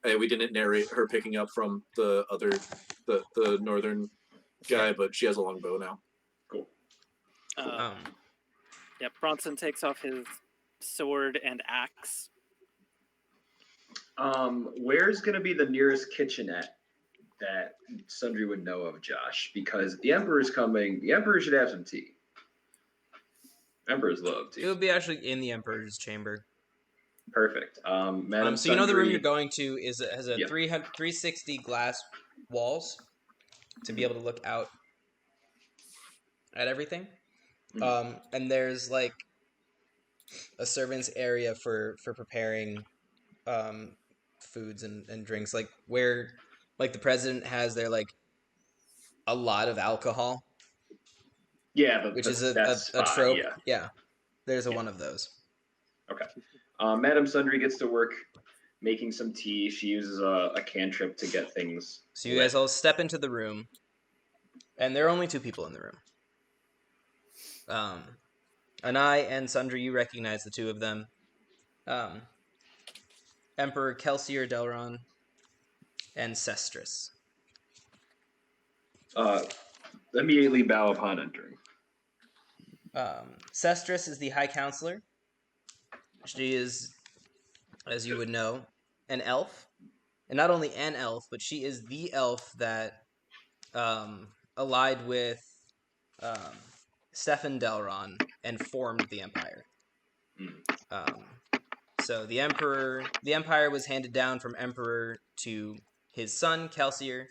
we didn't narrate her picking up from the northern guy, but she has a longbow now. Cool. Yeah, Bronson takes off his sword and axe. Where's going to be the nearest kitchenette that Sundry would know of, Josh? Because the Emperor's coming. The Emperor should have some tea. Emperors love tea. It would be actually in the Emperor's chamber. Perfect. Madam So you know the room Sundry- you're going to has a 360 glass walls to be able to look out at everything. And there's like a servant's area for preparing foods and drinks, like where like the president has their like a lot of alcohol. Yeah, which is a spot, trope. Yeah. Yeah. There's one of those. Okay. Madam Sundry gets to work making some tea. She uses a cantrip to get things. So you guys all step into the room, and there are only two people in the room. Anai and Sundry, you recognize the two of them. Emperor Kelsier Delron and Sestris. Immediately bow upon entering. Sestris is the High Counselor. She is, as you would know, an elf. And not only an elf, but she is the elf that allied with Stefan Delron and formed the Empire. So the Empire was handed down from Emperor to his son, Kelsier,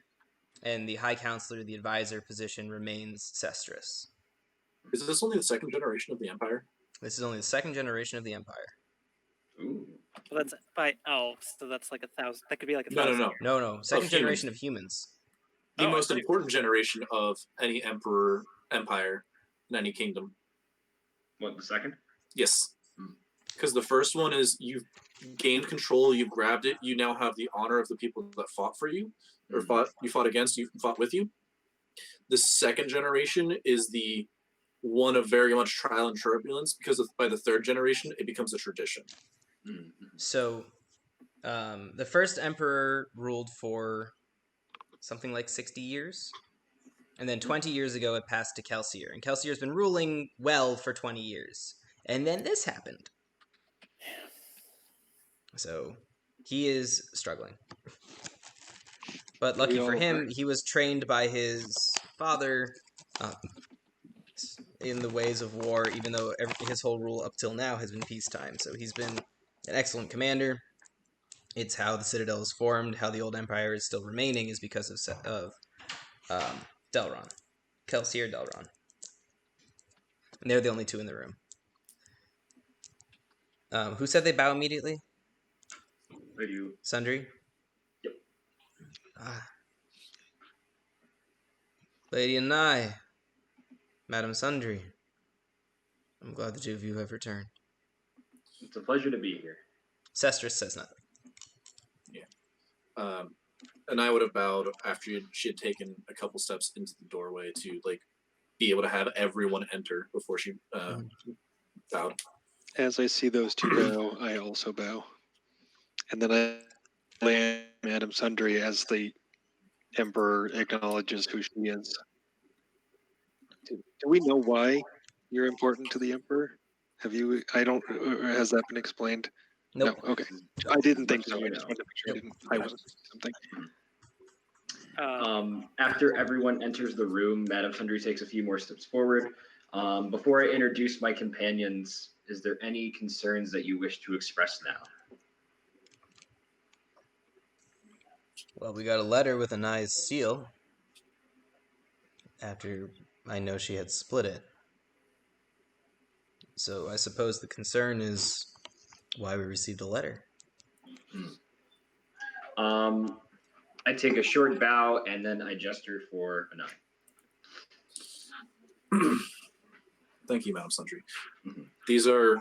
and the High Counselor, the advisor position, remains Sestris. Is this only the second generation of the Empire? This is only the second generation of the Empire. Ooh. Well, that's by elves, so that's like 1,000. That could be like 1,000. No. Second generation of humans. The most important generation of any empire in any kingdom. What, the second? Yes. Because the first one is you've gained control, you've grabbed it, you now have the honor of the people that fought for you, or fought against you, fought with you. The second generation is the one of very much trial and turbulence, because by the third generation, it becomes a tradition. So, the first emperor ruled for something like 60 years. And then 20 years ago, it passed to Kelsier. And Kelsier's been ruling well for 20 years. And then this happened. So, he is struggling. But lucky for him, he was trained by his father in the ways of war, even though his whole rule up till now has been peacetime. So he's been an excellent commander. It's how the Citadel is formed, how the old empire is still remaining is because of Delron. Kelsier Delron. And they're the only two in the room. Who said they bow immediately? I do. Sundry? Yep. Lady Anai, Madam Sundry, I'm glad the two of you have returned. It's a pleasure to be here. Sestris says nothing. Yeah. And I would have bowed after she had taken a couple steps into the doorway to like be able to have everyone enter before she bowed. As I see those two bow, I also bow. And then I land Madame Sundry as the Emperor acknowledges who she is. Do we know why you're important to the Emperor? Have you? I don't. Has that been explained? Nope. No. Okay. I didn't As think much as so. I you just know. wanted to make sure I wasn't missing something. After everyone enters the room, Madame Sundry takes a few more steps forward. Before I introduce my companions, is there any concerns that you wish to express now? Well, we got a letter with a nice seal. After I know she had split it. So I suppose the concern is why we received a letter. I take a short bow and then I gesture for a nod. Thank you, Madame Sundry. These are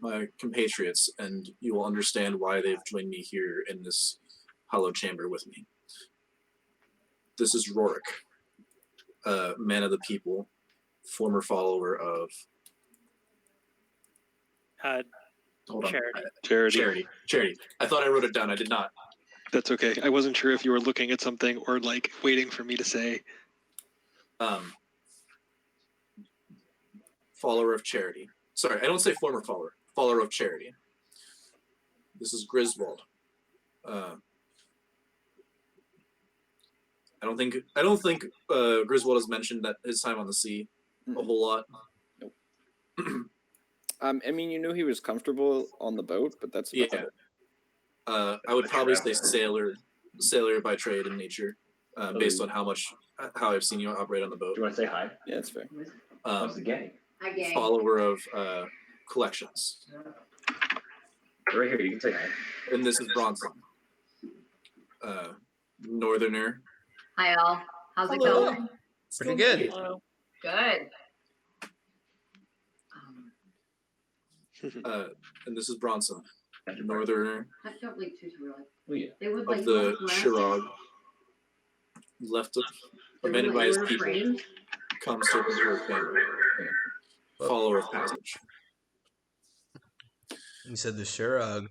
my compatriots, and you will understand why they've joined me here in this hollow chamber with me. This is Rorik, man of the people, former follower of... Hold on. Charity. Charity. I thought I wrote it down. I did not. That's okay. I wasn't sure if you were looking at something or like waiting for me to say. Follower of Charity. Sorry, I don't say former follower. Follower of Charity. This is Griswold. I don't think Griswold has mentioned that his time on the sea a whole lot. Nope. I mean, you knew he was comfortable on the boat, but that's about it. I would probably say sailor by trade and nature, based on how I've seen you operate on the boat. Do you want to say hi? Yeah, that's fair. How's the gang? Hi, gang. Follower of collections. Right here, you can say hi. And this is Bronson. Northerner. Hi, all. How's it Hello. going? Pretty good. Hello. Good. And this is Bronson. Northerner Don't leave too early. Oh, yeah. They would of like the last Shirog. Abandoned by his people. trained. Comes to his family. Follower of passage. You said the Shurug.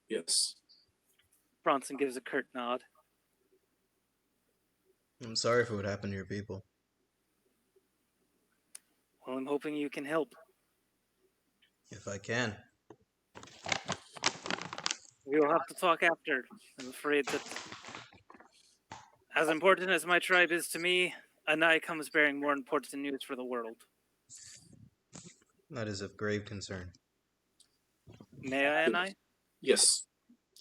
Yes. Bronson gives a curt nod. I'm sorry for what happened to your people. Well, I'm hoping you can help. If I can. We will have to talk after. I'm afraid that, as important as my tribe is to me, Anai comes bearing more important news for the world. That is of grave concern. May I, Anai? Yes.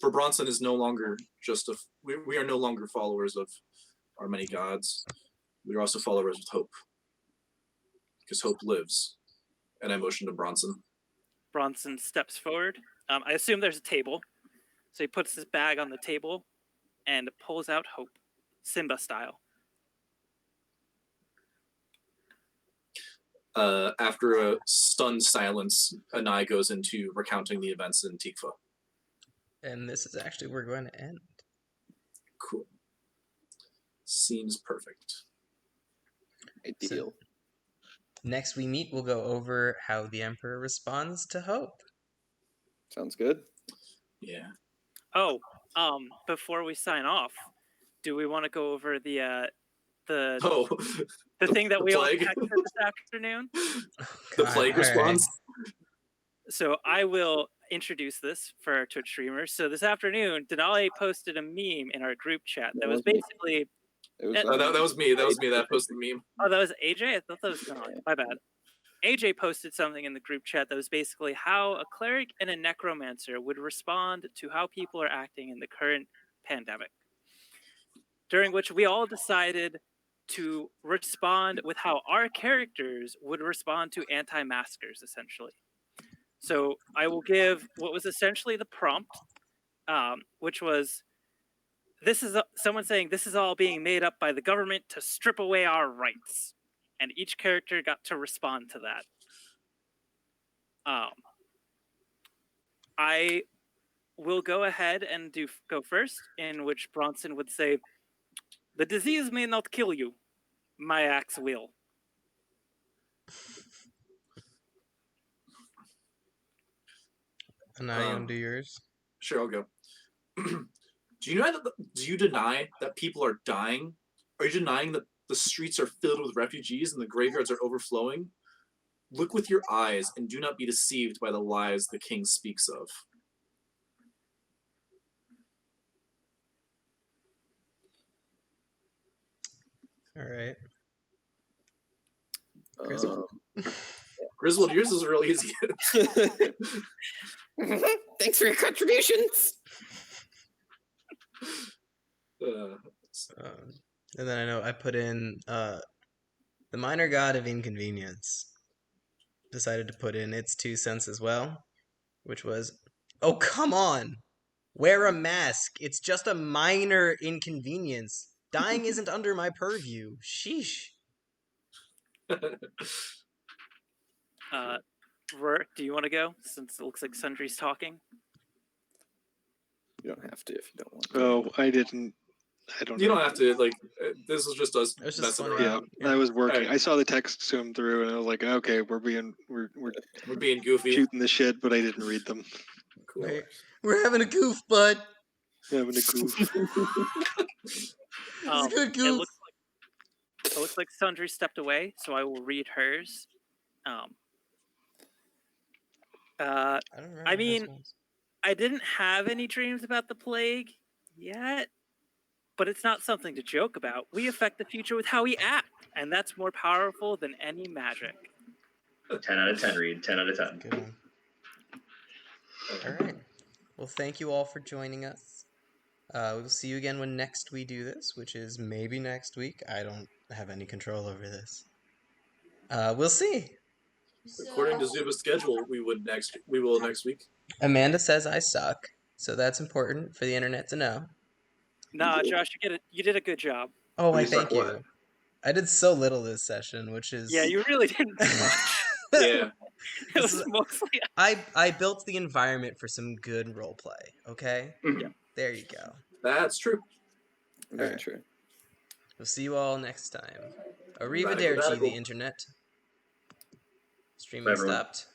For Bronson is no longer just we are no longer followers of our many gods. We are also followers of hope. Because hope lives. And I motion to Bronson. Bronson steps forward. I assume there's a table. So he puts his bag on the table and pulls out Hope, Simba style. After a stunned silence, Anai goes into recounting the events in Tikva. And this is actually where we're going to end. Cool. Seems perfect. Ideal. So, next we meet, we'll go over how the Emperor responds to hope. Sounds good. Yeah. Oh, before we sign off, do we want to go over the thing that we all plague. texted this afternoon? The plague response? So I will introduce this for our Twitch streamers. So this afternoon, Denali posted a meme in our group chat that was basically... It was, that was me. That was me that posted the meme. Oh, that was AJ? I thought that was Denali. My bad. AJ posted something in the group chat that was basically how a cleric and a necromancer would respond to how people are acting in the current pandemic. During which we all decided to respond with how our characters would respond to anti-maskers, essentially. So I will give what was essentially the prompt, which was, someone saying, this is all being made up by the government to strip away our rights. And each character got to respond to that. I we'll go ahead and go first, in which Bronson would say, "The disease may not kill you. My axe will." And now you want to do yours? Sure, I'll go. Do you deny that people are dying? Are you denying that the streets are filled with refugees and the graveyards are overflowing? Look with your eyes and do not be deceived by the lies the king speaks of. All right. Griswold, yours is real easy. Thanks for your contributions. And then I know I put in the minor god of inconvenience. Decided to put in its 2 cents as well, which was, oh, come on! Wear a mask. It's just a minor inconvenience. Dying isn't under my purview. Sheesh. Rourke, do you want to go, since it looks like Sundry's talking? You don't have to if you don't want to. Oh, I didn't. I don't. You don't have to. Like, this is just us It's just messing funny. around. Yeah, I was working. Right. I saw the text zoom through, and I was like, okay, we're being goofy, shooting the shit, but I didn't read them. Cool. We're having a goof, bud. Having a goof. It's a good goof. It looks like Sundry stepped away, so I will read hers. I don't remember. I mean, I didn't have any dreams about the plague yet, but it's not something to joke about. We affect the future with how we act, and that's more powerful than any magic. 10 out of 10, Reed. 10 out of 10. Good one. All right. Well, thank you all for joining us. We'll see you again when next we do this, which is maybe next week. I don't have any control over this. We'll see. According to Zuba's schedule, we will next week. Amanda says I suck, so that's important for the internet to know. Nah, Josh, you did a good job. Oh, I thank you. I did so little this session, which is... Yeah, you really didn't do much. Yeah. It was mostly... I built the environment for some good role play, okay? Yeah. There you go. That's true. Very true. We'll see you all next time. Arrivederci, the internet. Streaming stopped.